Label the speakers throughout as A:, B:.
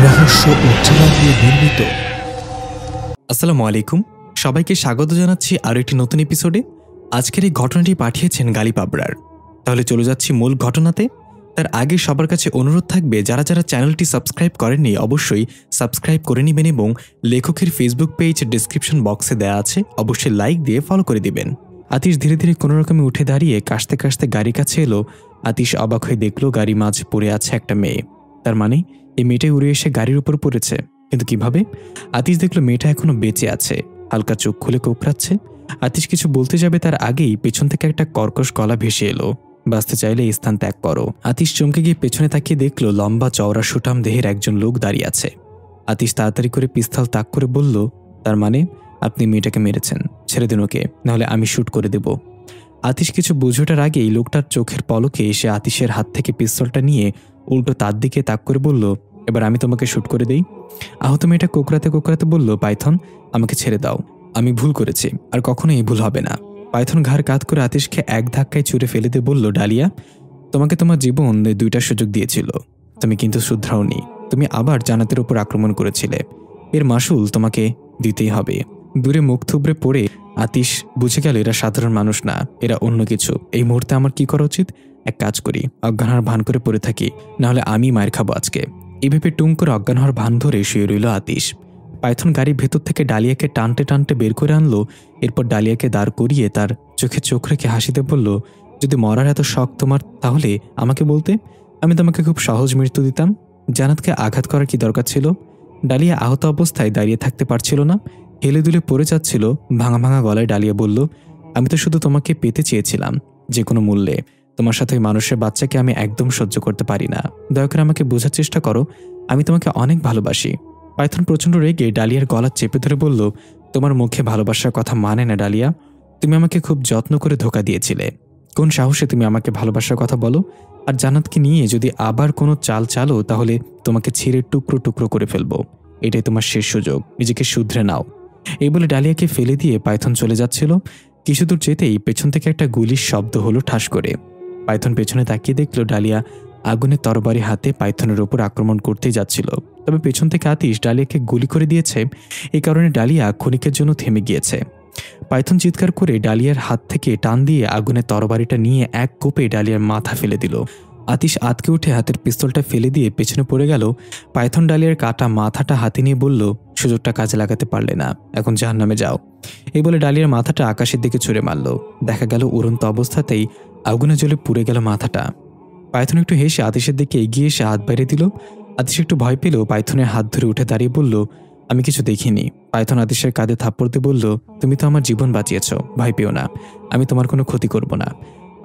A: রহস্য ও থ্রিলার দিয়ে নির্মিত।
B: আসসালামু আলাইকুম, সবাইকে স্বাগত জানাচ্ছি আরও একটি নতুন এপিসোডে। আজকের এই ঘটনাটি পাঠিয়েছেন গালি পাবরার। তাহলে চলে যাচ্ছি মূল ঘটনাতে। তার আগে সবার কাছে অনুরোধ থাকবে, যারা যারা চ্যানেলটি সাবস্ক্রাইব করেননি অবশ্যই সাবস্ক্রাইব করে নেবেন এবং লেখকের ফেসবুক পেজ ডিসক্রিপশন বক্সে দেওয়া আছে, অবশ্যই লাইক দিয়ে ফলো করে দিবেন। আতিশ ধীরে ধীরে কোনো রকমে উঠে দাঁড়িয়ে কাশতে কাশতে গাড়ির কাছে এলো। আতিশ অবাক হয়ে দেখল গাড়ি মাঝে পড়ে আছে একটা মেয়ে। তার মানে এই মেয়েটাই উড়ে এসে গাড়ির উপর পড়েছে, কিন্তু কিভাবে? আতিশ দেখলো মেয়েটা এখনো বেঁচে আছে, হালকা চোখ খুলে কোঁকড়াচ্ছে। আতিশ কিছু বলতে যাবে তার আগেই পেছন থেকে একটা কর্কশ গলা ভেসে এলো, বাঁচতে চাইলে এই স্থান ত্যাগ করো। আতিশ চমকে গিয়ে পেছনে তাকিয়ে দেখলো লম্বা চওড়া সুঠাম দেহের একজন লোক দাঁড়িয়ে আছে। আতিশ তাড়াতাড়ি করে পিস্তল তাক করে বলল, তার মানে আপনি মেয়েটাকে মেরেছেন? ছেড়ে দিন ওকে, নাহলে আমি শ্যুট করে দেব। আতিশ কিছু বুঝে ওঠার আগেই লোকটার চোখের পলকে এসে আতিশের হাত থেকে পিস্তলটা নিয়ে উল্টো তার দিকে তাক করে বলল, এবার আমি তোমাকে শ্যুট করে দেই। আহত মেয়েটা কোঁকড়াতে কোঁকড়াতে বলল, পাইথন আমাকে ছেড়ে দাও, আমি ভুল করেছি, আর কখনো এই ভুল হবে না। পাইথন ঘাড় কাত করে আতিশকে এক ধাক্কায় ছুঁড়ে ফেলে দিয়ে বলল, ডালিয়া, তোমাকে তোমার জীবন দুইটা সুযোগ দিয়েছিল, তুমি কিন্তু শুধরাওনি। তুমি আবার জান্নাতের উপর আক্রমণ করেছিলে, এর মাসুল তোমাকে দিতেই হবে। দূরে মুখ থুবড়ে পড়ে আতিশ বুঝে গেল এরা সাধারণ মানুষ না, এরা অন্য কিছু। এই মুহূর্তে আমার কি করা উচিত? এক কাজ করি, অজ্ঞান হওয়ার ভান করে পড়ে থাকি, নাহলে আমি মায়ের খাবো আজকে। এই ভেবে টুং করে অজ্ঞান হওয়ার ভান ধরে শুয়ে রইল আতিশ। পাইথন গাড়ির ভেতর থেকে ডালিয়াকে টানতে টানতে বের করে আনলো। এরপর ডালিয়াকে দাঁড় করিয়ে তার চোখে চোখ রেখে হাসিতে বলল, যদি মরার এত শখ তোমার তাহলে আমাকে বলতে, আমি তোমাকে খুব সহজ মৃত্যু দিতাম। জান্নাতকে আঘাত করার কি দরকার ছিল? ডালিয়া আহত অবস্থায় দাঁড়িয়ে থাকতে পারছিল না, হেলে দুলে পড়ে যাচ্ছিল। ভাঙা ভাঙা গলায় ডালিয়া বলল, আমি তো শুধু তোমাকে পেতে চেয়েছিলাম, যে কোনো মূল্যে। তোমার সাথে ওই মানুষের বাচ্চাকে আমি একদম সহ্য করতে পারি না। দয়া করে আমাকে বোঝার চেষ্টা করো, আমি তোমাকে অনেক ভালোবাসি। পাইথন প্রচণ্ড রেগে ডালিয়ার গলা চেপে ধরে বলল, তোমার মুখে ভালোবাসার কথা মানে না ডালিয়া, তুমি আমাকে খুব যত্ন করে ধোঁকা দিয়েছিলে। কোন সাহসে তুমি আমাকে ভালোবাসার কথা বলো? আর জান্নাতকে নিয়ে যদি আবার কোনো চাল চালো তাহলে তোমাকে ছিঁড়ে টুকরো টুকরো করে ফেলবো। এটাই তোমার শেষ সুযোগ, নিজেকে শুধরে নাও। এই বলে ডালিয়াকে ফেলে দিয়ে পাইথন চলে যাচ্ছিল। কিছু দূর যেতেই পেছন থেকে একটা গুলির শব্দ হলো ঠাস করে। পাইথন পেছনে তাকিয়ে দেখল ডালিয়া আগুনের তরবারি হাতে পাইথনের ওপর আক্রমণ করতেই যাচ্ছিল। তবে পেছন থেকে আতিশ ডালিয়াকে গুলি করে দিয়েছে, এই কারণে ডালিয়া ক্ষণিকের জন্য থেমে গিয়েছে। পাইথন চিৎকার করে ডালিয়ার হাত থেকে টান দিয়ে আগুনের তরবারিটা নিয়ে এক কোপে ডালিয়ার মাথা ফেলে দিল। আতিশ আতকে উঠে হাতের পিস্তলটা ফেলে দিয়ে পেছনে পড়ে গেল। পাইথন ডালিয়ার কাটা মাথাটা হাতে নিয়ে বলল, সুযোগটা কাজে লাগাতে পারলে না, এখন জাহান্নামে যাও। এই বলে ডালিয়ার মাথাটা আকাশের দিকে ছুঁড়ে মারল। দেখা গেল উড়ন্ত অবস্থাতেই আগুনে জ্বলে পুড়ে গেল মাথাটা। পাইথন একটু হেসে আতিশের দিকে এগিয়ে এসে হাত বাইরে দিল। আতিশ একটু ভয় পেলেও পাইথনের হাত ধরে উঠে দাঁড়িয়ে বলল, আমি কিছু দেখিনি। পাইথন আতিশের কাঁধে থাপ্পড় দিয়ে বলল, তুমি তো আমার জীবন বাঁচিয়েছ, ভয় পেও না, আমি তোমার কোনো ক্ষতি করব না।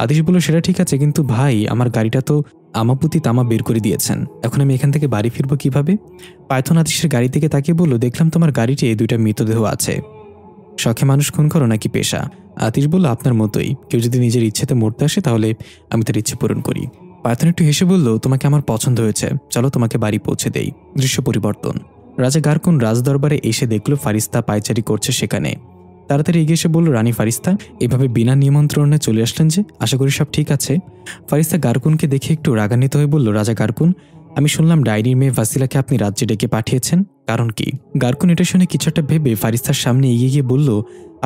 B: আতিশ বলল, সেটা ঠিক আছে, কিন্তু ভাই আমার গাড়িটা তো আমাপুতি তামা বের করে দিয়েছেন, এখন আমি এখান থেকে বাড়ি ফিরবো কিভাবে? পাইথন আতিশের গাড়ি থেকে তাকিয়ে বলল, দেখলাম তোমার গাড়িতে দুইটা মৃতদেহ আছে, শখে মানুষ খুন করো নাকি পেশা? আতিশ বলল, আপনার মতোই, কেউ যদি নিজের ইচ্ছেতে মরতে আসে তাহলে আমি তার ইচ্ছে পূরণ করি। পাইথন একটু হেসে বলল, তোমাকে আমার পছন্দ হয়েছে, চলো তোমাকে বাড়ি পৌঁছে দেই। দৃশ্য পরিবর্তন। রাজা গারকুন রাজদরবারে এসে দেখলো ফারিস্তা পায়চারি করছে সেখানে। তাড়াতাড়ি এগিয়ে এসে বলল, রানী ফারিস্তা, এভাবে বিনা নিমন্ত্রণে চলে আসলেন যে, আশা করি সব ঠিক আছে? ফারিস্তা গারকুনকে দেখে একটু রাগান্বিত হয়ে বলল, রাজা গারকুন, আমি শুনলাম ডাইনির মেয়ে ভাসিলাকে আপনি রাজ্যে ডেকে পাঠিয়েছেন, কারণ কি? গারকুন এটা শুনে কিছু একটা ভেবে ফারিস্তার সামনে এগিয়ে গিয়ে বলল,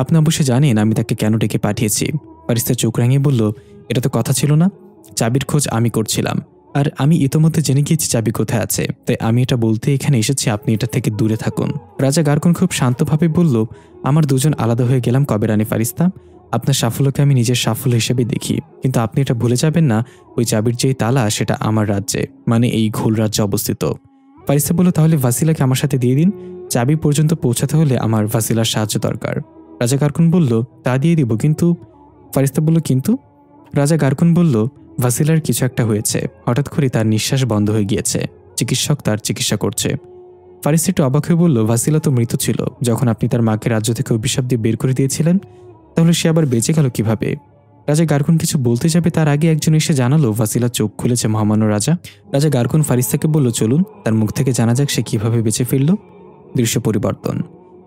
B: আপনি অবশ্যই জানেন আমি তাকে কেন ডেকে পাঠিয়েছি। ফারিস্তা চোখ রাঙিয়ে বলল, এটা তো কথা ছিল না, চাবির খোঁজ আমি করছিলাম, আর আমি ইতোমধ্যে জেনে গিয়েছি চাবি কোথায় আছে, তাই আমি এটা বলতে এখানে এসেছি, আপনি এটা থেকে দূরে থাকুন। রাজা গারকুন খুব শান্তভাবে বলল, আমার দুজন আলাদা হয়ে গেলাম কবে রানী ফারিস্তা? আপনার সাফল্যকে আমি নিজের সাফল্য হিসেবে দেখি, কিন্তু আপনি এটা ভুলে যাবেন না, ওই চাবির যেই তালা সেটা আমার রাজ্যে, মানে এই ঘোল রাজ্যে অবস্থিত। ফারিস্তা বলল, তাহলে ভাসিলাকে আমার সাথে দিয়ে দিন, চাবি পর্যন্ত পৌঁছাতে হলে আমার ভাসিলার সাহায্য দরকার। রাজা গারকুন বলল, তা দিয়ে দিব, কিন্তু? ফারিস্তা বলল, কিন্তু? রাজা গারকুন বলল, ভাসিলার কিছু একটা হয়েছে, হঠাৎ করে তার নিঃশ্বাস বন্ধ হয়ে গিয়েছে, চিকিৎসক তার চিকিৎসা করছে। ফারিস্তা একটু অবাক হয়ে বলল, ভাসিলা তো মৃত ছিল যখন আপনি তার মাকে রাজ্য থেকে অভিশাপ দিয়ে বের করে দিয়েছিলেন, তাহলে সে আবার বেঁচে গেল কিভাবে? রাজা গারকুন কিছু বলতে যাবে তার আগে একজন এসে জানালো, ভাসিলা চোখ খুলেছে মহামান্য রাজা। রাজা গারকুন ফারিস্তাকে বলল, চলুন তার মুখ থেকে জানা যাক সে কিভাবে বেঁচে ফিরল। দৃশ্য পরিবর্তন।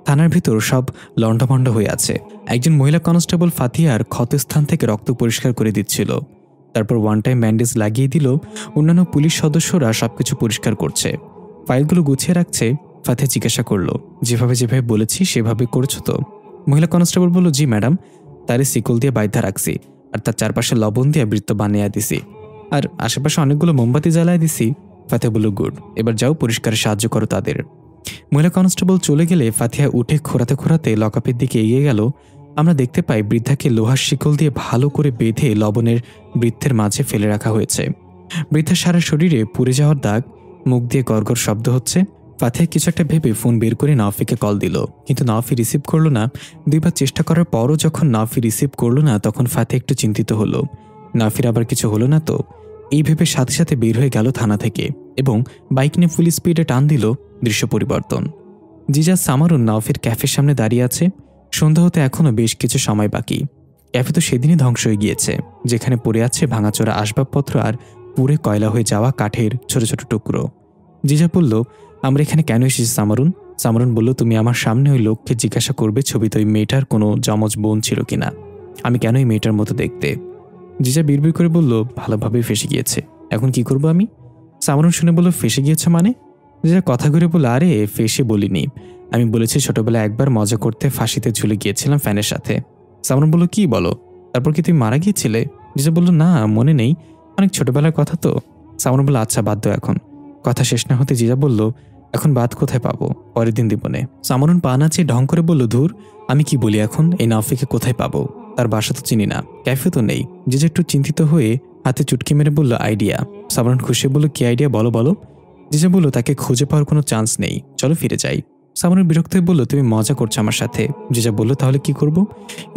B: থানার ভিতর সব লণ্ডভণ্ড হয়ে আছে। একজন মহিলা কনস্টেবল ফাতিহার ক্ষতস্থান থেকে রক্ত পরিষ্কার করে দিচ্ছিল, তারপর ওয়ান টাইম ব্যান্ডেজ লাগিয়ে দিল। অন্যান্য পুলিশ সদস্যরা সবকিছু পরিষ্কার করছে। ফাইলগুলো গুছিয়ে রাখছে। ফাতিহা জিজ্ঞাসা করলো, যেভাবে যেভাবে বলেছি সেভাবে করেছো তো? মহিলা কনস্টেবল বলল, জি ম্যাডাম। তারে শিকল দিয়ে বাইধ্যা রাখছি, আর তার চারপাশে লবণ দিয়ে বৃত্ত বানিয়ে দিছি, আর আশেপাশে অনেকগুলো মোমবাতি জ্বালায় দিছি। ফাতিহা বলল, গুড, এবার যাও পরিষ্কারে সাহায্য করো তাদের। মহিলা কনস্টেবল চলে গেলে ফাতিহা উঠে খোঁড়াতে খোঁড়াতে লকআপের দিকে এগিয়ে গেল। আমরা দেখতে পাই বৃদ্ধাকে লোহার শিকল দিয়ে ভালো করে বেঁধে লবণের বৃত্তের মাঝে ফেলে রাখা হয়েছে। বৃদ্ধার সারা শরীরে পুড়ে যাওয়ার দাগ, মুখ দিয়ে গড়গড় শব্দ হচ্ছে। ফাতিহা কিছু একটা ভেবে ফোন বের করে নাওফিকে কল দিল, কিন্তু নাওফি রিসিভ করলো না। দুইবার চেষ্টা করার পরও যখন নাওফি রিসিভ করলো না, তখন ফাতিহা একটু চিন্তিত হলো, নাওফির আবার কিছু হলো না তো। এই ভেবে সাথে সাথে বের হয়ে গেল থানা থেকে এবং বাইক নিয়ে ফুল স্পিডে টান দিল। দৃশ্য পরিবর্তন। জিজা সামারুন নাওফির ক্যাফের সামনে দাঁড়িয়ে আছে। সন্ধ্যা হতে এখনও বেশ কিছু সময় বাকি। ক্যাফে তো সেদিনই ধ্বংস হয়ে গিয়েছে, যেখানে পড়ে আছে ভাঙাচোরা আসবাবপত্র আর পুড়ে কয়লা হয়ে যাওয়া কাঠের ছোট ছোট টুকরো। জিজা বলল, আমরা এখানে কেন এসেছি সামারুন? সামারুন বলল, তুমি আমার সামনে ওই লোককে জিজ্ঞাসা করবে ছবিতে ওই মেয়েটার কোনো যমজ বোন ছিল কিনা, আমি কেন ওই মেয়েটার মতো দেখতে। জিজা বিড়বিড় করে বলল, ভালোভাবেই ফেসে গিয়েছে, এখন কি করবো আমি? সামারুন শুনে বলল, ফেসে গিয়েছে মানে? জিজা কথা ঘুরে বলল, আরে ফেসে বলিনি, আমি বলেছি ছোটবেলায় একবার মজা করতে ফাঁসিতে ঝুলে গিয়েছিলাম ফ্যানের সাথে। সামারুন বলল, কি বলো, তারপর কি তুমি মারা গিয়েছিলে? জিজা বলল, না মনে নেই, অনেক ছোটবেলার কথা তো। সামারুন বলল, আচ্ছা বাদ দাও এখন। কথা শেষ না হতে জিজা বলল, এখন বাদ কোথায় পাবো, পরের দিন দিবনে। সামারুন পা নাচিয়ে ঢং করে বলল, ধুর, আমি কি বলি এখন, এই নাওফিকে কোথায় পাবো? তার বাসা তো চিনি না, ক্যাফে তো নেই। জিজা একটু চিন্তিত হয়ে হাতে চুটকি মেরে বলল, আইডিয়া। সামারুন খুশি বলল, কি আইডিয়া, বলো বলো। জিজা বলল, তাকে খুঁজে পাওয়ার কোনো চান্স নেই, চলো ফিরে যাই। সামারুন বিরক্ত হয়ে বলল, তুমি মজা করছো আমার সাথে। জিজা বলল, তাহলে কি করব?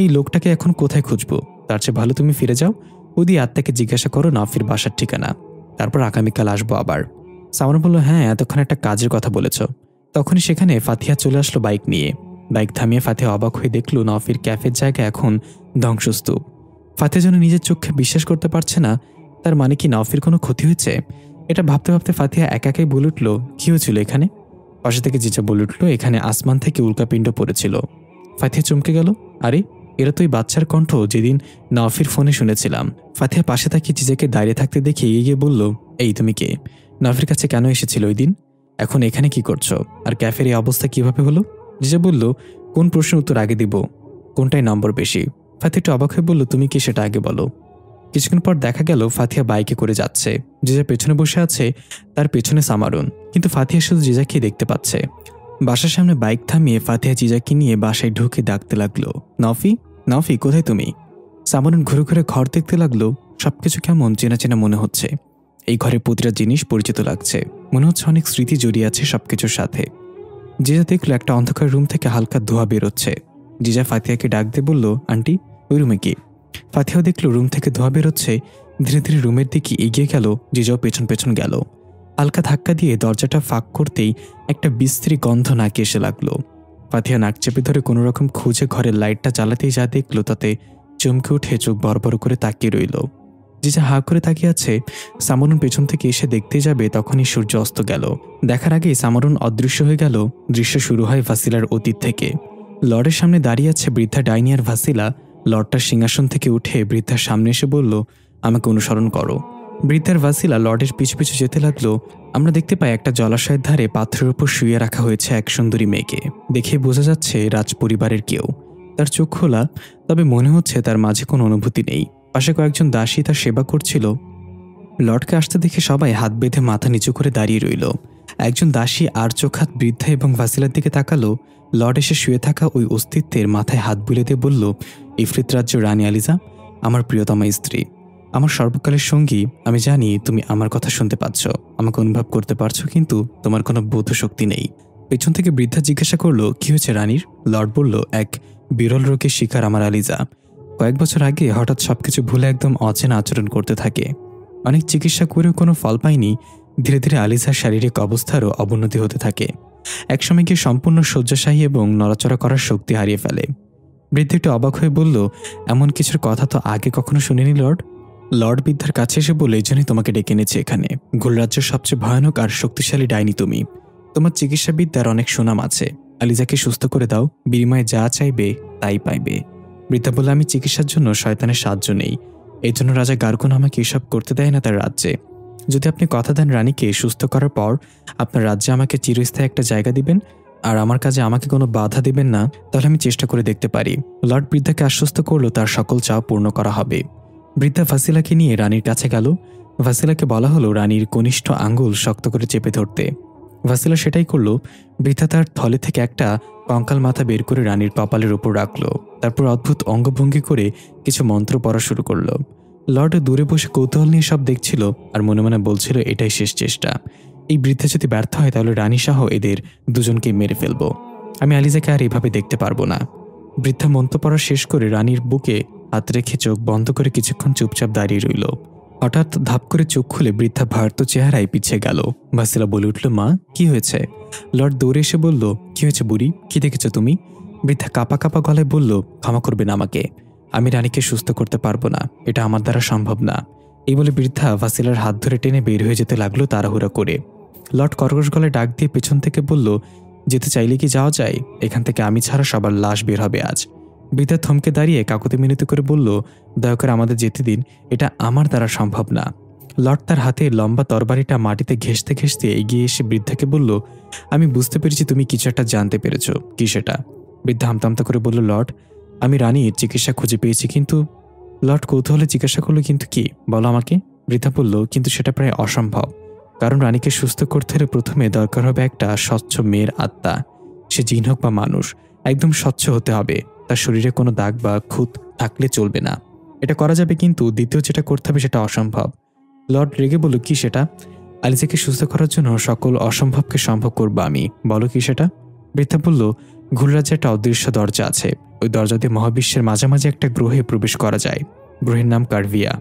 B: এই লোকটাকে এখন কোথায় খুঁজবো? তার চেয়ে ভালো তুমি ফিরে যাও, ওদি আত্মাকে জিজ্ঞাসা করো নাওফির বাসার ঠিকানা, তারপর আগামীকাল আসবো আবার। সামারুন বলল, হ্যাঁ এতক্ষণ একটা কাজের কথা বলেছ। তখনই সেখানে ফাতিহা চলে আসলো বাইক নিয়ে। বাইক থামিয়ে ফাতিহা অবাক হয়ে দেখল নাওফির ক্যাফের জায়গা এখন ধ্বংসস্তূপ। ফাতিহা যেন নিজের চোখে বিশ্বাস করতে পারছে না। তার মানে কি নাওফির কোনো ক্ষতি হয়েছে? এটা ভাবতে ভাবতে ফাতিহা একাই বলে উঠল, কি হয়েছিল এখানে? পাশে থেকে জিজা বলে উঠল, এখানে আসমান থেকে উল্কাপিণ্ড পড়েছিল। ফাতিহা চমকে গেল, আরে এরা তো ওই বাচ্চার কণ্ঠ যেদিন নাওফির ফোনে শুনেছিলাম। ফাতিহা পাশে তাকিয়ে জিজাকে দাঁড়িয়ে থাকতে দেখে এগিয়ে বলল, এই তুমি কে? নাওফির কাছে কেন এসেছিল ওই দিন? এখন এখানে কি করছো? আর ক্যাফের এই অবস্থা কিভাবে হলো? জিজা বলল, কোন প্রশ্নের উত্তর আগে দিব? কোনটায় নম্বর বেশি? ফাতিহা একটু অবাক হয়ে বলল, তুমি কি সেটা আগে বলো। কিছুক্ষণ পর দেখা গেল ফাতিহা বাইকে করে যাচ্ছে। জিজা পেছনে বসে আছে, তার পেছনে সামারুন, কিন্তু ফাতিহা শুধু জিজাকে দেখতে পাচ্ছে। বাসার সামনে বাইক থামিয়ে ফাতিহা জিজাকে নিয়ে বাসায় ঢুকে ডাকতে লাগলো, নাওফি, নাওফি কোথায় তুমি? সামারুন ঘুরে ঘুরে ঘর দেখতে লাগলো। সবকিছু কেমন চেনা চেনা মনে হচ্ছে। এই ঘরের প্রতিটা জিনিস পরিচিত লাগছে, মনে হচ্ছে অনেক স্মৃতি জড়িয়ে আছে সবকিছুর সাথে। জিজা দেখলো একটা অন্ধকার রুম থেকে হালকা ধোঁয়া বেরোচ্ছে। জিজা ফাতিহাকে ডাক দিয়ে বলল, আন্টি ওই রুমে কি? ফাতিহাও দেখলো রুম থেকে ধোঁয়া বেরোচ্ছে। ধীরে ধীরে রুমের দিকে এগিয়ে গেল। জিজাও পেছন পেছন গেল। হালকা ধাক্কা দিয়ে দরজাটা ফাঁক করতেই একটা বিশ্রী গন্ধ নাকে এসে লাগলো। ফাতিহা নাক চেপে ধরে কোনোরকম খুঁজে ঘরের লাইটটা জ্বালাতেই যা দেখলো তাতে চমকে উঠে চোখ বড় বড় করে তাকিয়ে রইল। জিজা হা করে তাকিয়ে আছে। সামারুন পেছন থেকে এসে দেখতে যাবে, তখনই সূর্য অস্ত গেল। দেখার আগেই সামারুন অদৃশ্য হয়ে গেল। দৃশ্য শুরু হয় ভাসিলার অতীত থেকে। লর্ডের সামনে দাঁড়িয়ে আছে বৃদ্ধা ডাইনি আর ভাসিলা। লর্ডটার সিংহাসন থেকে উঠে বৃদ্ধার সামনে এসে বলল, আমাকে অনুসরণ করো। বৃদ্ধার ভাসিলা লর্ডের পিছু পিছু যেতে লাগলো। আমরা দেখতে পাই একটা জলাশয়ের ধারে পাথরের উপর শুয়ে রাখা হয়েছে এক সুন্দরী মেয়েকে। দেখে বোঝা যাচ্ছে রাজ পরিবারের কেউ। তার চোখ খোলা, তবে মনে হচ্ছে তার মাঝে কোনো অনুভূতি নেই। পাশে কয়েকজন দাসী তার সেবা করছিল। লর্ডকে আসতে দেখে সবাই হাত বেঁধে মাথা নিচু করে দাঁড়িয়ে রইল। একজন দাসী আর চোখাত বৃদ্ধা এবং ভাসিলার দিকে তাকালো। লর্ড এসে শুয়ে থাকা ওই অস্তিত্বের মাথায় হাত বুলে দিয়ে বলল, ইফরিত রাজ্য রানী আলিজা, আমার প্রিয়তমা স্ত্রী, আমার সর্বকালের সঙ্গী, আমি জানি তুমি আমার কথা শুনতে পাচ্ছ, আমাকে অনুভব করতে পারছো, কিন্তু তোমার কোনো বোধ শক্তি নেই। পেছন থেকে বৃদ্ধা জিজ্ঞাসা করলো, কি হয়েছে রানীর? লর্ড বলল, এক বিরল রোগের শিকার আমার আলিজা। কয়েক বছর আগে হঠাৎ সবকিছু ভুলে একদম অচেনা আচরণ করতে থাকে। অনেক চিকিৎসা করেও কোনো ফল পায়নি। ধীরে ধীরে আলিজার শারীরিক অবস্থারও অবনতি হতে থাকে। একসময় গিয়ে সম্পূর্ণ শয্যাশায়ী এবং নড়াচড়া করার শক্তি হারিয়ে ফেলে। বৃদ্ধ একটু অবাক হয়ে বলল, এমন কিছুর কথা তো আগে কখনো শুনিনি লর্ড। লর্ড বৃদ্ধার কাছে এসে বলে, এই জন্যই তোমাকে ডেকে এনেছি এখানে। গোলরাজ্যের সবচেয়ে ভয়ানক আর শক্তিশালী ডাইনি তুমি। তোমার চিকিৎসাবিদ্যার অনেক সুনাম আছে। আলিজাকে সুস্থ করে দাও, বিনিময়ে যা চাইবে তাই পাইবে। বৃদ্ধা বলল, আমি চিকিৎসার জন্য শয়তানের সাহায্য নেই। এই জন্য রাজা গার্গুন আমাকে এসব করতে দেয় না তার রাজ্যে। যদি আপনি কথা দেন রানীকে সুস্থ করার পর আপনার রাজ্যে আমাকে চিরস্থায়ী একটা জায়গা দিবেন আর আমার কাজে আমাকে কোনো বাধা দিবেন না, তাহলে আমি চেষ্টা করে দেখতে পারি। লর্ড বৃদ্ধাকে আশ্বস্ত করলো তার সকল চাও পূর্ণ করা হবে। বৃদ্ধা ভাসিলাকে নিয়ে রানীর কাছে গেল। ভাসিলাকে বলা হলো রানীর কনিষ্ঠ আঙ্গুল শক্ত করে চেপে ধরতে। ভাসিলা সেটাই করল। বৃদ্ধা তার থলে থেকে একটা কঙ্কাল মাথা বের করে রানীর কপালের উপর রাখল। তারপর অদ্ভুত অঙ্গভঙ্গি করে কিছু মন্ত্র পড়া শুরু করলো। লর্ড দূরে বসে কৌতূহল নিয়ে সব দেখছিল আর মনে মনে বলছিল এটাই শেষ চেষ্টা। এই বৃদ্ধা যদি ব্যর্থ হয় তাহলে রানী সহ এদের দুজনকে মেরে ফেলব। আমি আলিজাকে আর এভাবে দেখতে পারবো না। বৃদ্ধা মন্ত্র পড়া শেষ করে রানীর বুকে হাত রেখে চোখ বন্ধ করে কিছুক্ষণ চুপচাপ দাঁড়িয়ে রইল। হঠাৎ ধাপ করে চোখ খুলে বৃদ্ধা ভারত চেহারায় পিছিয়ে গেল। ভাসিলা বলে উঠল, মা কি হয়েছে? লর্ড দৌড়ে এসে বলল, কি হয়েছে বুড়ি, কি দেখেছো তুমি? বৃদ্ধা কাঁপা কাঁপা গলায় বলল, ক্ষমা করবেন আমাকে, আমি রানীকে সুস্থ করতে পারবো না, এটা আমার দ্বারা সম্ভব না। এই বলে বৃদ্ধা ভাসিলার হাত ধরে টেনে বের হয়ে যেতে লাগলো তাড়াহুড়া করে। লর্ড কর্কশ গলায় ডাক দিয়ে পেছন থেকে বলল, যেতে চাইলে কি যাওয়া যায়? এখান থেকে আমি ছাড়া সবার লাশ বের হবে আজ। বৃদ্ধা থমকে দাঁড়িয়ে কাকুতি মিনতি করে বলল, দয়া করে আমাদের যেতে দিন, এটা আমার দ্বারা সম্ভব না। লর্ড তার হাতে লম্বা তরবারিটা মাটিতে ঘেঁষতে ঘেঁষতে এগিয়ে এসে বৃদ্ধাকে বলল, আমি বুঝতে পেরেছি তুমি কিছু একটা জানতে পেরেছ, কি সেটা? বৃদ্ধা আমতামতা করে বলল, লর্ড আমি রানীর চিকিৎসা খুঁজে পেয়েছি। কিন্তু লর্ড কৌতূহলে জিজ্ঞাসা করলো, কিন্তু কি বলো আমাকে? বৃদ্ধা বলল, কিন্তু সেটা প্রায় অসম্ভব, কারণ রানীকে সুস্থ করতে হলে প্রথমে দরকার হবে একটা স্বচ্ছ মেয়ের আত্মা। সে জিন হোক বা মানুষ, একদম স্বচ্ছ হতে হবে, তার শরীরে কোনো দাগ বা খুঁত থাকলে চলবে না। এটা করা যাবে, কিন্তু দ্বিতীয় যেটা করতে হবে সেটা অসম্ভব। লর্ড রেগে বলল, কি সেটা? আলিজাকে সুস্থ করার জন্য সকল অসম্ভবকে সম্ভব করবো আমি, বলো কি সেটা? বৃদ্ধা বলল, ঘুলরাজ্যে একটা অদৃশ্য দরজা আছে। ওই দরজা দিয়ে মহাবিশ্বের মাঝামাঝি একটা গ্রহে প্রবেশ করা যায়। গ্রহের নাম কার্ভিয়া।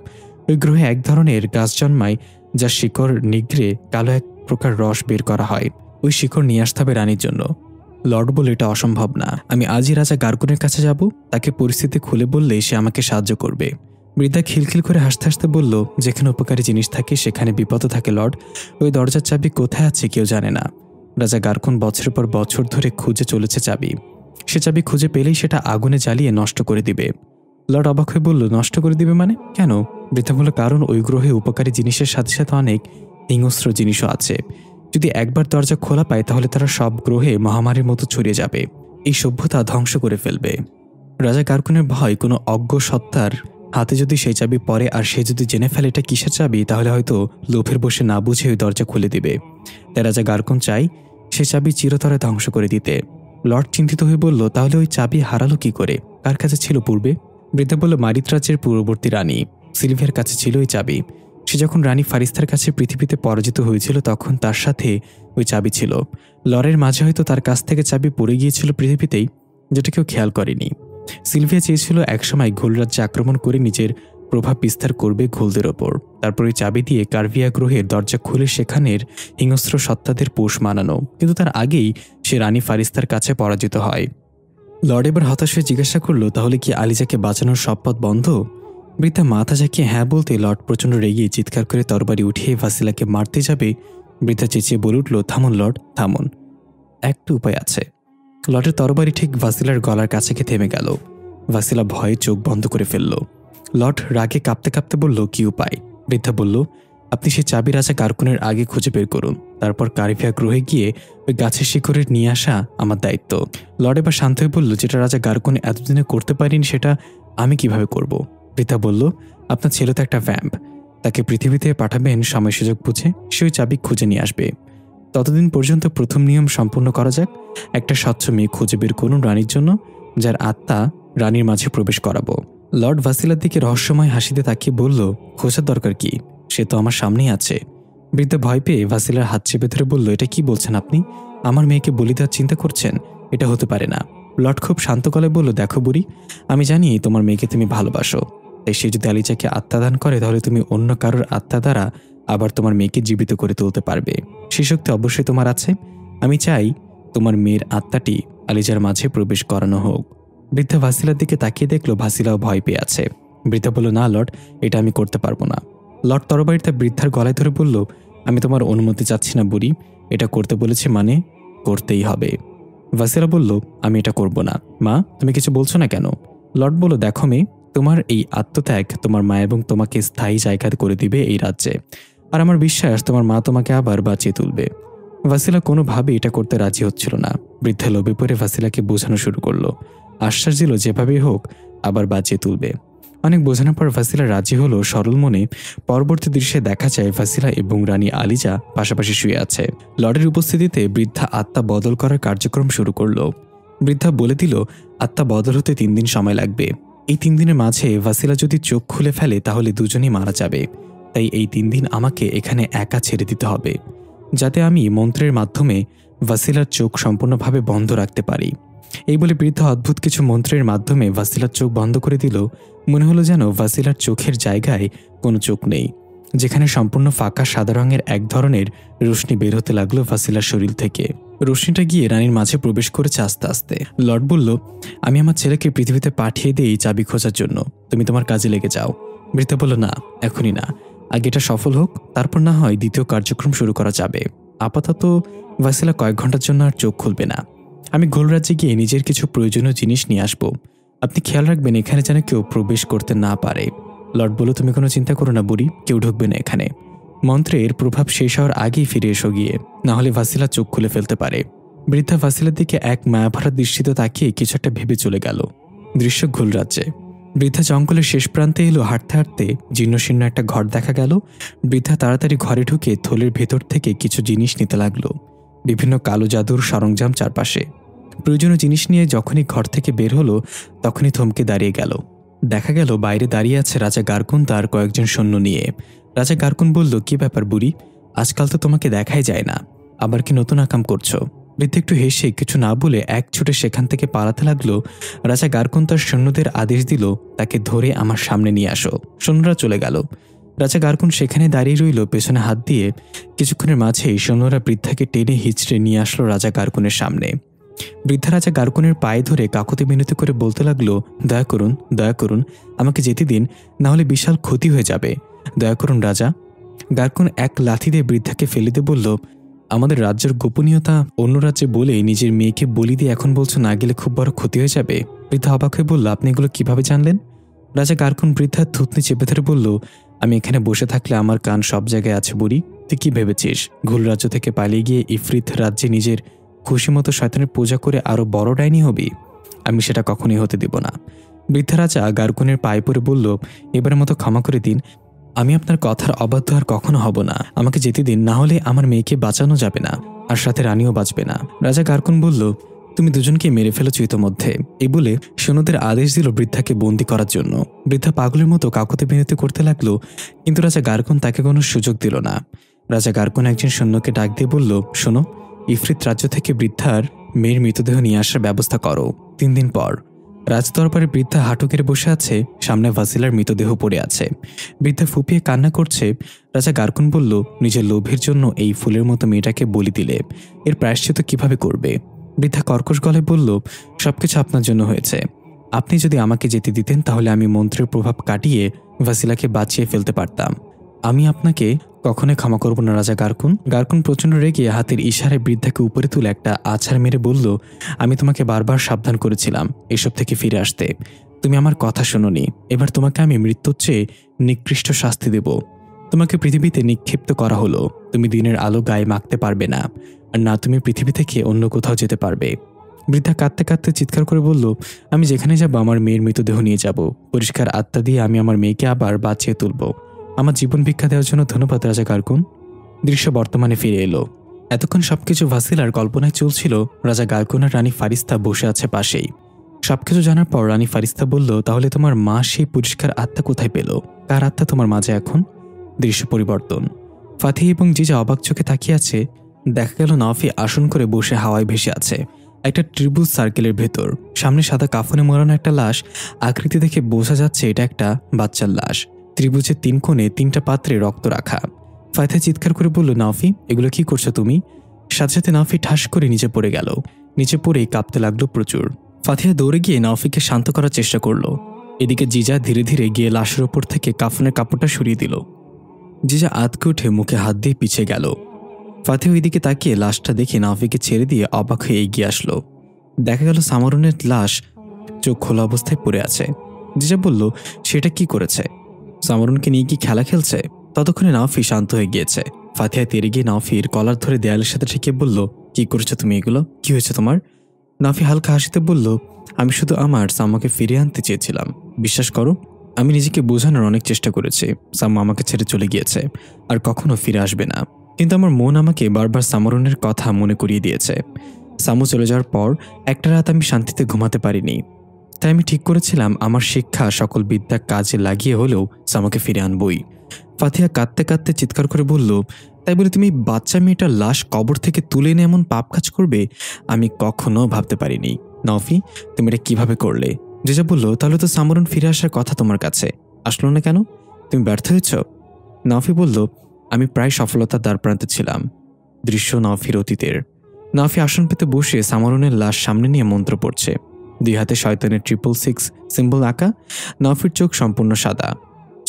B: ওই গ্রহে এক ধরনের গাছ জন্মায়, যা শিকড় নিগড়ে কালো এক প্রকার রস বের করা হয়। ওই শিকড় নিয়ে আসতে হবে রানীর জন্য। লর্ড বলে, এটা অসম্ভব না, আমি আজই রাজা গার্কুনের কাছে যাব, তাকে পরিস্থিতি খুলে বললে সে আমাকে সাহায্য করবে। বৃদ্ধা খিলখিল করে হাসতে হাসতে বলল, যেখানে উপকারী জিনিস থাকে সেখানে বিপদও থাকে লর্ড। ওই দরজার চাবি কোথায় আছে কেউ জানে না। রাজা গার্কুন বছরের পর বছর ধরে খুঁজে চলেছে চাবি। সে চাবি খুঁজে পেলেই সেটা আগুনে জ্বালিয়ে নষ্ট করে দিবে। লর্ড অবাক হয়ে বলল, নষ্ট করে দিবে মানে? কেন? বৃদ্ধা বলল, কারণ ওই গ্রহে উপকারী জিনিসের সাথে সাথে অনেক হিংস্র জিনিসও আছে। যদি একবার দরজা খোলা পায় তাহলে তারা সব গ্রহে মহামারীর মতো ছড়িয়ে যাবে, এই সভ্যতা ধ্বংস করে ফেলবে। রাজা গার্কুনের ভয় কোনো অজ্ঞ সত্তার হাতে যদি সেই চাবি পড়ে আর সে যদি জেনে ফেলে এটা কিসের চাবি, তাহলে হয়তো লোভের বসে না বুঝে ওই দরজা খুলে দিবে। তাই রাজা গার্কুন চাই সে চাবি চিরতরে ধ্বংস করে দিতে। লর্ড চিন্তিত হয়ে বলল, তাহলে ওই চাবি হারালো কি করে? কার কাছে ছিল পূর্বে? বৃদ্ধা বলল, মারিত রাজ্যের পূর্ববর্তী রানী সিলভিয়ার কাছে ছিল ওই চাবি। সে যখন রানী ফারিস্তার কাছে পৃথিবীতে পরাজিত হয়েছিল তখন তার সাথে ওই চাবি ছিল। লরের মাঝে হয়তো তার কাছ থেকে চাবি পড়ে গিয়েছিল পৃথিবীতেই, যেটা কেউ খেয়াল করেনি। সিলভিয়া চেয়েছিল একসময় ঘোলরাজ্যে আক্রমণ করে নিজের প্রভাব বিস্তার করবে ঘোলদের ওপর, তারপর ওই চাবি দিয়ে কার্ভিয়া গ্রহের দরজা খুলে সেখানের হিংস্র সত্তাদের পোষ মানানো। কিন্তু তার আগেই সে রানী ফারিস্তার কাছে পরাজিত হয়। লর্ড এবার হতাশ হয়ে জিজ্ঞাসা করল, তাহলে কি আলিজাকে বাঁচানোর সব পথ বন্ধ? বৃদ্ধা মাথা ঝাঁকিয়ে হ্যাঁ বলতে লর্ড প্রচণ্ড রেগে চিৎকার করে তরবারি উঠিয়ে ভাসিলাকে মারতে যাবে। বৃদ্ধা চেঁচিয়ে বলে উঠল, থামুন লর্ড, থামুন, একটা উপায় আছে। লর্ডের তরবারি ঠিক ভাসিলার গলার কাছে গিয়ে থেমে গেল। ভাসিলা ভয়ে চোখ বন্ধ করে ফেলল। লর্ড রাগে কাঁপতে কাঁপতে বলল, কি উপায়? বৃদ্ধা বলল, আপনি সেই চাবি রাজা গার্কুনের আগে খুঁজে বের করুন, তারপর কার্ভিয়া গ্রহে গিয়ে ওই গাছের শিকড়ের নিয়ে আসা আমার দায়িত্ব। লর্ড এবার শান্ত হয়ে বলল, যেটা রাজা গার্কুন এতদিনে করতে পারিনি সেটা আমি কিভাবে করব? বৃদ্ধা বলল, আপনার ছেলে তো একটা ভ্যাম্প, তাকে পৃথিবীতে পাঠাবেন, সময় সুযোগ বুঝে সে ওই চাবি খুঁজে নিয়ে আসবে। ততদিন পর্যন্ত প্রথম নিয়ম সম্পূর্ণ করা যাক। একটা স্বচ্ছ মেয়ে খুঁজে বের করুন রানীর জন্য, যার আত্মা রানীর মাঝে প্রবেশ করাবো। লর্ড ভাসিলার দিকে রহস্যময় হাসিতে তাকিয়ে বলল, খোঁজার দরকার কি, সে তো আমার সামনেই আছে। বৃদ্ধা ভয় পেয়ে ভাসিলার হাত চেপে ধরে বলল, এটা কি বলছেন আপনি? আমার মেয়েকে বলি দেওয়ার চিন্তা করছেন? এটা হতে পারে না। লর্ড খুব শান্ত গলায় বলল, দেখো বুড়ি, আমি জানি তোমার মেয়েকে তুমি ভালোবাসো, তাই সে যদি আলিজাকে আত্মাদান করে তাহলে তুমি অন্য কারোর আত্মা দ্বারা আবার তোমার মেয়েকে জীবিত করে তুলতে পারবে। সেই শক্তি অবশ্যই তোমার আছে। আমি চাই তোমার মেয়ের আত্মাটি আলিজার মাঝে প্রবেশ করানো হোক। বৃদ্ধা ভাসিলার দিকে তাকিয়ে দেখলো ভাসিলাও ভয় পেয়ে আছে। বৃদ্ধা বলল, না লর্ড, এটা আমি করতে পারবো না। লর্ড তরবারিটা বৃদ্ধার গলায় ধরে বলল, আমি তোমার অনুমতি চাচ্ছি না বুড়ি, এটা করতে বলেছি মানে করতেই হবে। ভাসিলা বলল, আমি এটা করব না। মা, তুমি কিছু বলছো না কেন? লর্ড বলল, দেখো মেয়ে, তোমার এই আত্মত্যাগ তোমার মা এবং তোমাকে স্থায়ী জায়গা করে দিবে এই রাজ্যে। আর আমার বিশ্বাস তোমার মা তোমাকে আবার বাঁচিয়ে তুলবে। ভাসিলা কোনোভাবেই এটা করতে রাজি হচ্ছিল না। বৃদ্ধা লোভে পড়ে ভাসিলাকে বোঝানো শুরু করলো, আশ্বাস দিল যেভাবেই হোক আবার বাঁচিয়ে তুলবে। অনেক বোঝানোর পর ভাসিলা রাজি হলো সরল মনে। পরবর্তী দৃশ্যে দেখা যায় ভাসিলা এবং রানী আলিজা পাশাপাশি শুয়ে আছে। লর্ডের উপস্থিতিতে বৃদ্ধা আত্মা বদল করার কার্যক্রম শুরু করলো। বৃদ্ধা বলে দিল আত্মা বদল হতে 3 দিন সময় লাগবে। এই 3 দিনের মাঝে ভাসিলা যদি চোখ খুলে ফেলে তাহলে দুজনেই মারা যাবে। তাই এই 3 দিন আমাকে এখানে একা ছেড়ে দিতে হবে, যাতে আমি মন্ত্রের মাধ্যমে ভাসিলার চোখ সম্পূর্ণভাবে বন্ধ রাখতে পারি। এই বলে বৃদ্ধা অদ্ভুত কিছু মন্ত্রের মাধ্যমে ভাসিলার চোখ বন্ধ করে দিল। মনে হলো যেন ভাসিলার চোখের জায়গায় কোনো চোখ নেই, যেখানে সম্পূর্ণ ফাঁকা সাদা রঙের এক ধরনের রশ্মি বের হতে লাগলো ভাসিলার শরীর থেকে। রশ্মিটা গিয়ে রানীর মাঝে প্রবেশ করেছে আস্তে আস্তে। লর্ড বলল, আমি আমার ছেলেকে পৃথিবীতে পাঠিয়ে দিই চাবি খোঁজার জন্য, তুমি তোমার কাজে লেগে যাও। বৃদ্ধা বলল, না, এখনই না, আগে এটা সফল হোক, তারপর না হয় দ্বিতীয় কার্যক্রম শুরু করা যাবে। আপাতত ভাসিলা কয়েক ঘন্টার জন্য আর চোখ খুলবে না। আমি গোলরাজ্যে গিয়ে নিজের কিছু প্রয়োজনীয় জিনিস নিয়ে আসবো। আপনি খেয়াল রাখবেন এখানে যেন কেউ প্রবেশ করতে না পারে। লর্ড বলল, তুমি কোনো চিন্তা করো না বুড়ি, কেউ ঢুকবে না এখানে। মন্ত্রের প্রভাব শেষ হওয়ার আগেই ফিরে এসো গিয়ে, না হলে ভাসিলা চোখ খুলে ফেলতে পারে। বৃদ্ধা ভাসিলার দিকে এক মায়াভরা দৃষ্টিতে তাকিয়ে কিছু একটা ভেবে চলে গেল। দৃশ্য গোলরাজ্যে। বৃদ্ধা জঙ্গলের শেষ প্রান্তে এলো। হাঁটতে হাঁটতে জীর্ণশীর্ণ একটা ঘর দেখা গেল। বৃদ্ধা তাড়াতাড়ি ঘরে ঢুকে থলের ভেতর থেকে কিছু জিনিস নিতে লাগলো। বিভিন্ন কালো জাদুর সরঞ্জাম চারপাশে। প্রয়োজনীয় জিনিস নিয়ে যখনই ঘর থেকে বের হলো তখনই থমকে দাঁড়িয়ে গেল। দেখা গেল বাইরে দাঁড়িয়ে আছে রাজা গারকুন তার কয়েকজন সৈন্য নিয়ে। রাজা গারকুন বলল, কি ব্যাপার বুড়ি, আজকাল তো তোমাকে দেখাই যায় না, আবার কি নতুন আকাম করছো? বৃদ্ধ একটু হেসে কিছু না বলে এক ছুটে সেখান থেকে পালাতে লাগলো। রাজা গারকুন তার সৈন্যদের আদেশ দিল, তাকে ধরে আমার সামনে নিয়ে আসো। সৈন্যরা চলে গেল। রাজা গারকুন সেখানে দাঁড়িয়ে রইল পেছনে হাত দিয়ে। কিছুক্ষণের মাঝেই সৈন্যরা বৃদ্ধাকে টেনে হিচড়ে নিয়ে আসলো রাজা গারকুনের সামনে। বৃদ্ধা রাজা গারকুনের পায়ে ধরে কাকুতি মিনতি করে বলতে লাগলো, দয়া করুন, দয়া করুন, আমাকে যেতে দিন, না হলে বিশাল ক্ষতি হয়ে যাবে, দয়া করুন রাজা। গারকুন এক লাথি দিয়ে বৃদ্ধাকে ফেলে দিয়ে বলল, আমাদের রাজ্যের গোপনীয়তা অন্য রাজ্যে বলে নিজের মেয়েকে বলি দিয়ে এখন বলছো না গেলে খুব বড় ক্ষতি হয়ে যাবে। বৃদ্ধা অবাক হয়ে বলল, আপনি এগুলো কিভাবে জানলেন? রাজা গারকুন বৃদ্ধার থুতনি চেপে ধরে বলল, আমি এখানে বসে থাকলে আমার কান সব জায়গায় আছে বুড়ি, তুই কি ভেবেছিস ঘুল রাজ্য থেকে পালিয়ে গিয়ে ইফরিত রাজ্যে নিজের খুশি মতো শয়তানের পূজা করে আরো বড় ডাইনি হবি? আমি সেটা কখনোই হতে দেব না। বৃদ্ধা রাজা গারকুনের পায়ে পড়ে বলল, এবারের মতো ক্ষমা করে দিন, আমি আপনার কথার অবাধ্য আর কখনো হব না, আমাকে যেতে দিন, না হলে আমার মেয়েকে বাঁচানো যাবে না, আর সাথে রানীও বাঁচবে না। রাজা গারকুন বলল, তুমি দুজনকে মেরে ফেলেছ ইতোমধ্যে। এই বলে সৈন্যদের আদেশ দিল বৃদ্ধাকে বন্দী করার জন্য। বৃদ্ধা পাগলের মতো কাকুতি মিনতি করতে লাগলো, কিন্তু রাজা গারকুন তাকে কোনো সুযোগ দিল না। রাজা গারকুন একজন সৈন্যকে ডাক দিয়ে বলল, শোনো, ইফরিত রাজ্য থেকে বৃদ্ধার মেয়ের মৃতদেহ নিয়ে আসার ব্যবস্থা করো। 3 দিন পর রাজদরবারে বৃদ্ধা হাঁটু গেড়ে বসে আছে, সামনে ভাসিলার মৃতদেহ পড়ে আছে। বৃদ্ধা ফুপিয়ে কান্না করছে। রাজা গারকুন বলল, নিজের লোভের জন্য এই ফুলের মতো মেয়েটাকে বলি দিলে, এর প্রায়শ্চিত্ত কিভাবে করবে? বৃদ্ধা কর্কশ গলায় বলল, সবকিছু আপনার জন্য হয়েছে। আপনি যদি আমাকে যেতে দিতেন তাহলে আমি মন্ত্রের প্রভাব কাটিয়ে ভাসিলাকে বাঁচিয়ে ফেলতে পারতাম। আমি আপনাকে কখনোই ক্ষমা করব না রাজা গারকুন। গারকুন প্রচণ্ড রেগে হাতের ইশারায় বৃদ্ধাকে উপরে তুলে একটা আছাড় মেরে বলল, আমি তোমাকে বারবার সাবধান করেছিলাম এসব থেকে ফিরে আসতে, তুমি আমার কথা শোনোনি। এবার তোমাকে আমি মৃত্যুর চেয়ে নিকৃষ্ট শাস্তি দেব। তোমাকে পৃথিবীতে নিক্ষিপ্ত করা হলো, তুমি দিনের আলো গায়ে মাখতে পারবে না, আর না তুমি পৃথিবী থেকে অন্য কোথাও যেতে পারবে। বৃদ্ধা কাঁদতে কাঁদতে চিৎকার করে বলল, আমি যেখানে যাব আমার মেয়ের মৃতদেহ নিয়ে যাব, পরিষ্কার আত্মা দিয়ে আমি আমার মেয়েকে আবার বাঁচিয়ে তুলব। আমার জীবন ভিক্ষা দেওয়ার জন্য ধন্যবাদ রাজা গারকুন। দৃশ্য বর্তমানে ফিরে এলো। এতক্ষণ সবকিছু ভাসিলার কল্পনায় চলছিল। রাজা গারকুন আর রানী ফারিস্তা বসে আছে পাশেই। সবকিছু জানার পর রানী ফারিস্তা বলল, তাহলে তোমার মা সেই পরিষ্কার আত্মা কোথায় পেল? কার আত্মা তোমার মাঝে এখন? দৃশ্য পরিবর্তন। ফাতিহ এবং জিজা অবাক চোখে তাকিয়ে আছে। দেখা গেল নাফি আসন করে বসে হাওয়ায় ভেসে আছে একটা ত্রিভুজ সার্কেলের ভেতর। সামনে সাদা কাফনে মোড়ানো একটা লাশ। আকৃতি দেখে বোঝা যাচ্ছে এটা একটা বাচ্চার লাশ। ত্রিভুজের 3 কোণে 3টা পাত্রে রক্ত রাখা। ফাতিহ চিৎকার করে বলল, নাফি, এগুলো কি করছো তুমি? সাথে সাথে নাফি ঠাস করে নিচে পড়ে গেল। নিচে পড়েই কাঁপতে লাগলো প্রচুর। ফাতিহ দৌড়ে গিয়ে নাফিকে শান্ত করার চেষ্টা করলো। এদিকে জিজা ধীরে ধীরে গিয়ে লাশের ওপর থেকে কাফনের কাপড়টা সরিয়ে দিল। জিজা আতকে উঠে মুখে হাত দিয়ে পিছিয়ে গেল। ফাতিহ ওইদিকে তাকিয়ে লাশটা দেখে নাফিকে ছেড়ে দিয়ে অবাক হয়ে এগিয়ে আসলো। দেখা গেল সামরনের লাশ চোখ খোলা অবস্থায় পড়ে আছে। জিজা বলল, সেটা কি করেছে? সামরনকে নিয়ে কি খেলা খেলছে? ততক্ষণে নাওফি শান্ত হয়ে গিয়েছে। ফাতিহা তেরে গিয়ে নাওফির কলার ধরে দেয়ালের সাথে ঠেকিয়ে বলল, কি করছো তুমি এগুলো? কি হয়েছে তোমার? নাওফি হালকা হাসিতে বলল, আমি শুধু আমার সাম্মাকে ফিরিয়ে আনতে চেয়েছিলাম। বিশ্বাস করো, আমি নিজেকে বোঝানোর অনেক চেষ্টা করেছি। সাম্মা আমাকে ছেড়ে চলে গিয়েছে, আর কখনো ফিরে আসবে না। কিন্তু আমার মন আমাকে বারবার সামরনের কথা মনে করিয়ে দিয়েছে। সামু চলে যাওয়ার পর একটা রাত আমি শান্তিতে ঘুমাতে পারিনি। তাই আমি ঠিক করেছিলাম আমার শিক্ষা সকল বিদ্যা কাজে লাগিয়ে হলেও সামুকে ফিরে আনবই। ফাতিহা কাঁদতে কাঁদতে চিৎকার করে বলল, তাই বলে তুমি বাচ্চা মেয়েটার লাশ কবর থেকে তুলে এনে এমন পাপ কাজ করবে? আমি কখনো ভাবতে পারিনি। নাওফি, তুমি এটা কিভাবে করলে? জিজা বলল, তাহলে তো সামরন ফিরে আসার কথা তোমার কাছে, আসলো না কেন? তুমি ব্যর্থ হয়েছ? নাওফি বলল, আমি প্রায় সফলতার দ্বারপ্রান্তে ছিলাম। দৃশ্য নাওফির অতীতের। নাওফি আসন পেতে বসে সামরনের লাশ সামনে নিয়ে মন্ত্র পড়ছে। 2 হাতে শয়তানের 666 সিম্বল আঁকা। নাওফির চোখ সম্পূর্ণ সাদা,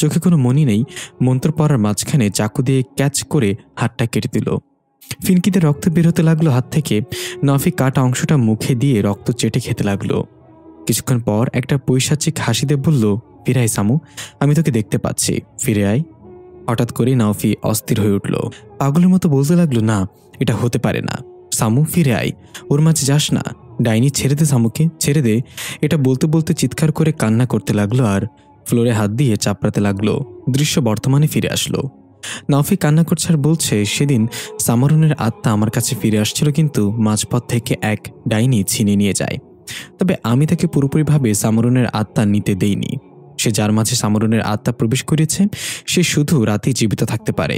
B: চোখে কোনো মনি নেই। মন্ত্র পড়ার মাঝখানে চাকু দিয়ে ক্যাচ করে হাতটা কেটে দিল। ফিনকিতে রক্ত বের হতে লাগলো হাত থেকে। নাওফি কাটা অংশটা মুখে দিয়ে রক্ত চেটে খেতে লাগলো। কিছুক্ষণ পর একটা পৈশাচিক হাসিতে বলল, ফিরে আয় সামু, আমি তোকে দেখতে পাচ্ছি, ফিরে আয়। হঠাৎ করে নাওফি অস্থির হয়ে উঠল। পাগলের মতো বলতে লাগলো, না, এটা হতে পারে না। সামু, ফিরে আয়, ওর মাঝে যাস না। ডাইনি, ছেড়ে দে সামুকে, ছেড়ে দে। এটা বলতে বলতে চিৎকার করে কান্না করতে লাগলো আর ফ্লোরে হাত দিয়ে চাপড়াতে লাগলো। দৃশ্য বর্তমানে ফিরে আসলো। নাওফি কান্না করছে আর বলছে, সেদিন সামরনের আত্মা আমার কাছে ফিরে আসছিল, কিন্তু মাঝপথ থেকে এক ডাইনি ছিনিয়ে নিয়ে যায়। তবে আমি তাকে পুরোপুরিভাবে সামরনের আত্মা নিতে দেইনি। সে যার মাঝে সামরনের আত্মা প্রবেশ করেছে, সে শুধু রাতেই জীবিত থাকতে পারে।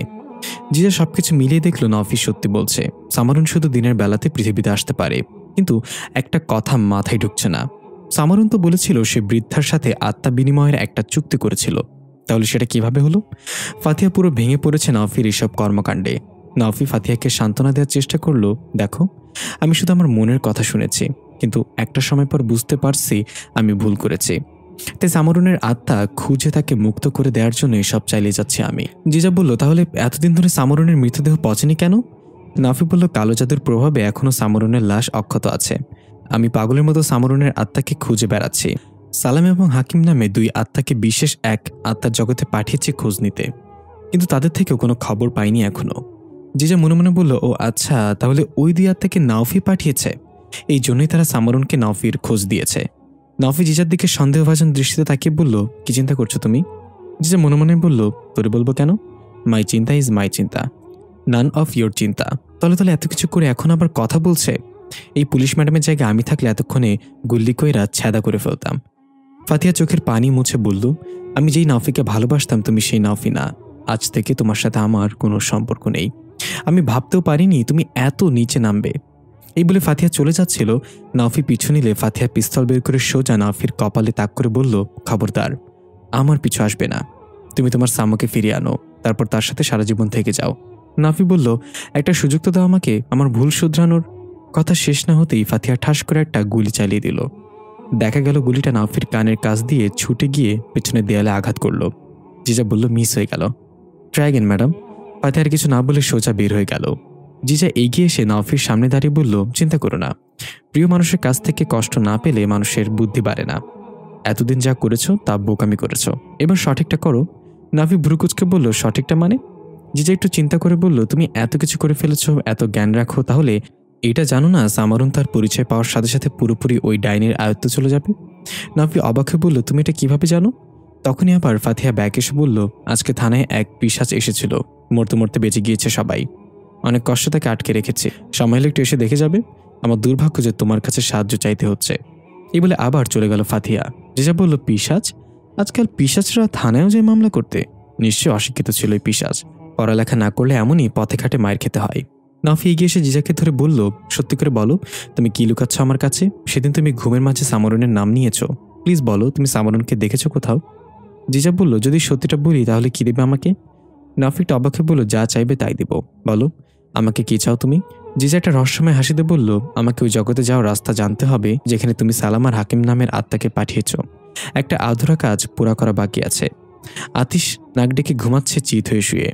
B: জিজা সবকিছু মিলিয়ে দেখলো নাওফি সত্যি বলছে। সামরন শুধু দিনের বেলাতে পৃথিবীতে আসতে পারে, কিন্তু একটা কথা মাথায় ঢুকছে না। সামরন তো বলেছিল সে বৃদ্ধার সাথে আত্মা বিনিময়ের একটা চুক্তি করেছিল, তাহলে সেটা কিভাবে হলো? ফাতিহা পুরো ভেঙে পড়েছে নাওফির এসব কর্মকাণ্ডে। নাওফি ফাতিহাকে সান্ত্বনা দেওয়ার চেষ্টা করলো, দেখো, আমি শুধু আমার মনের কথা শুনেছি, কিন্তু একটা সময় পর বুঝতে পারছি আমি ভুল করেছি। তাই সামরনের আত্মা খুঁজে তাকে মুক্ত করে দেওয়ার জন্য সব চালিয়ে যাচ্ছি আমি। জিজা বলল, তাহলে এতদিন ধরে সামরনের মৃতদেহ পচেনি কেন? নাফি বলল, কালো জাদুর প্রভাবে এখনো সামরনের লাশ অক্ষত আছে। আমি পাগলের মতো সামরনের আত্মাকে খুঁজে বেড়াচ্ছি। সালাম এবং হাকিম নামে 2 আত্মাকে বিশেষ এক আত্মার জগতে পাঠিয়েছি খোঁজ নিতে, কিন্তু তাদের থেকেও কোনো খবর পাইনি এখনো। জিজা মনে মনে বলল, ও আচ্ছা, তাহলে ওই 2 আত্মাকে নাওফি পাঠিয়েছে, এই জন্যই তারা সামরনকে নাওফির খোঁজ দিয়েছে। নাওফি জিজার দিকে সন্দেহভাজন দৃষ্টিতে তাকিয়ে বলল, কি চিন্তা করছো তুমি? জিজা মনে মনে বলল, তোরে বলবো কেন? মাই চিন্তা ইজ মাই চিন্তা, নান অফ ইয়োর চিন্তা। তলে তলে এত কিছু করে এখন আবার কথা বলছে। এই পুলিশ ম্যাডামের জায়গায় আমি থাকলে এতক্ষণে গুল্লি কইরা ছ্যাদা করে ফেলতাম। ফাতিহা চোখের পানি মুছে বলল, আমি যেই নাওফিকে ভালোবাসতাম তুমি সেই নাওফি না। আজ থেকে তোমার সাথে আমার কোনো সম্পর্ক নেই। আমি ভাবতেও পারিনি তুমি এত নিচে নামবে। এই বলে ফাতিহা চলে যাচ্ছিল। নাওফি পিছু নিলে ফাতিহা পিস্তল বের করে সোজা নাওফির কপালে তাক করে বলল, খবরদার, আমার পিছু আসবে না। তুমি তোমার সাম্মাকে ফিরিয়ে আনো, তারপর তার সাথে সারা জীবন থেকে যাও। নাওফি বলল, একটা সুযোগ তো দাও আমাকে আমার ভুল শুধরানোর। কথা শেষ না হতেই ফাতিহা ঠাস করে একটা গুলি চালিয়ে দিল। দেখা গেল গুলিটা নাওফির কানের কাছ দিয়ে ছুটে গিয়ে পেছনের দেয়ালে আঘাত করল। জিজা বলল, মিস হয়ে গেল। Try again madam. ফাতিহার কিছু না বলে সোজা বের হয়ে গেল। জিজা এগিয়ে এসে নাওফির সামনে দাঁড়িয়ে বলল, চিন্তা করো না, প্রিয় মানুষের কাছ থেকে কষ্ট না পেলে মানুষের বুদ্ধি বাড়ে না। এতদিন যা করেছো তা বোকামি করেছো, এবার সঠিকটা করো। নাভি ভ্রুকুচকে বলল, সঠিকটা মানে? জিজা একটু চিন্তা করে বলল, তুমি এত কিছু করে ফেলেছো, এত জ্ঞান রাখো, তাহলে এটা জানো না সামারুন তার পরিচয় পাওয়ার সাথে সাথে পুরোপুরি ওই ডাইনির আয়ত্তে চলে যাবে? নাভি অবাক হয়ে বলল, তুমি এটা কিভাবে জানো? তখনই আবার ফাতিহা ব্যাক এসে বলল, আজকে থানায় এক পিশাচ এসেছিল, মরতে মরতে বেঁচে গিয়েছে সবাই। অনেক কষ্ট তাকে আটকে রেখেছে, সময় হলে একটু এসে দেখে যাবে। আমার দুর্ভাগ্য যে তোমার কাছে সাহায্য চাইতে হচ্ছে। এই বলে আবার চলে গেল ফাতিহা। জিজা বলল, পিশাচ? আজকাল পিশাচরা থানায়ও যায় মামলা করতে? নিশ্চয় অশিক্ষিত ছিল এই পিশাচ, পড়ালেখা না করলে এমনই পথে ঘাটে মায়ের খেতে হয়। নাফি এগিয়ে এসে জিজাকে ধরে বলল, সত্যি করে বলো, তুমি কি লুকাচ্ছ আমার কাছে? সেদিন তুমি ঘুমের মাঝে সামরনের নাম নিয়েছো, প্লিজ বলো তুমি সামরনকে দেখেছো কোথাও? জিজা বলল, যদি সত্যিটা বলি তাহলে কি দেবে আমাকে? নাফিক অবাকে বলল, যা চাইবে তাই দেব, বলো আমাকে কি চাও তুমি? জিজা একটা রহস্যময় হাসিতে বলল, আমাকে ওই জগতে যাওয়ার রাস্তা জানতে হবে যেখানে তুমি সালাম আর হাকিম নামের আত্মাকে পাঠিয়েছ। একটা আধুরা কাজ পুরা করা বাকি আছে। আতিশ নাক ডেকে ঘুমাচ্ছে চিত হয়ে শুয়ে,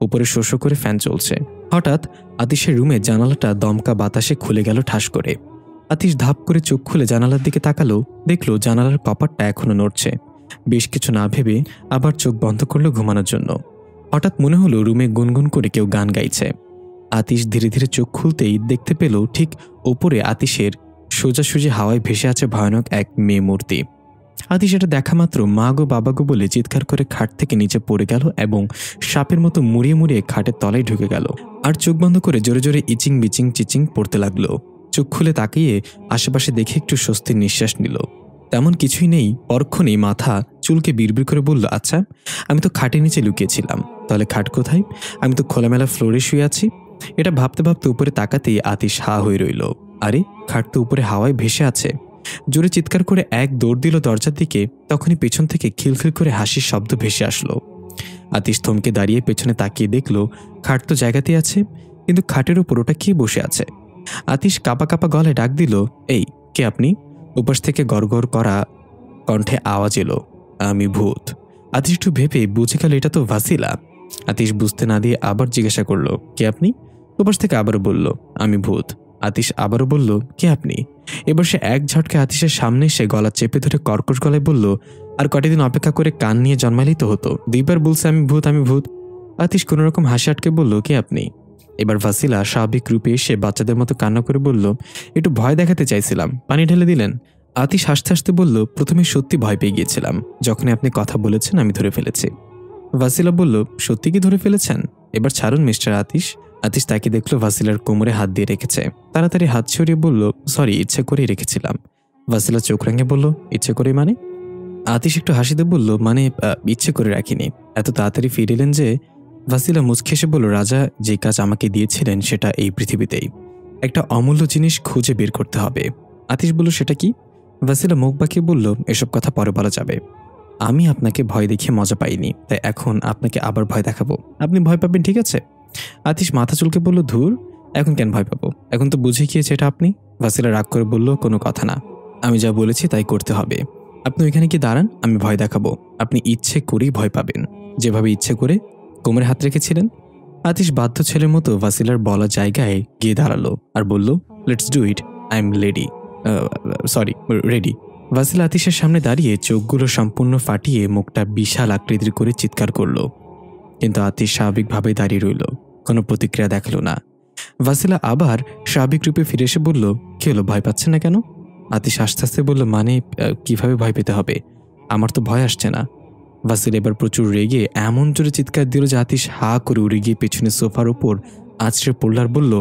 B: উপরে শোষো করে ফ্যান চলছে। হঠাৎ আতিশের রুমে জানালাটা দমকা বাতাসে খুলে গেল ঠাস করে। আতিশ ধাপ করে চোখ খুলে জানালার দিকে তাকালো, দেখলো জানালার কপাটটা এখনো নড়ছে। বেশ কিছু না ভেবে আবার চোখ বন্ধ করলো ঘুমানোর জন্য। হঠাৎ মনে হলো রুমে গুনগুন করে কেউ গান গাইছে। আতিশ ধীরে ধীরে চোখ খুলতেই দেখতে পেল ঠিক ওপরে আতিশের সোজাসুজি হাওয়ায় ভেসে আছে ভয়ানক এক মেয়ে মূর্তি। আতিশ এটা দেখা মাত্র মা গো বাবা গো বলে চিৎকার করে খাট থেকে নিচে পড়ে গেল এবং সাপের মতো মুড়িয়ে মুড়িয়ে খাটের তলায় ঢুকে গেল। আর চোখ বন্ধ করে জোরে জোরে ইচিং বিচিং চিচিং পড়তে লাগলো। চোখ খুলে তাকিয়ে আশেপাশে দেখে একটু স্বস্তির নিঃশ্বাস নিল। তেমন কিছুই নেই। পরক্ষণেই মাথা চুলকে বিড়বিড় করে বলল, আচ্ছা আমি তো খাটের নিচে লুকিয়েছিলাম, তাহলে খাট কোথায়? আমি তো খোলামেলা ফ্লোরে শুয়ে আছি। এটা ভাবতে ভাবতে উপরে তাকাতেই আতিশ হা হয়ে রইল। আরে খাট তো উপরে হাওয়ায় ভেসে আছে। জোরে চিৎকার করে এক দৌড় দিল দরজার দিকে। তখনই পেছন থেকে খিলখিল করে হাসির শব্দ ভেসে আসলো। আতিশ থমকে দাঁড়িয়ে পেছনে তাকিয়ে দেখল খাট তো জায়গাতেই আছে, কিন্তু খাটের উপর ওটা কে বসে আছে? আতিশ কাঁপা কাঁপা গলায় ডাক দিল, এই কে আপনি? উপাস থেকে গড়গড় করা কণ্ঠে আওয়াজ এলো, আমি ভূত। আতিশ একটু ভেবে বুঝে গেল এটা তো ভাসিলা। আতিশ বুঝতে না দিয়ে আবার জিজ্ঞাসা করলো, কে আপনি? উপাস থেকে আবারও বলল, আমি ভূত। আতিশ আবারও বলল, কে আপনি? এবার সে এক ঝটকে আতিশের সামনে এসে গলা চেপে ধরে কর্কশ গলায় বলল, আর কতদিন অপেক্ষা করে কান নিয়ে জন্মালেই তো হতো, দুইবার বলছে আমি ভূত আমি ভূত। আতিশ কোনোরকম হাসি আটকে বলল, কে আপনি? এবার ভাসিলা স্বাভাবিক রূপে এসে বাচ্চাদের মতো কান্না করে বলল, একটু ভয় দেখাতে চাইছিলাম, পানি ঢেলে দিলেন। আতিশ হাসতে হাসতে বলল, প্রথমে সত্যি ভয় পেয়ে গিয়েছিলাম, যখনই আপনি কথা বলেছেন আমি ধরে ফেলেছি। ভাসিলা বলল, সত্যি কি ধরে ফেলেছেন? এবার ছাড়ুন মিস্টার আতিশ। আতিশ তাকে দেখলো ভাসিলার কোমরে হাত দিয়ে রেখেছে। তাড়াতাড়ি হাত সরিয়ে বলল, সরি, ইচ্ছে করেই রেখেছিলাম। ভাসিলা চোখ রাঙিয়ে বলল, ইচ্ছে করে মানে? আতিশ একটু হাসিতে বলল, মানে ইচ্ছে করে রাখিনি। এত তাড়াতাড়ি ফিরে এলেন যে? ভাসিলা মুচকে এসে বলল, রাজা যে কাজ আমাকে দিয়েছিলেন সেটা এই পৃথিবীতেই। একটা অমূল্য জিনিস খুঁজে বের করতে হবে। আতিশ বলল, সেটা কি? ভাসিলা মুখ বাঁকিয়ে বলল, এসব কথা পরে বলা যাবে। আমি আপনাকে ভয় দেখিয়ে মজা পাইনি, তাই এখন আপনাকে আবার ভয় দেখাবো। আপনি ভয় পাবেন, ঠিক আছে? আতিশ মাথা চুলকে বলল, ধুর, এখন কেন ভয় পাবো? এখন তো বুঝে গিয়েছে এটা আপনি। ভাসিলা রাগ করে বলল, কোনো কথা না, আমি যা বলেছি তাই করতে হবে। আপনি ওইখানে কি দাঁড়ান, আমি ভয় দেখাবো। আপনি ইচ্ছে করেই ভয় পাবেন, যেভাবে ইচ্ছে করে কোমরে হাত রেখেছিলেন। আতিশ বাধ্য ছেলের মতো ভাসিলার বলা জায়গায় গিয়ে দাঁড়ালো আর বলল, let's do it, I am ready. ভাসিলা আতিশের সামনে দাঁড়িয়ে চোখগুলো সম্পূর্ণ ফাটিয়ে মুখটা বিশাল আকৃতির করে চিৎকার করল। কিন্তু আতিশ স্বাভাবিকভাবে দাঁড়িয়ে রইল, কোনো প্রতিক্রিয়া দেখালো না। ভাসিলা আবার স্বাভাবিক রূপে ফিরে এসে বলল, কি হলো, ভয় পাচ্ছেন না কেন? আতিশ আস্তে আস্তে বলল, মানে কিভাবে ভয় পেতে হবে? আমার তো ভয় আসছে না। ভাসিলা এবার প্রচুর রেগে এমন জোরে চিৎকার দিল যে আতিশ হা করে উড়ে গিয়ে পেছনে সোফার উপর আছড়ে পড়ল আর বলল,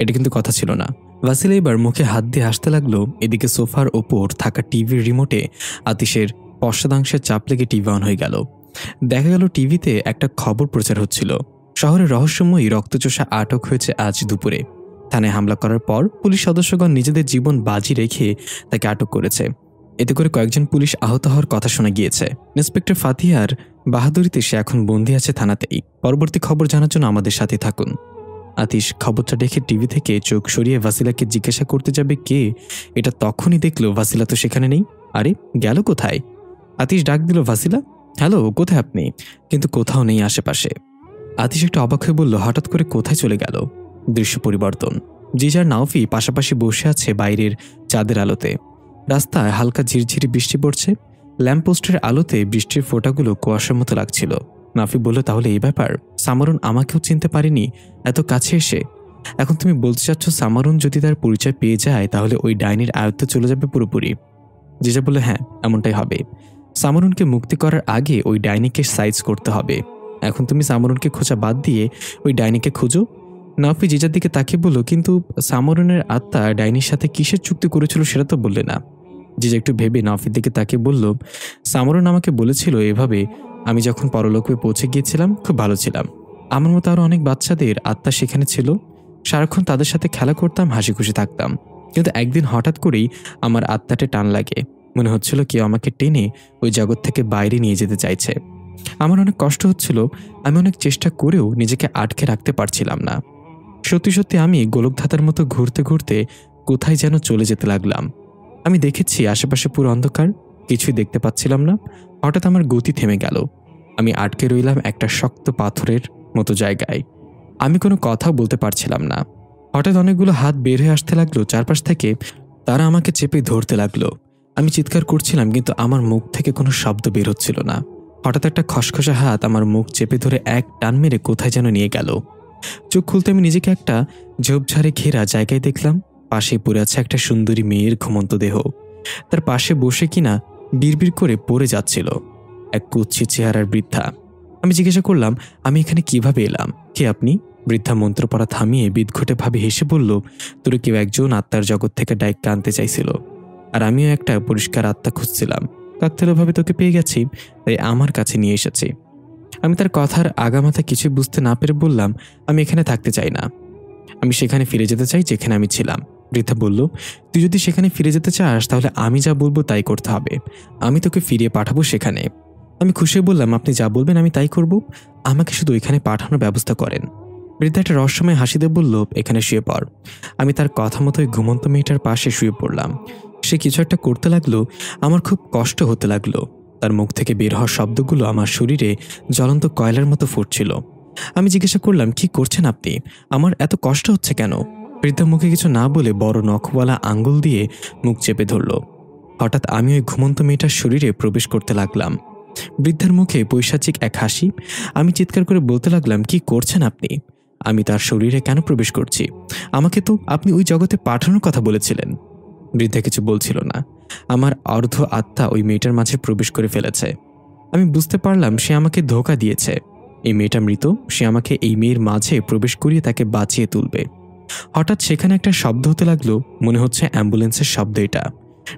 B: এটা কিন্তু কথা ছিল না। ভাসিলা এবার মুখে হাত দিয়ে হাসতে লাগলো। এদিকে সোফার ওপর থাকা টিভির রিমোটে আতিশের পশ্চাদাংশের চাপ লেগে টিভি অন হয়ে গেল। দেখা গেল টিভিতে একটা খবর প্রচার হচ্ছিল, শহরে রহস্যময়ী রক্তচোষা আটক হয়েছে আজ দুপুরে। থানায় হামলা করার পর পুলিশ সদস্যগণ নিজেদের জীবন বাজি রেখে তাকে আটক করেছে। এতে করে কয়েকজন পুলিশ আহত হওয়ার কথা শোনা গিয়েছে। ইন্সপেক্টর ফাতিহার বাহাদুরিতে সে এখন বন্দী আছে থানাতেই। পরবর্তী খবর জানার জন্য আমাদের সাথে থাকুন। আতিশ খবরটা দেখে টিভি থেকে চোখ সরিয়ে ভাসিলাকে জিজ্ঞাসা করতে যাবে কে, এটা তখনই দেখলো ভাসিলা তো সেখানে নেই। আরে গেল কোথায়? আতিশ ডাক দিল, ভাসিলা, হ্যালো, কোথায় আপনি? কিন্তু কোথাও নেই আশেপাশে। আতিশ একটু অবাক হয়ে বলল, হঠাৎ করে কোথায় চলে গেল? দৃশ্য পরিবর্তন। জিজার নাওফি পাশাপাশি বসে আছে বাইরের চাঁদের আলোতে। রাস্তায় হালকা ঝিরঝিরি বৃষ্টি পড়ছে। ল্যাম্পপোস্টের আলোতে বৃষ্টির ফোঁটাগুলো কুয়াশার মতো লাগছিল। নাফি বলল, তাহলে এই ব্যাপার? সামারুন আমাকেও চিনতে পারেনি এত কাছে এসে। এখন তুমি বলতে চাচ্ছ সামারুন যদি তার পরিচয় পেয়ে যায় তাহলে ওই ডাইনির আয়ত্তে চলে যাবে পুরোপুরি? জিজা বলল, হ্যাঁ, এমনটাই হবে। সামারুনকে মুক্তি করার আগে ওই ডাইনিকে সাইজ করতে হবে। এখন তুমি সামারুনকে খোঁজা বাদ দিয়ে ওই ডাইনিকে খুঁজো। নাফি জিজার দিকে তাকিয়ে বলল, কিন্তু সামারুনের আত্মা ডাইনির সাথে কিসের চুক্তি করেছিল সেটা তো বললে না। জিজা একটু ভেবে নাফির দিকে তাকিয়ে বলল, সামারুন আমাকে বলেছিল এভাবে আমি যখন পরলোকে পৌঁছে গিয়েছিলাম খুব ভালো ছিলাম। আমার মতো আরও অনেক বাচ্চাদের আত্মা সেখানে ছিল। সারাক্ষণ তাদের সাথে খেলা করতাম, হাসি খুশি থাকতাম। কিন্তু একদিন হঠাৎ করেই আমার আত্মাটা টান লাগে। মনে হচ্ছিল কেউ আমাকে টেনে ওই জগৎ থেকে বাইরে নিয়ে যেতে চাইছে। আমার অনেক কষ্ট হচ্ছিল। আমি অনেক চেষ্টা করেও নিজেকে আটকে রাখতে পারছিলাম না। সত্যি সত্যি আমি গোলকধাতার মতো ঘুরতে ঘুরতে কোথায় যেন চলে যেতে লাগলাম। আমি দেখেছি আশেপাশে পুরো অন্ধকার, কিছুই দেখতে পাচ্ছিলাম না। হঠাৎ আমার গতি থেমে গেল। আমি আটকে রইলাম একটা শক্ত পাথরের মতো জায়গায়। আমি কোনো কথাও বলতে পারছিলাম না। হঠাৎ অনেকগুলো হাত বের হয়ে আসতে লাগলো চারপাশ থেকে। তারা আমাকে চেপে ধরতে লাগলো। আমি চিৎকার করছিলাম কিন্তু আমার মুখ থেকে কোনো শব্দ বের হচ্ছিল না। হঠাৎ একটা খসখসে হাত আমার মুখ চেপে ধরে এক টান মেরে কোথায় যেন নিয়ে গেল। চোখ খুলতে আমি নিজেকে একটা ঝোপঝাড়ে ঘেরা জায়গায় দেখলাম। পাশে পড়ে আছে একটা সুন্দরী মেয়ের ঘুমন্ত দেহ। তার পাশে বসে কিনা বিড়বিড় করে পড়ে যাচ্ছিল এক কুৎসিত চেহারার বৃদ্ধা। আমি জিজ্ঞাসা করলাম, আমি এখানে কিভাবে এলাম? কে আপনি? বৃদ্ধা মন্ত্র পড়া থামিয়ে বিদঘুটে ভাবে হেসে বলল, তোর কেউ একজন আত্মার জগৎ থেকে ডাইক্কা আনতে চাইছিল, আর আমিও একটা পরিষ্কার আত্মা খুঁজছিলাম। কাকতালীয়ভাবে তোকে পেয়ে গেছি, তাই আমার কাছে নিয়ে এসেছি। আমি তার কথার আগামাথা কিছু বুঝতে না পেরে বললাম, আমি এখানে থাকতে চাই না, আমি সেখানে ফিরে যেতে চাই যেখানে আমি ছিলাম। বৃদ্ধা বলল, তুই যদি সেখানে ফিরে যেতে চাস তাহলে আমি যা বলবো তাই করতে হবে। আমি তোকে ফিরিয়ে পাঠাবো সেখানে। আমি খুশি বললাম, আপনি যা বলবেন আমি তাই করব, আমাকে শুধু এখানে পাঠানোর ব্যবস্থা করেন। বৃদ্ধা একটা রহস্যময় হাসি দিয়ে বলল, এখানে শুয়ে পড়। আমি তার কথা মতোই ঘুমন্ত মেয়েটার পাশে শুয়ে পড়লাম। সে কিছু একটা করতে লাগলো, আমার খুব কষ্ট হতে লাগলো। তার মুখ থেকে বের হওয়া শব্দগুলো আমার শরীরে জ্বলন্ত কয়লার মতো ফুটছিল। আমি জিজ্ঞাসা করলাম, কি করছেন আপনি? আমার এত কষ্ট হচ্ছে কেন? বৃদ্ধা মুখে কিছু না বলে বড় নখওয়ালা আঙ্গুল দিয়ে মুখ চেপে ধরল। হঠাৎ আমি ওই ঘুমন্ত মেয়েটার শরীরে প্রবেশ করতে লাগলাম। বৃদ্ধার মুখে পৈশাচিক এক হাসি। আমি চিৎকার করে বলতে লাগলাম, কি করছেন আপনি? আমি তার শরীরে কেন প্রবেশ করছি? আমাকে তো আপনি ওই জগতে পাঠানোর কথা বলেছিলেন। বৃদ্ধা কিছু বলছিল না। আমার অর্ধ আত্মা ওই মেয়েটার মাঝে প্রবেশ করে ফেলেছে। আমি বুঝতে পারলাম সে আমাকে ধোঁকা দিয়েছে। এই মেয়েটা মৃত, সে আমাকে এই মেয়ের মাঝে প্রবেশ করিয়ে তাকে বাঁচিয়ে তুলবে। হঠাৎ সেখানে একটা শব্দ হতে লাগলো, মনে হচ্ছে অ্যাম্বুলেন্সের শব্দ এটা।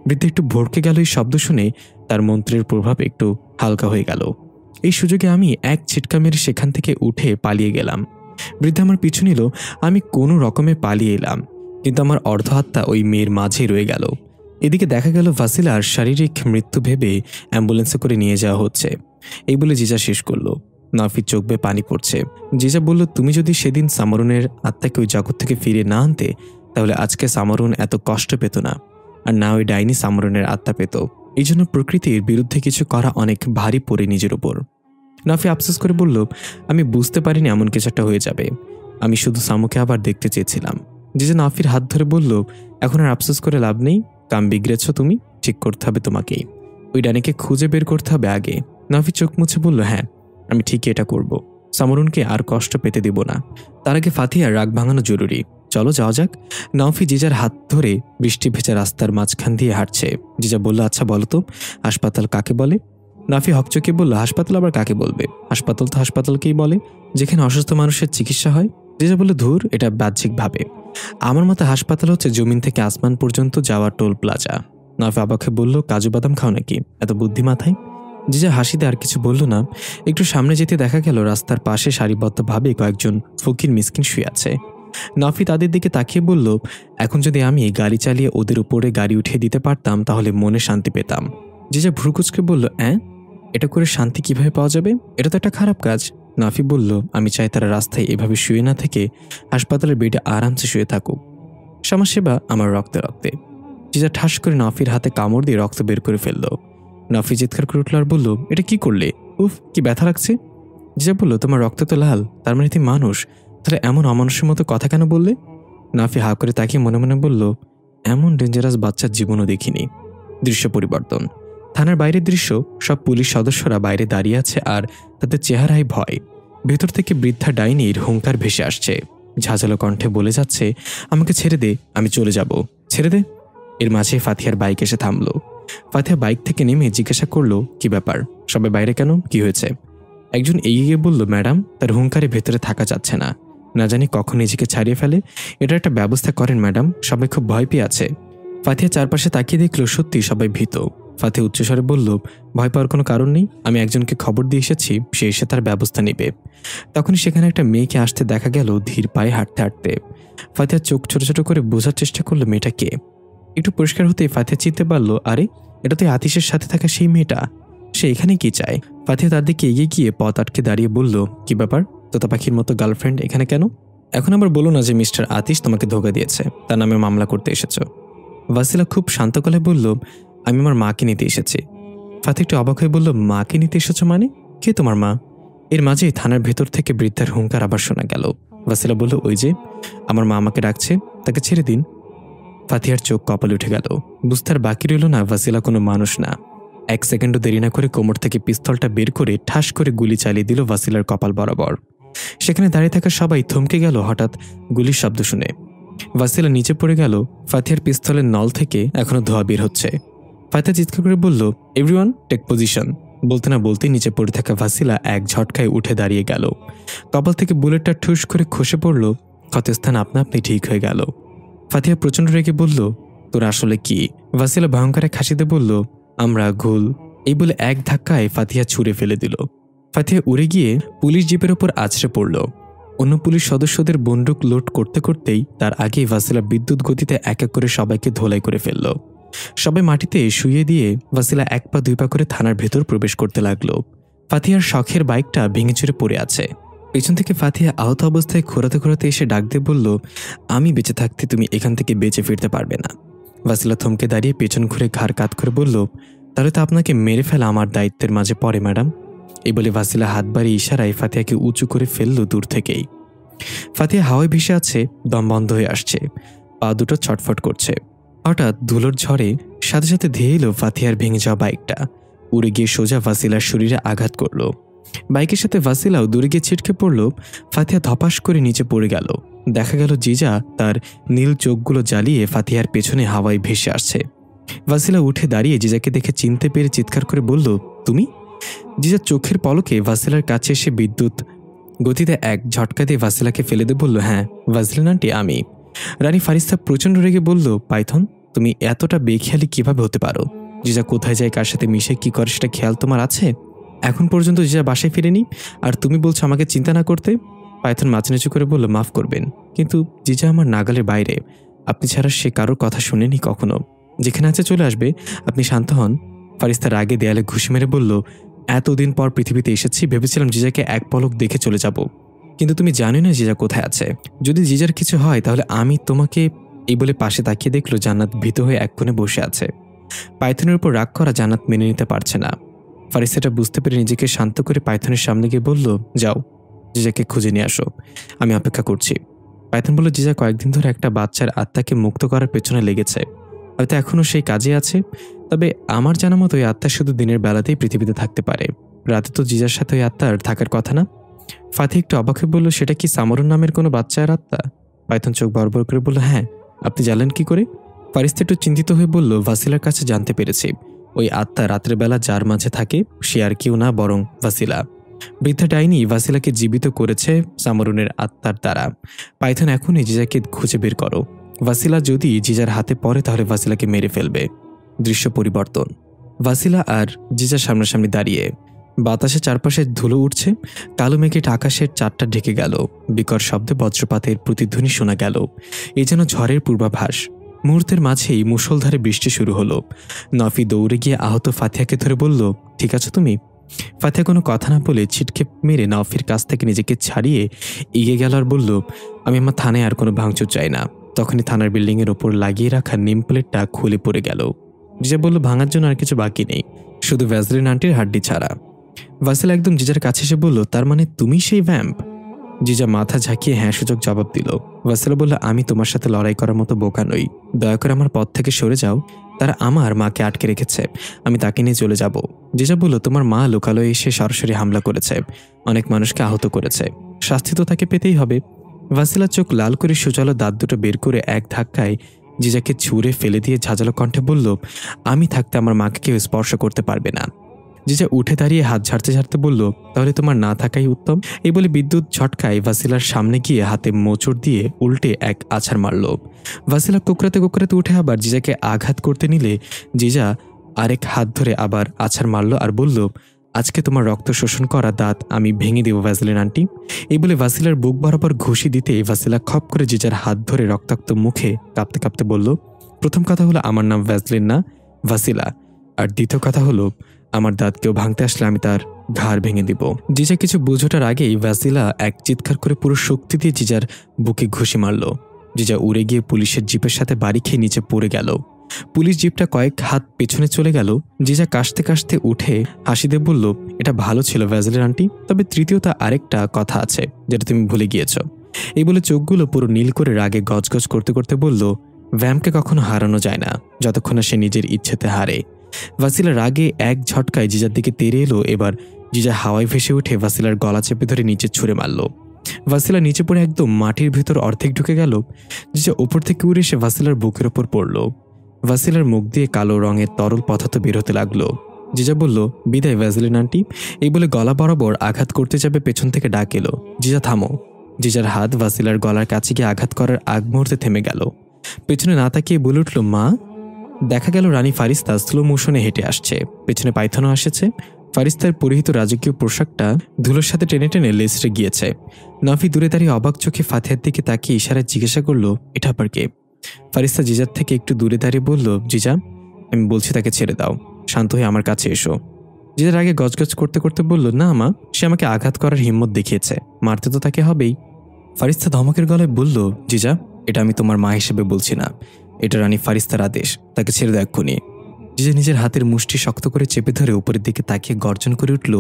B: বৃদ্ধা একটু ভড়কে গেল এই শব্দ শুনে। তার মন্ত্রের প্রভাব একটু হালকা হয়ে গেল। এই সুযোগে আমি এক ছিটকা মেরে সেখান থেকে উঠে পালিয়ে গেলাম। বৃদ্ধা আমার পিছু নিল। আমি কোনো রকমে পালিয়ে এলাম, কিন্তু আমার অর্ধ আত্মা ওই মেয়ের মাঝেই রয়ে গেল। এদিকে দেখা গেল ভাসিলার শারীরিক মৃত্যু ভেবে অ্যাম্বুলেন্সে করে নিয়ে যাওয়া হচ্ছে। এই বলে জিজা শেষ করলো। নাফির চোখ বেয়ে পানি পড়ছে। জিজা বলল, তুমি যদি সেদিন সামরুনের আত্মাকে ওই জগৎ থেকে ফিরে না আনতে, তাহলে আজকে সামরুন এত কষ্ট পেত না, আর না ওই ডাইনি সামরুনের আত্মা পেত। এই জন্য প্রকৃতির বিরুদ্ধে কিছু করা অনেক ভারী পড়ে নিজের উপর। নাফি আফসোস করে বলল, আমি বুঝতে পারিনি এমন কিছু একটা হয়ে যাবে। আমি শুধু সামুকে আবার দেখতে চেয়েছিলাম। জিজা নাফির হাত ধরে বলল, এখন আর আফসোস করে লাভ নেই। কাম বিগড়েছ তুমি, ঠিক করতে হবে তোমাকেই। ওই ডাইনিকে খুঁজে বের করতে হবে আগে। নাফি চোখ মুছে বলল, হ্যাঁ, আমি ঠিকই এটা করব। সামরুনকে আর কষ্ট পেতে দিব না। তার আগে ফাতিহার রাগ ভাঙানো জরুরি। চলো যাওয়া যাক। নাফি জিজার হাত ধরে বৃষ্টি ভেজা রাস্তার মাঝখান দিয়ে হাঁটছে। জিজা বলল, আচ্ছা বলো তো, হাসপাতাল কাকে বলে? নাফি হকচকে বলল, হাসপাতাল আবার কাকে বলবে? হাসপাতাল তো হাসপাতালকেই বলে, যেখানে অসুস্থ মানুষের চিকিৎসা হয়। জিজা বলল, ধুর, এটা বাহ্যিকভাবে। আমার মতে হাসপাতাল হচ্ছে জমিন থেকে আসমান পর্যন্ত যাওয়ার টোল প্লাজা। নাফি অবাকে বলল, কাজু বাদাম খাও নাকি, এত বুদ্ধি মাথায়? জিজা হাসিতে আর কিছু বলল না। একটু সামনে যেতে দেখা গেল রাস্তার পাশে সারিবদ্ধভাবে কয়েকজন ফকির মিসকিন শুয়ে আছে। নাফি তাদের দিকে তাকিয়ে বলল, এখন যদি আমি গাড়ি চালিয়ে ওদের উপরে গাড়ি উঠিয়ে দিতে পারতাম তাহলে মনে শান্তি পেতাম। জিজা ভ্রুকুচকে বলল, এটা করে শান্তি কিভাবে পাওয়া যাবে? এটা তো একটা খারাপ কাজ। নাফি বলল, আমি চাই তারা রাস্তায় এভাবে শুয়ে না থেকে হাসপাতালের বেডে আরামসে শুয়ে থাকুক। সমাজসেবা আমার রক্তে রক্তে। জিজা ঠাস করে নাফির হাতে কামড় দিয়ে রক্ত বের করে ফেলল। নাফি চিৎকার করে উঠল আর বলল, এটা কি করলে? উফ, কি ব্যথা লাগছে। জিজা বলল, তোমার রক্ত তো লাল, তার মানে তুমি মানুষ, তাহলে এমন অমানুষের মতো কথা কেন বললে? নাফি হা করে তাকিয়ে মনে মনে বলল, এমন ডেঞ্জারাস বাচ্চার জীবনও দেখিনি। দৃশ্য পরিবর্তন। থানার বাইরের দৃশ্য। সব পুলিশ সদস্যরা বাইরে দাঁড়িয়ে আছে আর তাদের চেহারায় ভয়। ভেতর থেকে বৃদ্ধা ডাইনির হুঙ্কার ভেসে আসছে। ঝাঁঝালো কণ্ঠে বলে যাচ্ছে, আমাকে ছেড়ে দে, আমি চলে যাব, ছেড়ে দে। এর মাঝে ফাতিহার বাইক এসে থামলো। ফাতিহা বাইক থেকে নেমে জিজ্ঞাসা করলো, কি ব্যাপার, সবাই বাইরে কেন, কি হয়েছে? একজন এগিয়ে গিয়ে বলল, ম্যাডাম, তার হুঙ্কারে ভেতরে থাকা যাচ্ছে না, না জানি কখন নিজেকে ছাড়িয়ে ফেলে। এটা একটা ব্যবস্থা করেন ম্যাডাম, সবাই খুব ভয় পেয়ে আছে। ফাতিহা চারপাশে তাকিয়ে দেখলো সত্যি সবাই ভীত। ফাতিহা উচ্চস্বরে বলল, ভয় পাওয়ার কোনো কারণ নেই, আমি একজনকে খবর দিয়ে এসেছি, সে এসে তার ব্যবস্থা নেবে। তখনই সেখানে একটা মেয়েকে আসতে দেখা গেল ধীর পায়ে হাঁটতে হাঁটতে। ফাতিহা চোখ ছোট ছোট করে বোঝার চেষ্টা করলো মেয়েটা কে। একটু পরিষ্কার হতেই ফাতিহা চিনতে পারলো, আরে এটা তো আতিশের সাথে থাকা সেই মেয়েটা, সে এখানে কি চায়? ফাতিহা তার দিকে এগিয়ে গিয়ে পথ আটকে দাঁড়িয়ে বলল, কি ব্যাপার, তোতা পাখির মতো গার্লফ্রেন্ড এখানে কেন? এখন আবার বলো না যে মিস্টার আতিশ তোমাকে ধোকা দিয়েছে, তার নামে মামলা করতে এসেছো। ভাসিলা খুব শান্ত গলায় বলল, আমি আমার মাকে নিতে এসেছি। ফাতিহা একটু অবাক হয়ে বলল, মাকে নিতে এসেছো মানে? কে তোমার মা? এর মাঝেই থানার ভেতর থেকে বৃদ্ধার হুঙ্কার আবার শোনা গেল। ভাসিলা বলল, ওই যে আমার মা আমাকে ডাকছে, তাকে ছেড়ে দিন। ফাতিহার চোখ কপালে উঠে গেল। বুঝতে আর বাকি রইল না ভাসিলা কোনো মানুষ না, 1 সেকেন্ডও দেরি না করে কোমর থেকে পিস্তলটা বের করে ঠাস করে গুলি চালিয়ে দিল ভাসিলার কপাল বরাবর। সেখানে দাঁড়িয়ে থাকা সবাই থমকে গেল হঠাৎ গুলির শব্দ শুনে। ভাসিলা নিচে পড়ে গেল। ফাতিহার পিস্তলের নল থেকে এখনো ধোঁয়া বের হচ্ছে। ফাতিহা চিৎকার করে বলল, এভরিওয়ান টেক পজিশন। বলতে না বলতেই নিচে পড়ে থাকা ভাসিলা এক ঝটকায় উঠে দাঁড়িয়ে গেল। কপাল থেকে বুলেটটা ঠুস করে খসে পড়ল। ক্ষতস্থান আপনা আপনি ঠিক হয়ে গেল। ফাতিহা প্রচণ্ড রেগে বলল, তোর আসলে কি? ভাসিলা ভয়ঙ্কর এক হাসিতে বলল, আমরা ঘুল। এই বলে এক ধাক্কায় ফাতিহা ছুঁড়ে ফেলে দিল। ফাতিহা উড়ে গিয়ে পুলিশ জিপের ওপর আছড়ে পড়ল। অন্য পুলিশ সদস্যদের বন্দুক লোড করতে করতেই তার আগেই ভাসিলা বিদ্যুৎ গতিতে এক এক করে সবাইকে ধোলাই করে ফেলল। সবাই মাটিতে শুইয়ে দিয়ে ভাসিলা 1 পা 2 পা করে থানার ভেতর প্রবেশ করতে লাগলো। ফাতিহার শখের বাইকটা ভেঙে চুরে পড়ে আছে। পেছন থেকে ফাতিহা আহত অবস্থায় খোঁড়াতে খোঁড়াতে এসে ডাক দিয়ে বলল, আমি বেঁচে থাকতে তুমি এখান থেকে বেঁচে ফিরতে পারবে না। ভাসিলা থমকে দাঁড়িয়ে পেছন ঘুরে ঘাড় কাত করে বলল, তাহলে তো আপনাকে মেরে ফেলা আমার দায়িত্বের মাঝে পড়ে ম্যাডাম। এই বলে ভাসিলা হাত বাড়িয়ে ইশারায় ফাতিহাকে উঁচু করে ফেলল দূর থেকেই। ফাতিহা হাওয়ায় ভেসে আছে, দম বন্ধ হয়ে আসছে, পা দুটো ছটফট করছে। হঠাৎ ধুলোর ঝড়ে সাথে সাথে ধেয়ে এলো ফাতিহার ভেঙে যাওয়া বাইকটা। উড়ে গিয়ে সোজা ভাসিলার শরীরে আঘাত করল। বাইকের সাথে ভাসিলাও দূরে গিয়ে ছিটকে পড়ল। ফাতিহা ধপাস করে নিচে পড়ে গেল। দেখা গেল জিজা তার নীল চোখগুলো জ্বালিয়ে ফাতিহার পেছনে হাওয়ায় ভেসে আসছে। ভাসিলা উঠে দাঁড়িয়ে জিজাকে দেখে চিনতে পেরে চিৎকার করে বলল, তুমি? জিজা চোখের পলকে ভাসিলার কাছে এসে বিদ্যুৎ গতিতে এক ঝটকা দিয়ে ভাসিলাকে ফেলে দিয়ে বলল, হ্যাঁ ভাসলিন আন্টি, আমি। রানী ফারিস্তা প্রচণ্ড রেগে বলল, পাইথন তুমি এতটা বেখেয়ালি কিভাবে হতে পারো? জিজা কোথায় যায়, কার সাথে মিশে কি করে সেটা খেয়াল তোমার আছে? এখন পর্যন্ত জিজা বাসায় ফিরেনি, আর তুমি বলছো আমাকে চিন্তা না করতে? পাইথন মাথা নিচু করে বলল, মাফ করবেন, কিন্তু জিজা আমার নাগালের বাইরে। আপনি ছাড়া সে কারোর কথা শুনেনি কখনো। যেখানে আছে চলে আসবে, আপনি শান্ত হন। ফারিস্তা রাগে দেয়ালে ঘুষি মেরে বলল, এতদিন পর পৃথিবীতে এসেছি, ভেবেছিলাম জিজাকে এক পলক দেখে চলে যাব, কিন্তু তুমি জানো না জিজা কোথায় আছে। যদি জিজার কিছু হয় তাহলে আমি তোমাকে। এই বলে পাশে তাকিয়ে দেখলো জান্নাত ভীত হয়ে এক কোণে বসে আছে। পাইথনের উপর রাগ করা জান্নাত মেনে নিতে পারছে না। ফারিস্তাটা বুঝতে পেরে নিজেকে শান্ত করে পাইথনের সামনে গিয়ে বলল, যাও জিজাকে খুঁজে নিয়ে আসো, আমি অপেক্ষা করছি। পাইথন বলল, জিজা কয়েকদিন ধরে একটা বাচ্চার আত্মাকে মুক্ত করার পেছনে লেগেছে, হয়তো এখনও সেই কাজে আছে। তবে আমার জানা মতো ওই আত্মা শুধু দিনের বেলাতেই পৃথিবীতে থাকতে পারে, রাতে তো জিজার সাথে ওই আত্মার থাকার কথা না। ফাতি একটু অবাক হয়ে বলল, সেটা কি সামরুন নামের কোনো বাচ্চার আত্মা? পাইথন চোখ বড় করে বলল, হ্যাঁ। আপনি জানলেন কি করে? ফারিস্তা একটু চিন্তিত হয়ে বলল, ভাসিলার কাছে জানতে পেরেছি ওই আত্মা রাতের বেলা যার মাঝে থাকে সে আর কেউ না বরং ভাসিলা। বৃদ্ধা ডাইনি ভাসিলাকে জীবিত করেছে সামরুনের আত্মার দ্বারা। পাইথন এখনই জিজাকে খুঁজে বের করো। ভাসিলা যদি জিজার হাতে পড়ে তাহলে ভাসিলাকে মেরে ফেলবে। দৃশ্য পরিবর্তন। ভাসিলা আর জিজা সামনাসামনি দাঁড়িয়ে। বাতাসে চারপাশে ধুলো উঠছে, কালো মেঘে আকাশের চারটা ঢেকে গেল। বিকট শব্দে বজ্রপাতের প্রতিধ্বনি শোনা গেল। এ যেন ঝড়ের পূর্বাভাস। মুহূর্তের মাঝেই মুষলধারে বৃষ্টি শুরু হলো। নফি দৌড়ে গিয়ে আহত ফাতিহাকে ধরে বলল, ঠিক আছো তুমি? ফাতিহা কোনো কথা না বলে ছিটকে মেরে নফির কাছ থেকে নিজেকে ছাড়িয়ে এগিয়ে গেল আর বলল, আমি আমার থানায় আর কোনো ভাঙচুর চাই না। তখনই থানার বিল্ডিংয়ের ওপর লাগিয়ে রাখা নেম প্লেটটা খুলে পড়ে গেল। জিজা বলল, ভাঙার জন্য আর কিছু বাকি নেই, শুধু ভ্যাসলিন আন্টির হাড্ডি ছাড়া। ভাসিলা একদম জিজার কাছে এসে বলল, তার মানে তুমি সেই ভ্যাম্প? জিজা মাথা ঝাঁকিয়ে হ্যাঁ সূচক জবাব দিল। ভাসিলা বলল, আমি তোমার সাথে লড়াই করার মতো বোকা নই, দয়া করে আমার পথ থেকে সরে যাও। তারা আমার মাকে আটকে রেখেছে, আমি তাকে নিয়ে চলে যাব। জিজা বলল, তোমার মা লোকালয়ে এসে সরাসরি হামলা করেছে, অনেক মানুষকে আহত করেছে, শাস্তি তো তাকে পেতেই হবে। ভাসিলা চোখ লাল করে সুচালো দাঁত দুটো বের করে এক ধাক্কায় জিজাকে ছুঁড়ে ফেলে দিয়ে ঝাঁঝালো কণ্ঠে বলল, আমি থাকতে আমার মাকে কেউ স্পর্শ করতে পারবে না। জিজা উঠে দাঁড়িয়ে হাত ঝাড়তে ঝাড়তে বলল, তাহলে তোমার না থাকাই উত্তম। এই বলে বিদ্যুৎ ঝটকায় ভাসিলার সামনে গিয়ে হাতে মোচড় দিয়ে উল্টে এক আছাড় মারল। ভাসিলা কুকরাতে কুকরাতে উঠে আবার জিজাকে আঘাত করতে নিলে জিজা আরেক হাত ধরে আবার আছাড় মারল আর বলল, আজকে তোমার রক্ত শোষণ করা দাঁত আমি ভেঙে দেব ভ্যাসলিন আন্টি। এই বলে ভাসিলার বুক বরাবর ঘুষি দিতে ভাসিলা খপ করে জিজার হাত ধরে রক্তাক্ত মুখে কাঁপতে কাঁপতে বলল, প্রথম কথা হলো আমার নাম ভ্যাসলিন না, ভাসিলা। আর দ্বিতীয় কথা হলো আমার দাঁত কেউ ভাঙতে আসলে আমি তার ঘাড় ভেঙে দিব। জিজা কিছু বুঝোটার আগেই ভাসিলা এক চিৎকার করে পুরো শক্তি দিয়ে জিজার বুকে ঘুষি মারল। জিজা উড়ে গিয়ে পুলিশের জিপের সাথে বাড়ি খেয়ে নিচে পড়ে গেল। পুলিশ জিপটা কয়েক হাত পেছনে চলে গেল। জিজা কাশতে কাশতে উঠে হাসি দিয়ে বলল, এটা ভালো ছিল ভ্যাসলিন আন্টি, তবে তৃতীয়টা আরেকটা কথা আছে যেটা তুমি ভুলে গিয়েছ। এই বলে চোখগুলো পুরো নীল করে রাগে গজগজ করতে করতে বলল, ভ্যাম্পকে কখনো হারানো যায় না যতক্ষণ না সে নিজের ইচ্ছেতে হারে। ভাসিলা রাগে এক ঝটকায় জিজার দিকে তেড়ে এলো। এবার জিজা হাওয়ায় ভেসে উঠে ভাসিলার গলা চেপে ধরে নিচে ছুঁড়ে মারল। ভাসিলা নিচে পড়ে একদম মাটির ভেতর অর্ধেক ঢুকে গেল। জিজা উপর থেকে উড়ে এসে ভাসিলার বুকের ওপর পড়ল। ভাসিলার মুখ দিয়ে কালো রঙের তরল পদার্থ বের হতে লাগলো। জিজা বলল, বিদায় ভ্যাসলিন আন্টি। এই বলে গলা বরাবর আঘাত করতে যাবে পেছন থেকে ডাক এলো, জিজা থামো। জিজার হাত ভাসিলার গলার কাছে গিয়ে আঘাত করার আগ মুহূর্তে থেমে গেল। পেছনে না তাকিয়ে বলে উঠল, মা। দেখা গেল রানী ফারিস্তা স্লো মোশনে হেঁটে আসছে, পেছনে পাইথনও আসছে। ফারিস্তার পরিহিত রাজকীয় পোশাকটা ধুলোর সাথে টেনে টেনে লেসড়ে গিয়েছে। নাফি দূরে দাঁড়িয়ে অবাক চোখে ফাতিহার দিকে তাকিয়ে ইশারায় জিজ্ঞাসা করলো, এটা আবার কে? ফারিস্তা জিজার থেকে একটু দূরে দাঁড়িয়ে বলল, জিজা, আমি বলছি তাকে ছেড়ে দাও, শান্ত হয়ে আমার কাছে এসো। জিজার আগে গজগজ করতে করতে বলল, না মা, সে আমাকে আঘাত করার হিম্মত দেখিয়েছে, মারতে তো তাকে হবেই। ফারিস্তা ধমকের গলায় বলল, জিজা, এটা আমি তোমার মা হিসেবে বলছি না, এটা রানী ফারিস্তার আদেশ, তাকে ছেড়ে দাও এক্ষুনি। জিজা নিজের হাতের মুষ্টি শক্ত করে চেপে ধরে উপরের দিকে তাকিয়ে গর্জন করে উঠল।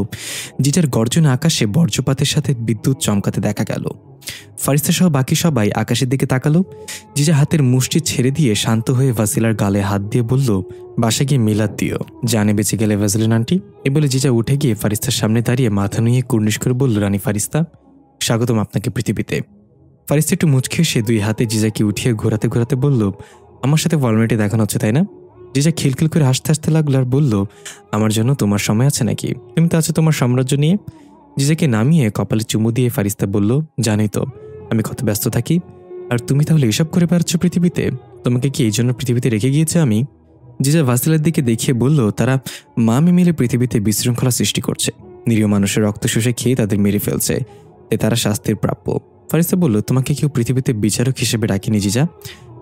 B: জিজার গর্জনে আকাশে বজ্রপাতের সাথে বিদ্যুৎ চমকাতে দেখা গেল। ফারিস্তা সহ বাকি সবাই আকাশের দিকে তাকালো। জিজা হাতের মুষ্টি ছেড়ে দিয়ে শান্ত হয়ে ভাসিলার গালে হাত দিয়ে বলল, বাসায় গিয়ে মিলাদ দিও, জানে বেঁচে গেলে ভ্যাসলিন আন্টি। এ বলে জিজা উঠে গিয়ে ফারিস্তার সামনে দাঁড়িয়ে মাথা নুয়ে কুর্নিশ করে বলল, রানী ফারিস্তা, স্বাগতম আপনাকে পৃথিবীতে। ফারিস্তা একটু মুচকে এসে দুই হাতে জিজাকে উঠিয়ে ঘোরাতে ঘোরাতে বলল, আমার সাথে ফর্মালিটি দেখানো হচ্ছে তাই না? জিজা খিলখিল করে হাসতে হাসতে লাগলো আর বলল, আমার জন্য তোমার সময় আছে নাকি? তুমি তো আছো তোমার সাম্রাজ্য নিয়ে। জিজাকে নামিয়ে কপালে চুমু দিয়ে ফারিস্তা বলল, জানি তো আমি কত ব্যস্ত থাকি, আর তুমি তাহলে এসব করে বেড়াচ্ছ পৃথিবীতে? তোমাকে কি এই জন্য পৃথিবীতে রেখে গিয়েছে আমি? জিজা ভাসিলার দিকে দেখিয়ে বলল, তারা মামি মিলে পৃথিবীতে বিশৃঙ্খলা সৃষ্টি করছে, নিরীহ মানুষের রক্ত শুষে খেয়ে তাদের মেরে ফেলছে, তারা শাস্তির প্রাপ্য। ফারিস্তা বলল, তোমাকে কেউ পৃথিবীতে বিচারক হিসেবে ডাকিনি জিজা,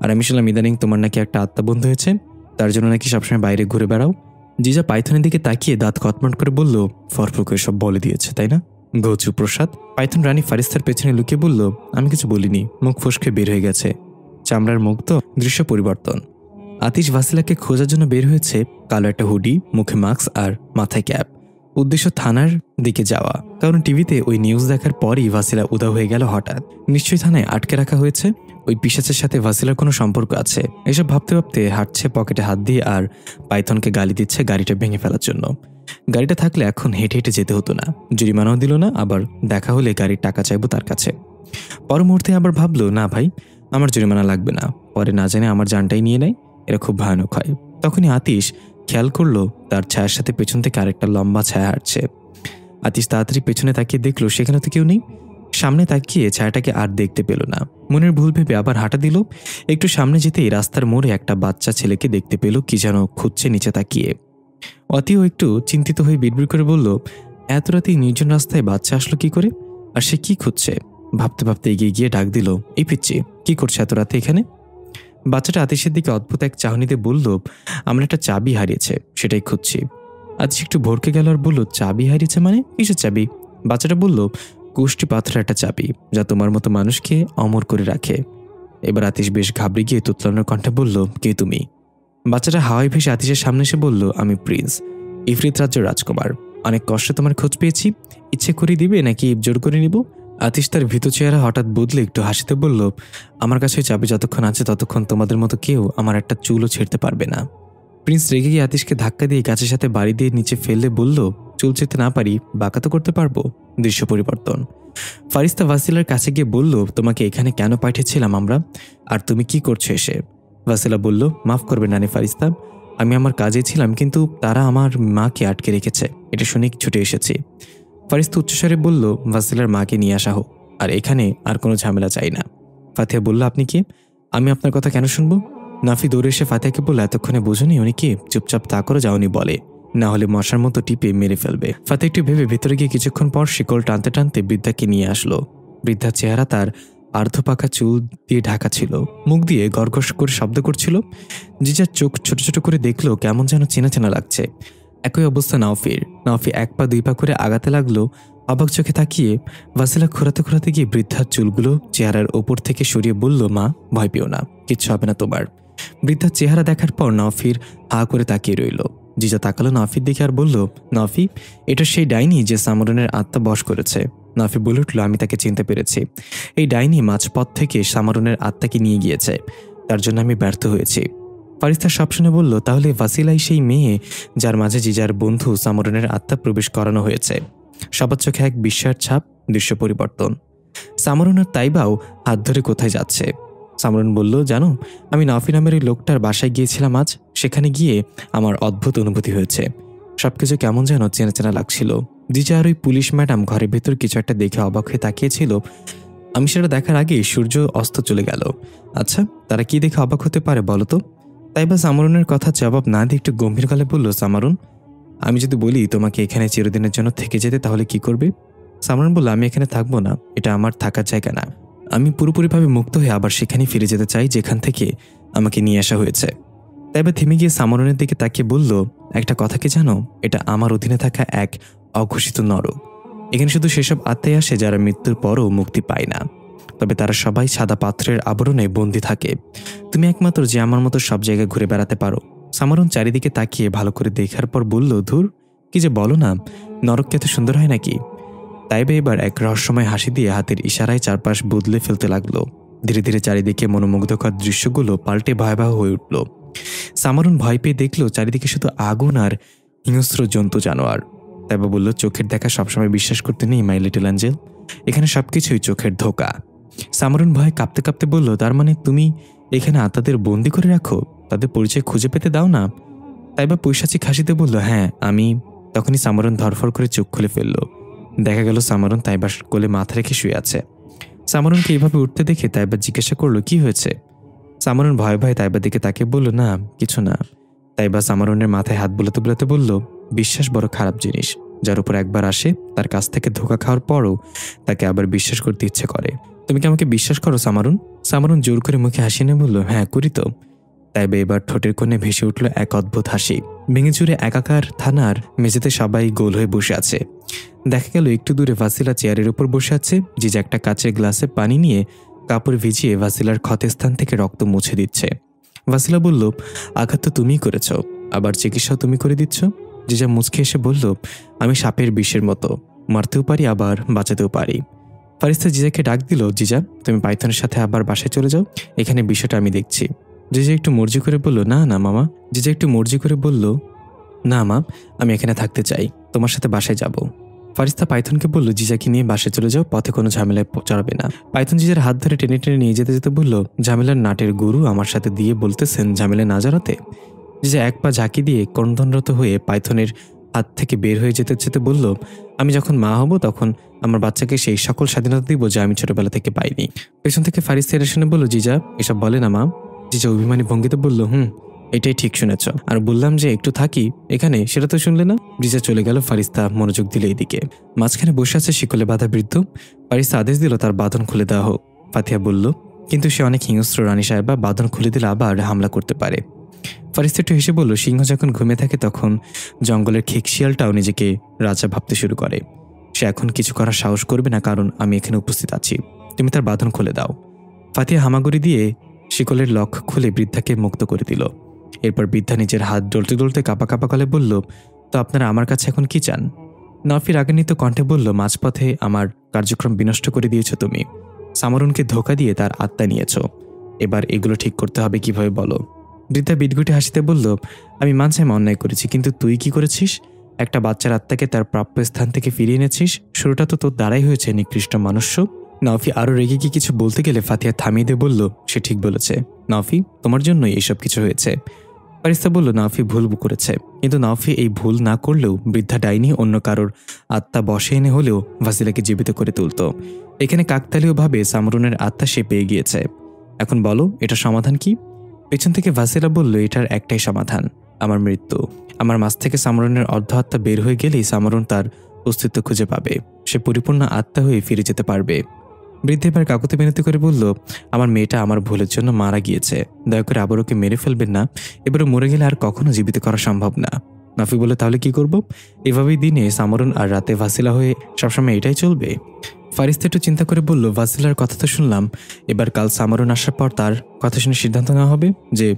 B: আর আমি শুনলাম ইদানিং তোমার নাকি একটা আত্মা বন্ধু হয়েছে, তার জন্য নাকি সবসময় বাইরে ঘুরে বেড়াও। জিজা পাইথনের দিকে তাকিয়ে দাঁত কটমট করে বলল, ফরফর করে সব বলে দিয়েছে তাই না? গৌচু প্রসাদ। পাইথন রানী ফারিস্তার পেছনে লুকিয়ে বলল, আমি কিছু বলিনি, মুখ ফসকে বের হয়ে গেছে, চামড়ার মুখ তো, দৃশ্য পরিবর্তন। আতিশ ভাসিলাকে খোঁজার জন্য বের হয়েছে, কালো একটা হুডি, মুখে মাস্ক আর মাথায় ক্যাপ, উদ্দেশ্য থানার দিকে যাওয়া, কারণ টিভিতে ওই নিউজ দেখার পরই ভাসিলা উধাও হয়ে গেল হঠাৎ। নিশ্চয়ই থানায় আটকে রাখা হয়েছে, ওই পিশাচের সাথে ভাসিলার কোনো সম্পর্ক আছে। এসব ভাবতে ভাবতে হাঁটছে পকেটে হাত দিয়ে, আর পাইথনকে গালি দিচ্ছে গাড়িটা ভেঙে ফেলার জন্য। গাড়িটা থাকলে এখন হেঁটে হেঁটে যেতে হতো না, জরিমানাও দিল না, আবার দেখা হলে গাড়ির টাকা চাইবো তার কাছে। পর মুহূর্তে আবার ভাবলো, না ভাই, আমার জরিমানা লাগবে না, পরে না জানে আমার জানটাই নিয়ে নেয়, এরা খুব ভয়ানক হয়। তখনই আতিশ খেয়াল করলো তার ছায়ার সাথে পেছন থেকে আরেকটা লম্বা ছায়া হাঁটছে। আতিশ তাড়াতাড়ি পেছনে তাকিয়ে দেখলো সেখানে তো কেউ নেই। সামনে তাকিয়ে ছায়াটাকে আর দেখতে পেল না, মনের ভুল ভেবে আবার হাঁটা দিল। একটু সামনে যেতেই রাস্তার মোড়ে একটা বাচ্চা ছেলেকে দেখতে পেল, কি যেন খুঁজছে নিচে তাকিয়ে। অতিও একটু চিন্তিত হয়ে বিড়বিড় করে বলল, এত রাতে নির্জন রাস্তায় বাচ্চা আসলো কি করে, আর সে কি খুঁজছে? ভাবতে ভাবতে এগিয়ে গিয়ে ডাক দিল, এই পিচ্ছি, কি করছে এত রাতে এখানে? বাচ্চাটা আতিশের দিকে অদ্ভুত এক চাহনিতে বলল, আমার একটা চাবি হারিয়েছে, সেটাই খুঁজছি। আতিশ একটু ভরকে গেল আর বলল, চাবি হারিয়েছে মানে? কিসের চাবি? বাচ্চাটা বলল, কুষ্টি পাথরের একটা চাবি, যা তোমার মতো মানুষকে অমর করে রাখে। এবার আতিশ বেশ ঘাবড়ে গিয়ে তুতলানোর কণ্ঠে বলল, কে তুমি? বাচ্চাটা হাওয়ায় ভেসে আতিশের সামনে এসে বলল, আমি প্রিন্স, ইফরিত রাজ্যের রাজকুমার, অনেক কষ্টে তোমার খোঁজ পেয়েছি, ইচ্ছে করে দিবে নাকি জোর করে নিব? আতিশ তার ভীত চেহারা হঠাৎ বদলে একটু হাসিতে বলল, আমার কাছে চাবি যতক্ষণ আছে ততক্ষণ তোমাদের মতো কেউ আমার একটা চুলও ছেড়তে পারবে না। প্রিন্স রেগে গিয়ে আতিশকে ধাক্কা দিয়ে গাছের সাথে বাড়ি দিয়ে নিচে ফেললে বলল, চুল ছেড়তে না পারি, বাঁকা তো করতে পারবো। দৃশ্য পরিবর্তন। ফারিস্তা ভাসিলার কাছে গিয়ে বলল, তোমাকে এখানে কেন পাঠিয়েছিলাম আমরা, আর তুমি কি করছো এসে? ভাসিলা বলল, মাফ করবেন রানী ফারিস্তা, আমি আমার কাজে ছিলাম, কিন্তু তারা আমার মাকে আটকে রেখেছে, এটা শুনে ছুটে এসেছি। ফারিস্তা উচ্চস্বরে বলল, ভাসিলার মাকে নিয়ে আসা হোক, আর এখানে আর কোনো ঝামেলা চাই না। ফাতিহা বলল, আপনি কি? আমি আপনার কথা কেন শুনবো? নাফি দৌড়ে এসে ফাতিহাকে বলল, এতক্ষণে বোঝনি উনি কি? চুপচাপ তা করে যাওনি বলে, না হলে মশার মতো টিপে মেরে ফেলবে। ফাতিহা একটু ভেবে ভেতরে গিয়ে কিছুক্ষণ পর শিকল টানতে টানতে বৃদ্ধাকে নিয়ে আসলো। বৃদ্ধার চেহারা তার আর্ধপাকা চুল দিয়ে ঢাকা ছিল, মুখ দিয়ে গড়গড় করে শব্দ করছিল। জিজার চোখ ছোট ছোট করে দেখলো, কেমন যেন চেনা চেনা লাগছে। একই অবস্থা নাওফির। নাওফি এক পা দুই পা করে আগাতে লাগলো, অবাক চোখে তাকিয়ে। ভাসিলা খোরাতে খোরাতে গিয়ে বৃদ্ধার চুলগুলো চেহারার ওপর থেকে সরিয়ে বলল, মা, ভয় পেও না, কিচ্ছু হবে না তোমার। বৃদ্ধার চেহারা দেখার পর নাওফির হা করে তাকিয়ে রইল। জিজা তাকালো নাফির দিকে আর বলল, নাফি, এটা সেই ডাইনি যে সামরনের আত্মা বশ করেছে। নাফি বলে উঠল, আমি তাকে চিনতে পেরেছি। এই ডাইনি মাঝপথ থেকে সামরনের আত্মাকে নিয়ে গিয়েছে, তার জন্য আমি ব্যর্থ হয়েছি। ফারিস্তা সব শুনে বলল, তাহলে ভাসিলাই সেই মেয়ে যার মাঝে জিজার বন্ধু সামরনের আত্মা প্রবেশ করানো হয়েছে। সবার চোখে এক বিস্ময়ের ছাপ, দৃশ্য পরিবর্তন। সামরন আর তাইবাও হাত ধরে কোথায় যাচ্ছে। সামরন বলল, জানো, আমি নাফি নামের ওই লোকটার বাসায় গিয়েছিলাম আজ। সেখানে গিয়ে আমার অদ্ভুত অনুভূতি হয়েছে। সবকিছু কেমন যেন চেনা চেনা লাগছিল। জিজা আর ওই পুলিশ ম্যাডাম ঘরের ভেতর কিছু একটা দেখে অবাক হয়ে তাকিয়েছিল। আমি সেটা দেখার আগেই সূর্য অস্ত চলে গেল। আচ্ছা, তারা কি দেখে অবাক হতে পারে বলো তো? তাইবা সামরনের কথা জবাব না দিয়ে একটু গম্ভীর গলায় বলল, সামরন, আমি যদি বলি তোমাকে এখানে চিরদিনের জন্য থেকে যেতে, তাহলে কি করবে? সামরন বলল, আমি এখানে থাকবো না, এটা আমার থাকার জায়গা না। আমি পুরোপুরিভাবে মুক্ত হয়ে আবার সেখানেই ফিরে যেতে চাই যেখান থেকে আমাকে নিয়ে আসা হয়েছে। তাইবা থেমে গিয়ে সামরনের দিকে তাকিয়ে বলল, একটা কথা কি জানো, এটা আমার অধীনে থাকা এক অঘোষিত নরক। এখানে শুধু সেসব আত্মাই আসে যারা মৃত্যুর পরও মুক্তি পায় না, তবে তারা সবাই সাদা পাত্রের আবরণে বন্দী থাকে। তুমি একমাত্র যে আমার মতো সব জায়গায় ঘুরে বেড়াতে পারো। সামরন চারিদিকে তাকিয়ে ভালো করে দেখার পর বলল, ধুর, কি যে বলো না, নরক এত সুন্দর হয় নাকি? তাইবা এবার এক রহস্যময় হাসি দিয়ে হাতের ইশারায় চারপাশ বদলে ফেলতে লাগলো। ধীরে ধীরে চারিদিকে মনোমুগ্ধকর দৃশ্যগুলো পাল্টে ভয়াবহ হয়ে উঠল। সামরন ভয় পেয়ে দেখল চারিদিকে শুধু আগুন আর হিংস্র জন্তু জানোয়ার। তাইবা বলল, চোখের দেখা সবসময় বিশ্বাস করতে নেই মাই লিটল অ্যাঞ্জেল, এখানে সবকিছুই চোখের ধোঁকা। সামরন ভয়ে কাঁপতে কাঁপতে বলল, তার মানে তুমি এখানে আত্মাদের বন্দি করে রাখো, তাদের পরিচয় খুঁজে পেতে দাও না? তাইবা পৈশাচিক হাসিতে বলল, হ্যাঁ আমি। তখনই সামরন ধরফর করে চোখ খুলে ফেলল। দেখা গেল সামরন তাইবার কোলে মাথা রেখে শুয়ে আছে। সামরনকে এইভাবে উঠতে দেখে তাইবা জিজ্ঞাসা করলো, কি হয়েছে? সামরন ভয়ে ভয়ে তাইবার দিকে তাকে বলল, না কিছু না। তাইবা সামরনের মাথায় হাত বুলাতে বুলাতে বলল, বিশ্বাস বড় খারাপ জিনিস, যার উপর একবার আসে তার কাছ থেকে ধোঁকা খাওয়ার পরও তাকে আবার বিশ্বাস করতে ইচ্ছে করে। তুমি কি আমাকে বিশ্বাস করো সামরন? সামরন জোর করে মুখে হাসি নিয়ে বলল, হ্যাঁ করি তো। তাইবা এবার ঠোঁটের কোণে ভেসে উঠল এক অদ্ভুত হাসি। ভেঙে চুরে একাকার থানার মেঝেতে সবাই গোল হয়ে বসে আছে। দেখা গেল একটু দূরে ভাসিলা চেয়ারের উপর বসে আছে। জিজা একটা কাচের গ্লাসে পানি নিয়ে কাপড় ভিজিয়ে ভাসিলার ক্ষতের স্থান থেকে রক্ত মুছে দিচ্ছে। ভাসিলা বলল, আঘাত তো তুমিই করেছ, আবার চিকিৎসাও তুমি করে দিচ্ছ। জিজা মুচকে এসে বলল, আমি সাপের বিষের মতো, মারতেও পারি আবার বাঁচাতেও পারি। ফারিস্তা জিজাকে ডাক দিল, জিজা তুমি পাইথনের সাথে আবার বাসায় চলে যাও, এখানে বিষয়টা আমি দেখছি। জিজা একটু মর্জি করে বলল, না না মামা। জিজা একটু মর্জি করে বলল, না মা, আমি এখানে থাকতে চাই, তোমার সাথে বাসায় যাব। ফারিস্তা পাইথনকে বলল, জিজাকে নিয়ে বাসায় চলে যাও, পথে কোনো ঝামেলায় চড়াবে না। পাইথন জিজার হাত ধরে টেনে টেনে নিয়ে যেতে যেতে বলল, ঝামেলার নাটের গুরু আমার সাথে দিয়ে বলতেছেন ঝামেলায় না জড়াতে। জিজা এক পা ঝাঁকি দিয়ে ক্রন্দনরত হয়ে পাইথনের হাত থেকে বের হয়ে যেতে যেতে বলল, আমি যখন মা হব তখন আমার বাচ্চাকে সেই সকল স্বাধীনতা দিব যা আমি ছোটবেলা থেকে পাইনি। পেছন থেকে ফারিস্তা এর শুনে বলল, জিজা এসব বলে না মা। জিজা অভিমানী ভঙ্গিতে বলল, এটাই ঠিক শুনেছ, আর বললাম যে একটু থাকি এখানে, সেটা তো শুনলে না। জিজা চলে গেল। ফারিস্তা মনোযোগ দিলে এইদিকে। মাঝখানে বসে আছে শিকলে বাঁধা বৃদ্ধ। ফারিস্তা আদেশ দিল তার বাঁধন খুলে দেওয়া হোক। ফাতিহা বলল, কিন্তু সে অনেক হিংস্র রানী সাহেবা, বাঁধন খুলে দিলে আবার হামলা করতে পারে। ফারিস্তা একটু হেসে বলল, সিংহ যখন ঘুমে থাকে তখন জঙ্গলের খেকশিয়ালটাও নিজেকে রাজা ভাবতে শুরু করে। সে এখন কিছু করার সাহস করবে না, কারণ আমি এখানে উপস্থিত আছি। তুমি তার বাঁধন খুলে দাও। ফাতিহা হামাগুড়ি দিয়ে শিকলের লক খুলে বৃদ্ধাকে মুক্ত করে দিল। এরপর বৃদ্ধা নিজের হাত ডলতে ডলতে কাঁপা কাঁপা গলায় বলল, তো আপনারা আমার কাছে এখন কি চান? নফি রাগান্বিত কণ্ঠে বলল, মাঝপথে আমার কার্যক্রম বিনষ্ট করে দিয়েছ তুমি। সামরুনকে ধোঁকা দিয়ে তার আত্মা নিয়েছ, এবার এগুলো ঠিক করতে হবে কিভাবে বলো? বৃদ্ধা বিটগুটে হাসিতে বলল, আমি মানছি আমি অন্যায় করেছি, কিন্তু তুই কি করেছিস? একটা বাচ্চার আত্মাকে তার প্রাপ্য স্থান থেকে ফিরিয়ে এনেছিস। শুরুটা তো তোর দ্বারাই হয়েছে, নিকৃষ্ট মানুষ্য। নফি আরও রেগে গিয়ে কিছু বলতে গেলে ফাতিহা থামিয়ে দিয়ে বলল, সে ঠিক বলেছে নফি, তোমার জন্যই এইসব কিছু হয়েছে। ফারিস্তা বলল, নফি ভুল করেছে, কিন্তু নফি এই ভুল না করলেও বৃদ্ধা ডাইনি অন্য কারোর আত্মা বসে এনে হলেও ভাসিলাকে জীবিত করে তুলত। এখানে কাকতালীয়ভাবে সামরুনের আত্মা সে পেয়ে গিয়েছে। এখন বলো এটা সমাধান কি? পেছন থেকে ভাসিলা বলল, এটার একটাই সমাধান, আমার মৃত্যু। আমার মাঝ থেকে সামরুনের অর্ধ আত্মা বের হয়ে গেলেই সামরুন তার অস্তিত্ব খুঁজে পাবে, সে পরিপূর্ণ আত্মা হয়ে ফিরে যেতে পারবে। বৃদ্ধ এবার কাকুতে বিনতি করে বলল, আমার মেয়েটা আমার ভুলের জন্য মারা গিয়েছে, দয়া করে আবার ওকে মেরে ফেলবেন না, এবারে মরে গেলে আর কখনো জীবিত করা সম্ভব না। নফি বলে, তাহলে কি করব? এভাবেই দিনে সামরুন আর রাতে ভাসিলা হয়ে সবসময় এটাই চলবে? ফারিস্তা একটু চিন্তা করে বলল, ভাসিলার কথা তো শুনলাম, এবার কাল সামরুন আসার পর তার কথা শুনে সিদ্ধান্ত নেওয়া হবে যে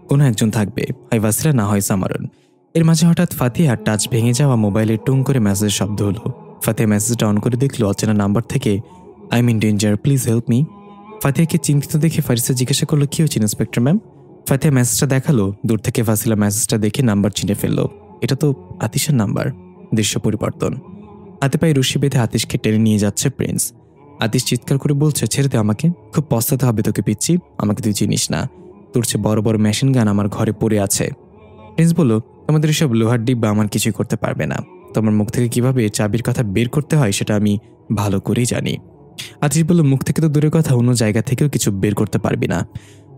B: কোনো একজন থাকবে, হয় ভাসিলা না হয় সামরুন। এর মাঝে হঠাৎ ফাতিহার টাচ ভেঙে যাওয়া মোবাইলে টুং করে মেসেজের শব্দ হলো। ফাতিহা মেসেজটা অন করে দেখলো অচেনা নাম্বার থেকে, I am in danger, please help me. ফাতিহাকে চিন্তিত দেখে ফারিস্তা জিজ্ঞাসা করলো, কি হয়েছে ইন্সপেক্টর ম্যাম? ফাতিহা মেসেজটা দেখালো। দূর থেকে ফাসিলা মেসেজটা দেখে নাম্বার চিনে ফেললো। এটা তো আতিশের নাম্বার। দৃশ্য পরিবর্তন। হাতে পায়ে রশি বেঁধে আতিশকে টেনে নিয়ে যাচ্ছে প্রিন্স। আতিশ চিৎকার করে বলছে, ছেড়ে দে আমাকে, খুব পস্তাতে হবে তোকে পিচ্ছি, আমাকে তুই চিনিস না, তোর চেয়ে বড় বড় মেশিন গান আমার ঘরে পড়ে আছে। প্রিন্স বলল, তোমাদের এসব লোহার ডিব্বা আমার কিছুই করতে পারবে না। তোমার মুখ থেকে কিভাবে চাবির কথা বের করতে হয় সেটা আমি ভালো করেই জানি। আতিশ বলল, মুখ থেকে তো দূরের কথা, অন্য জায়গা থেকেও কিছু বের করতে পারবি না।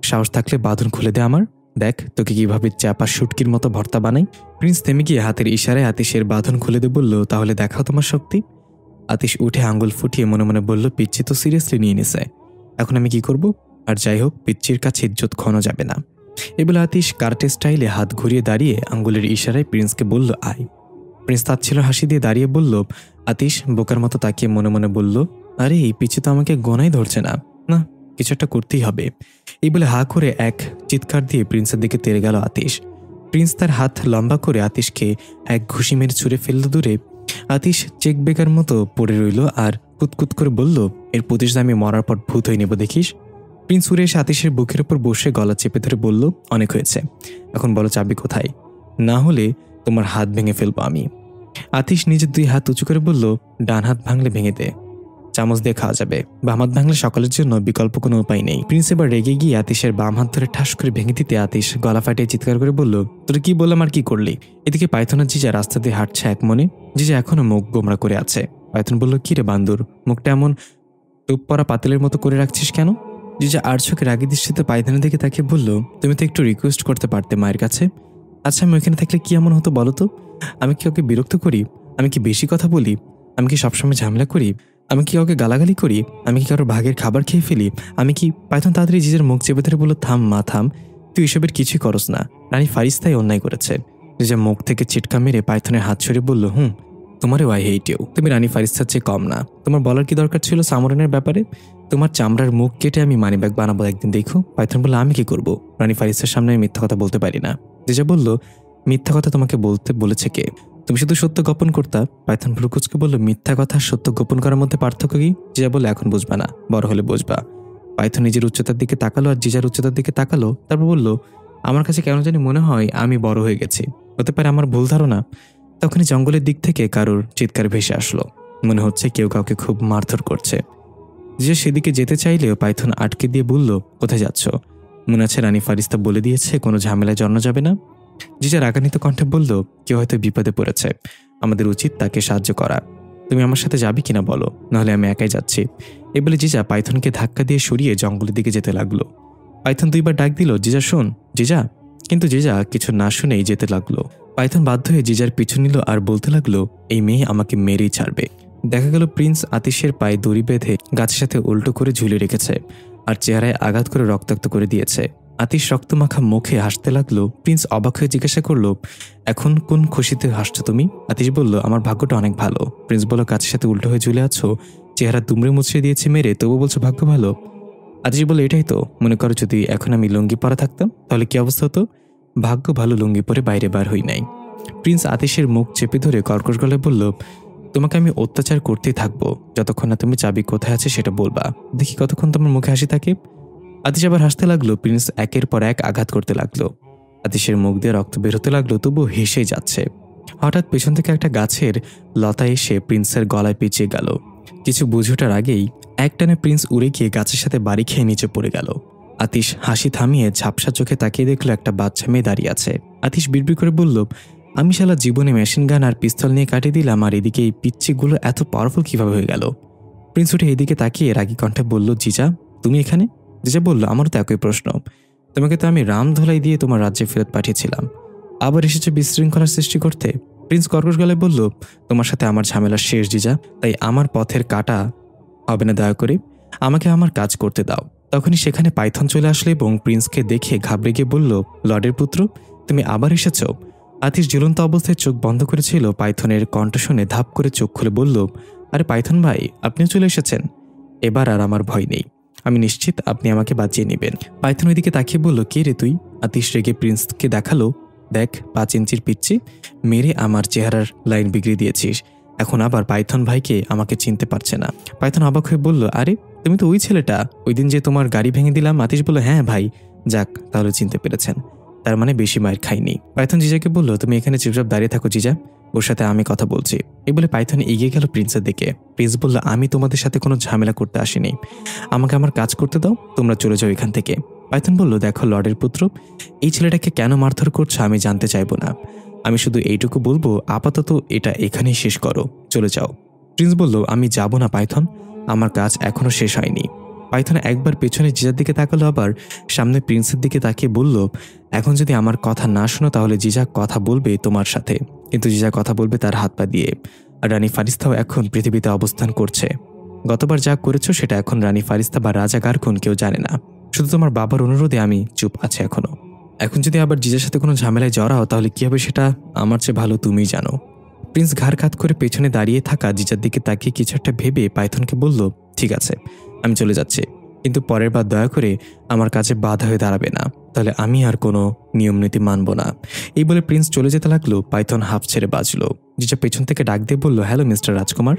B: সাহস থাকলে বাঁধন খুলে দে আমার, দেখ তোকে কিভাবে চাপা শুটকির মতো ভর্তা বানাই। প্রিন্স থেমে গিয়ে হাতের ইশারায় আতিশের বাঁধন খুলে দে বলল, তাহলে দেখাও তোমার শক্তি। আতিশ উঠে আঙ্গুল ফুটিয়ে মনে মনে বলল, পিচ্ছি তো সিরিয়াসলি নিয়ে নিছে, এখন আমি কি করব? আর যাই হোক, পিচ্চির কাছে ইজ্জত খনো যাবে না। এবেলা আতিশ কার্টে স্টাইলে হাত ঘুরিয়ে দাঁড়িয়ে আঙ্গুলের ইশারায় প্রিন্সকে বলল, আয়। প্রিন্স তাচ্ছিল হাসি দিয়ে দাঁড়িয়ে বলল। আতিশ বোকার মতো তাকিয়ে মনে মনে বলল, আরে এই পিচ্ছি তো আমাকে গোনাই ধরছে না, না কিছু একটা করতেই হবে। এই বলে হা করে এক চিৎকার দিয়ে প্রিন্সের দিকে তেড়ে গেল আতিশ। প্রিন্স তার হাত লম্বা করে আতিশকে এক ঘুষি মেরে ছুঁড়ে ফেলল দূরে। আতিশ চেক বেকার মতো পড়ে রইল আর কুতকুত করে বলল, এর প্রতিশোধ আমি মরার পর ভূত হয়ে নেব দেখিস। প্রিন্স উড়ে এসে আতিশের বুকের উপর বসে গলা চেপে ধরে বলল, অনেক হয়েছে, এখন বলো চাবি কোথায়, না হলে তোমার হাত ভেঙে ফেলবো আমি। আতিশ নিজের দুই হাত উঁচু করে বলল, ডান হাত ভাঙলে ভেঙে দে, চামচ দিয়ে খাওয়া যাবে, বাম হাত ভাঙলে সকালের জন্য বিকল্প কোনো উপায় নেই। প্রিন্স এবার রেগে গিয়ে আতিশের বাম হাত ধরে ঠাস করে ভেঙে দিতে আতিশ গলা ফাটিয়ে চিৎকার করে বলল, তোর কি বললাম আর কি করলি? এদিকে পাইথনের জিজা রাস্তা দিয়ে হাঁটছে এক মনে। জিজা এখনো মুখ গোমরা করে আছে। পাইথন বলল, কি রে বান্দুর, মুখটা এমন টুপ পরা পাতিলের মতো করে রাখছিস কেন? জিজা আর চোখে রাগি দৃষ্টিতে পাইথনের দিকে তাকে বলল, তুমি তো একটু রিকোয়েস্ট করতে পারতে মায়ের কাছে। আচ্ছা আমি ওইখানে থাকলে কি এমন হতো বলো তো? আমি কি ওকে বিরক্ত করি? আমি কি বেশি কথা বলি? আমি কি সবসময় ঝামেলা করি? আমি কি কাউকে গালাগালি করি? আমি কি কারো ভাগের খাবার খেয়ে ফেলি? আমি কি? পাইথন তাড়াতাড়ি জিজার মুখ চেপে ধরে বলল, থাম মা থাম, তুই এসবের কিছুই করস না, রানী ফারিস্তাই অন্যায় করেছে। জিজা মুখ থেকে চিটকা মেরে পাইথনের হাত ছড়িয়ে বলল, তোমারও আই হেইট ইউ, তুমি রানী ফারিস্তার চেয়ে কম না। তোমার বলার কি দরকার ছিল সামরানের ব্যাপারে? তোমার চামড়ার মুখ কেটে আমি মানিব্যাগ বানাবো একদিন, দেখো। পাইথন বলল, আমি কি করব? রানী ফারিস্তার সামনে আমি মিথ্যা কথা বলতে পারি না। জিজা বলল, মিথ্যা কথা তোমাকে বলতে বলেছে কে? তুমি শুধু সত্য গোপন করতা। পাইথন ভ্রুকুচকে বলল, মিথ্যা কথা সত্য গোপন করার মধ্যে পার্থক্য কি? জিজা বলল, এখন বুঝবা না, বড় হলে বুঝবা। পাইথন নিজের উচ্চতার দিকে তাকালো আর জিজার উচ্চতার দিকে তাকালো, তারপর বলল, আমার কাছে কেন জানি মনে হয় আমি বড় হয়ে গেছি, হতে পারে আমার ভুল ধারণা। তখনই জঙ্গলের দিক থেকে কারোর চিৎকার ভেসে আসলো, মনে হচ্ছে কেউ কাউকে খুব মারধর করছে। জিজা সেদিকে যেতে চাইলেও পাইথন আটকে দিয়ে বলল, কোথায় যাচ্ছ? মনে আছে রানী ফারিস্তা বলে দিয়েছে কোনো ঝামেলায় জন্ম যাবে না। জিজা রাগান্বিত কণ্ঠে বলল, কেউ হয়তো বিপদে পড়েছে, আমাদের উচিত তাকে সাহায্য করা। তুমি আমার সাথে যাবে কিনা বলো, নাহলে আমি একাই যাচ্ছি। এই বলে জিজা পাইথনকে ধাক্কা দিয়ে সরিয়ে জঙ্গলের দিকে যেতে লাগলো। পাইথন দুইবার ডাক দিল, জিজা শোন, জিজা। কিন্তু জিজা কিছু না শুনেই যেতে লাগলো। পাইথন বাধ্য হয়ে জিজার পিছু নিল আর বলতে লাগলো, এই মেয়ে আমাকে মেরেই ছাড়বে। দেখা গেল প্রিন্স আতিশের পায়ে দড়ি বেঁধে গাছের সাথে উল্টো করে ঝুলে রেখেছে আর চেহারায় আঘাত করে রক্তাক্ত করে দিয়েছে। আতিশ রক্তমাখা মুখে হাসতে লাগলো। প্রিন্স অবাক হয়ে জিজ্ঞাসা করলো, এখন কোন খুশিতে হাসছো তুমি? আতিশ বলল, আমার ভাগ্যটা অনেক ভালো। প্রিন্স বলল, গাছের সাথে উল্টো হয়ে ঝুলে আছো, চেহারা দুমড়ে মুচড়ে দিয়েছে মেরে, তবু বলছো ভাগ্য ভালো? আতিশ বলল, এটাই তো। মনে করো যদি এখন আমি লুঙ্গি পরা থাকতাম তাহলে কি অবস্থা হতো? ভাগ্য ভালো লুঙ্গি পরে বাইরে বার হই নাই। প্রিন্স আতিশের মুখ চেপে ধরে কর্কশ গলায় বলল, তোমাকে আমি অত্যাচার করতেই থাকবো যতক্ষণ না তুমি চাবি কোথায় আছে সেটা বলবা, দেখি কতক্ষণ তোমার মুখে হাসি থাকে। আতিশ আবার হাসতে লাগলো। প্রিন্স একের পর এক আঘাত করতে লাগলো। আতিশের মুখ দিয়ে রক্ত বের হতে লাগলো, তবু হেসেই যাচ্ছে। হঠাৎ পেছন থেকে একটা গাছের লতা এসে প্রিন্সের গলায় পেঁচিয়ে গেল। কিছু বুঝে ওঠার আগেই একটানে প্রিন্স উড়ে গিয়ে গাছের সাথে বাড়ি খেয়ে নিচে পড়ে গেল। আতিশ হাসি থামিয়ে ঝাপসা চোখে তাকিয়ে দেখলো একটা বাচ্চা মেয়ে দাঁড়িয়ে আছে। আতিশ বিড়বিড় করে বলল, আমি শালা জীবনে মেশিন গান আর পিস্তল নিয়ে কাটিয়ে দিলাম, আর এদিকে এই পিচ্চিগুলো এত পাওয়ারফুল কিভাবে হয়ে গেল? প্রিন্স উঠে এদিকে তাকিয়ে রাগী কণ্ঠে বলল, জিজা তুমি এখানে? জিজা বলল, আমারও তো একই প্রশ্ন, তোমাকে তো আমি রাম ধোলাই দিয়ে তোমার রাজ্যে ফেরত পাঠিয়েছিলাম, আবার এসেছে বিশৃঙ্খলার সৃষ্টি করতে। প্রিন্স কর্কশ গলায় বলল, তোমার সাথে আমার ঝামেলা শেষ জিজা, তাই আমার পথের কাটা হবে না, দয়া করে আমাকে আমার কাজ করতে দাও। তখনই সেখানে পাইথন চলে আসলো এবং প্রিন্সকে দেখে ঘাবড়ে গিয়ে বলল, লর্ডের পুত্র তুমি আবার এসেছ? আতিশ ঝুলন্ত অবস্থায় চোখ বন্ধ করেছিল। পাইথনের কণ্ঠ শুনে ধাপ করে চোখ খুলে বলল, আরে পাইথন ভাই, আপনিও চলে এসেছেন? এবার আর আমার ভয় নেই, আমি নিশ্চিত আপনি আমাকে বাঁচিয়ে নেবেন। পাইথন ওইদিকে তাকিয়ে বলল, কে রে তুই? আতিশ রেগে প্রিন্সকে দেখালো, দেখ 5 ইঞ্চির পিচ্ছি, মেরে আমার চেহারার লাইন বিগড়ে দিয়েছিস, এখন আবার পাইথন ভাইকে আমাকে চিনতে পারছে না। পাইথন অবাক হয়ে বলল, আরে তুমি তো ওই ছেলেটা, ওই দিন যে তোমার গাড়ি ভেঙে দিলাম। আতিশ বলল, হ্যাঁ ভাই, যাক, তাহলে চিনতে পেরেছেন, তার মানে বেশি মায়ের খাইনি। পাইথন জিজাকে বলল, তুমি এখানে চুপচাপ দাঁড়িয়ে থাকো জিজা, ওর সাথে আমি কথা বলছি। এই বলে পাইথন এগিয়ে গেল প্রিন্সের দিকে। প্রিন্স বলল, আমি তোমাদের সাথে কোনো ঝামেলা করতে আসিনি, আমাকে আমার কাজ করতে দাও, তোমরা চলে যাও এখান থেকে। পাইথন বলল, দেখো লর্ডের পুত্র, এই ছেলেটাকে কেন মারধর করছো আমি জানতে চাইবো না, আমি শুধু এইটুকু বলবো, আপাতত এটা এখানেই শেষ করো, চলে যাও। প্রিন্স বলল, আমি যাব না পাইথন, আমার কাজ এখনো শেষ হয়নি। পাইথন একবার পেছনে জিজার দিকে তাকালো, আবার সামনে প্রিন্সের দিকে তাকিয়ে বলল, এখন যদি আমার কথা না শোনো তাহলে জিজা কথা বলবে তোমার সাথে, কিন্তু জিজা কথা বলবে তার হাত পা দিয়ে। আর রানী ফারিস্তাও এখন পৃথিবীতে অবস্থান করছে। গতবার যা করেছো সেটা এখন রানী ফারিস্তা বা রাজা গারকুন কেউ জানে না, শুধু তোমার বাবার অনুরোধে আমি চুপ আছি এখনো। এখন যদি আবার জিজার সাথে কোনো ঝামেলায় জড়াও তাহলে কি হবে সেটা আমার চেয়ে ভালো তুমিই জানো। প্রিন্স ঘাড় কাত করে পেছনে দাঁড়িয়ে থাকা জিজার দিকে তাকিয়ে কিছু একটা ভেবে পাইথনকে বলল, ঠিক আছে, আমি চলে যাচ্ছি, কিন্তু পরের বার দয়া করে আমার কাছে বাধা হয়ে দাঁড়াবে না, তাহলে আমি আর কোনো নিয়মনীতি মানব না। এই বলে প্রিন্স চলে যেতে লাগলো। পাইথন হাফ ছেড়ে বাঁচলো। জিজা পেছন থেকে ডাক দিয়ে বলল, হ্যালো মিস্টার রাজকুমার,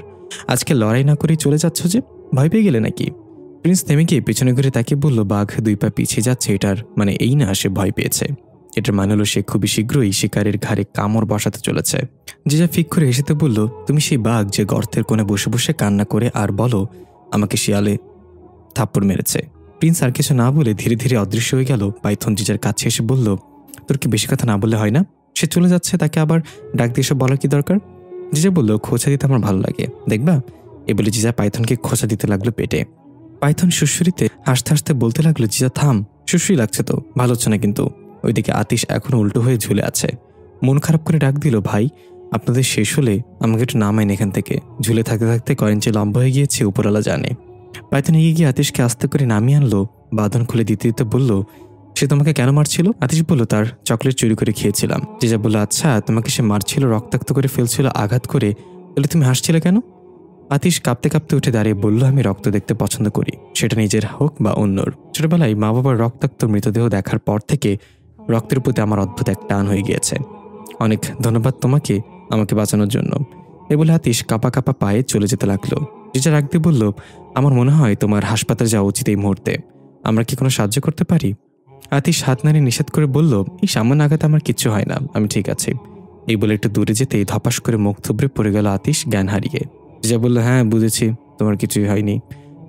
B: আজকে লড়াই না করেই চলে যাচ্ছ যে, ভয় পেয়ে গেলে নাকি? প্রিন্স থেমে গিয়ে পেছনে ঘুরে তাকিয়ে বলল, বাঘ 2 পা পিছিয়ে যাচ্ছে, এটার মানে এই না সে ভয় পেয়েছে, এটার মানে হলো সে খুবই শীঘ্রই শিকারের ঘাড়ে কামড় বসাতে চলেছে। জিজা ফিক করে হেসেতে বলল, তুমি সেই বাঘ যে গর্তের কোণে বসে বসে কান্না করে আর বলো আমাকে শিয়ালে থাপ্পড় মেরেছে। প্রিন্স আর কিছু না বলে ধীরে ধীরে অদৃশ্য হয়ে গেল। পাইথন জিজার কাছে এসে বলল, তোর কি বেশি কথা না বললে হয় না? সে চলে যাচ্ছে, তাকে আবার ডাক দিয়ে এসব বলার কি দরকার? জিজা বলল, খোঁচা দিতে আমার ভালো লাগে, দেখবা? এ বলে জিজা পাইথনকে খোঁচা দিতে লাগলো পেটে। পাইথন সুশ্রুরিতে হাসতে হাসতে বলতে লাগলো, জিজা থাম, সুশ্রী লাগছে তো, ভালো হচ্ছে না কিন্তু। ওইদিকে আতিশ এখনো উল্টো হয়ে ঝুলে আছে। মন খারাপ করে ডাক দিল, ভাই আপনাদের শেষ হলে আমাকে একটু নামাইন এখান থেকে, ঝুলে থাকতে থাকতে কয়েন যে লম্বা হয়ে গিয়েছে উপরওয়ালা জানে। পাইথন এগিয়ে গিয়ে আতিশকে আস্তে করে নামিয়ে আনলো, বাঁধন খুলে দিতে দিতে বলল, সে তোমাকে কেন মারছিল? আতিশ বলল, তার চকলেট চুরি করে খেয়েছিলাম। জিজা বলল, আচ্ছা তোমাকে সে মারছিল, রক্তাক্ত করে ফেলছিল, আঘাত করে, বলে তুমি হাসছিলে কেন? আতিশ কাঁপতে কাঁপতে উঠে দাঁড়িয়ে বলল, আমি রক্ত দেখতে পছন্দ করি, সেটা নিজের হোক বা অন্যর। ছোটবেলায় মা বাবার রক্তাক্ত মৃতদেহ দেখার পর থেকে রক্তের প্রতি আমার অদ্ভুত এক টান হয়ে গিয়েছে। অনেক ধন্যবাদ তোমাকে আমাকে বাঁচানোর জন্য। এ বলে আতিশ কাঁপা কাঁপা পায়ে চলে যেতে লাগলো। জিজা রাগ দিয়ে বলল, আমার মনে হয় তোমার হাসপাতালে যাওয়া উচিত এই মুহূর্তে, আমরা কি কোনো সাহায্য করতে পারি? আতিশ হাত নাড়িয়ে নিষেধ করে বলল, এই সামান্য আঘাতে আমার কিচ্ছু হয় না, আমি ঠিক আছি। এই বলে একটু দূরে যেতেই ধপাস করে মুখ থুবড়ে পড়ে গেল আতিশ জ্ঞান হারিয়ে। জিজা বলল, হ্যাঁ বুঝেছি, তোমার কিছুই হয়নি।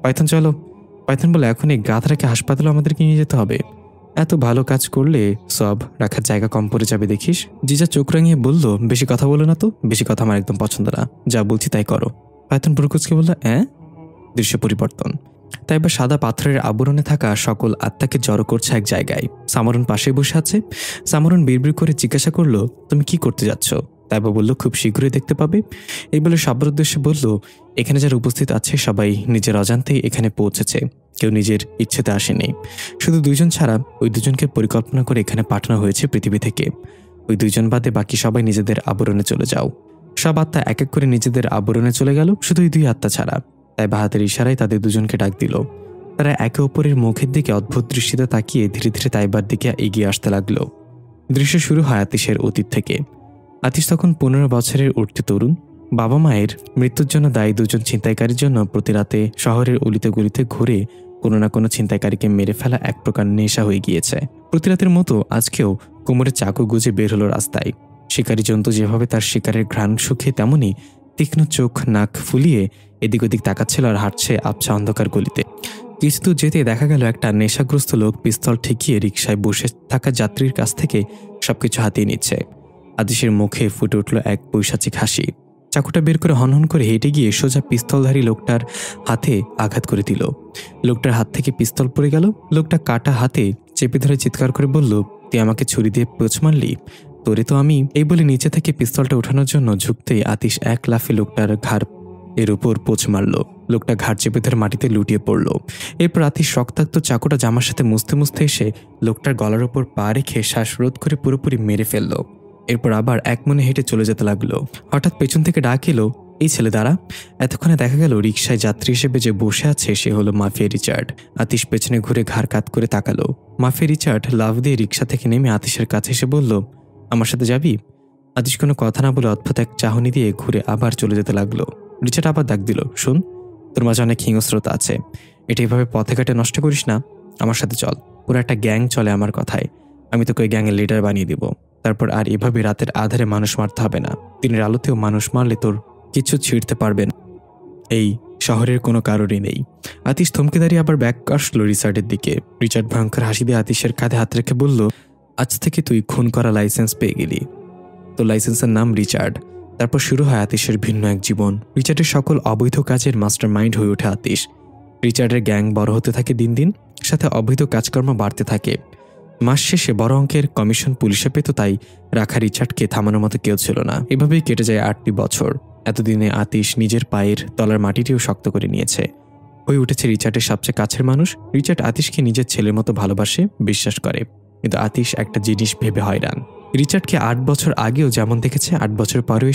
B: পাইথন চলো। পাইথন বলে, এখন এই গাধাটাকে হাসপাতালে আমাদেরকে নিয়ে যেতে হবে? এত ভালো কাজ করলে সব রাখার জায়গা কম পড়ে যাবে দেখিস। জিজা চোখ রাঙিয়ে বলল, বেশি কথা বলো না তো, বেশি কথা আমার একদম পছন্দ না, যা বলছি তাই করো। পাইথন বুরকুচকে বলল, দৃশ্য পরিবর্তন। তাই এবার সাদা পাথরের আবরণে থাকা সকল আত্মাকে জড়ো করছে এক জায়গায়। সামরন পাশে বসে আছে। সামরন বিড়বিড় করে জিজ্ঞাসা করলো, তুমি কি করতে যাচ্ছ? তাইবা বলল, খুব শীঘ্রই দেখতে পাবে। এই বলে সবার উদ্দেশ্যে বলল, এখানে যারা উপস্থিত আছে সবাই নিজের অজান্তেই এখানে পৌঁছেছে, কেউ নিজের ইচ্ছেতে আসেনি। শুধু 2 জন ছাড়া ওই 2 জনকে পরিকল্পনা করে এখানে পাঠানো হয়েছে পৃথিবী থেকে। ওই 2 জন বাদে বাকি সবাই নিজেদের আবরণে চলে যাও। সব আত্মা এক এক করে নিজেদের আবরণে চলে গেল, শুধু ওই 2 আত্মা ছাড়া। তাই হাতের ইশারায় তাদের 2 জনকে ডাক দিল। তারা একে অপরের মুখের দিকে অদ্ভুত দৃষ্টিতে তাকিয়ে ধীরে ধীরে তাইবার দিকে এগিয়ে আসতে লাগলো। দৃশ্য শুরু হয় আতিশের অতীত থেকে। আতিশ তখন 15 বছরের উঠতি তরুণ। বাবা মায়ের মৃত্যুর জন্য দায়ী 2 জন ছিনতাইকারীর জন্য প্রতি রাতে শহরের অলিতে গলিতে ঘুরে কোনো না কোনো ছিনতাইকারীকে মেরে ফেলা এক প্রকার নেশা হয়ে গিয়েছে। প্রতি রাতের মতো আজকেও কোমরে চাকু গুজে বের হলো রাস্তায়। শিকারী জন্তু যেভাবে তার শিকারের ঘ্রাণ শুকে তেমনি তীক্ষ্ণ চোখ নাক ফুলিয়ে এদিক ওদিক তাকাচ্ছিল আর হাঁটছে আবছা অন্ধকার গলিতে। কিছু দূর যেতে দেখা গেল একটা নেশাগ্রস্ত লোক পিস্তল ঠেকিয়ে রিকশায় বসে থাকা যাত্রীর কাছ থেকে সবকিছু হাতিয়ে নিচ্ছে। আতিশের মুখে ফুটে উঠল এক পৈশাচিক হাসি। চাকুটা বের করে হনহন করে হেঁটে গিয়ে সোজা পিস্তলধারী লোকটার হাতে আঘাত করে দিল। লোকটার হাত থেকে পিস্তল পড়ে গেল। লোকটা কাটা হাতে চেপে ধরে চিৎকার করে বলল, তুই আমাকে ছুরি দিয়ে পোঁচ মারলি, তোরে তো আমি। এই বলে নিচে থেকে পিস্তলটা ওঠানোর জন্য ঝুঁকতেই আতিশ এক লাফে লোকটার ঘাড় এর উপর পোঁচ মারল। লোকটা ঘাড় চেপে ধরে মাটিতে লুটিয়ে পড়ল। এরপর আতিশ রক্তাক্ত চাকুটা জামার সাথে মুছতে মুছতে এসে লোকটার গলার উপর পা রেখে শ্বাসরোধ করে পুরোপুরি মেরে ফেলল। এরপর আবার এক মনে হেঁটে চলে যেতে লাগলো। হঠাৎ পেছন থেকে ডাক এলো, এই ছেলে দাঁড়া। এতক্ষণে দেখা গেল রিকশায় যাত্রী হিসেবে যে বসে আছে সে হলো মাফিয়া রিচার্ড। আতিশ পেছনে ঘুরে ঘাড় কাত করে তাকালো। মাফিয়া রিচার্ড লাফ দিয়ে রিকশা থেকে নেমে আতিশের কাছে এসে বলল, আমার সাথে যাবি? আতিশ কোনো কথা না বলে অদ্ভুত এক চাহনি দিয়ে ঘুরে আবার চলে যেতে লাগলো। রিচার্ড আবার ডাক দিল, শোন, তোর মাঝে অনেক হিংস্রতা আছে, এটা এভাবে পথে ঘাটে নষ্ট করিস না। আমার সাথে চল, পুরো একটা গ্যাং চলে আমার কথায়, আমি তোকে ওই গ্যাংয়ের লিডার বানিয়ে দিব। তারপর আর এভাবে রাতের আধারে মানুষ মারতে হবে না, দিনের আলোতেও মানুষ মারলে তোর কিছু ছিঁড়তে পারবে না, এই শহরের কোনো কারোরই নেই। আতিশ থমকে দাঁড়িয়ে আবার ব্যাক আসলো রিচার্ডের দিকে। রিচার্ড ভয়ঙ্কর হাসি দিয়ে আতিশের কাঁধে হাত রেখে বলল, আজ থেকে তুই খুন করা লাইসেন্স পেয়ে গেলি। তো লাইসেন্সের নাম রিচার্ড। তারপর শুরু হয় আতিশের ভিন্ন এক জীবন। রিচার্ডের সকল অবৈধ কাজের মাস্টার মাইন্ড হয়ে ওঠে আতিশ। রিচার্ডের গ্যাং বড় হতে থাকে দিন দিন, সাথে অবৈধ কাজকর্ম বাড়তে থাকে। মাস শেষে বড় অঙ্কের কমিশন পুলিশে পেত, তাই রাখা রিচার্ডকে থামানোর মতো কেউ ছিল না। এভাবেই কেটে যায় 8টি বছর। এতদিনে আতিশ নিজের পায়ের তলার মাটিটিও শক্ত করে নিয়েছে, হয়ে উঠেছে রিচার্ডের সবচেয়ে কাছের মানুষ। রিচার্ড আতিশকে নিজের ছেলের মতো ভালোবাসে, বিশ্বাস করে। কিন্তু আতিশ একটা জিনিস ভেবে হয়রান, রিচার্ডকে 8 বছর আগেও যেমন দেখেছে 8 বছর পরেও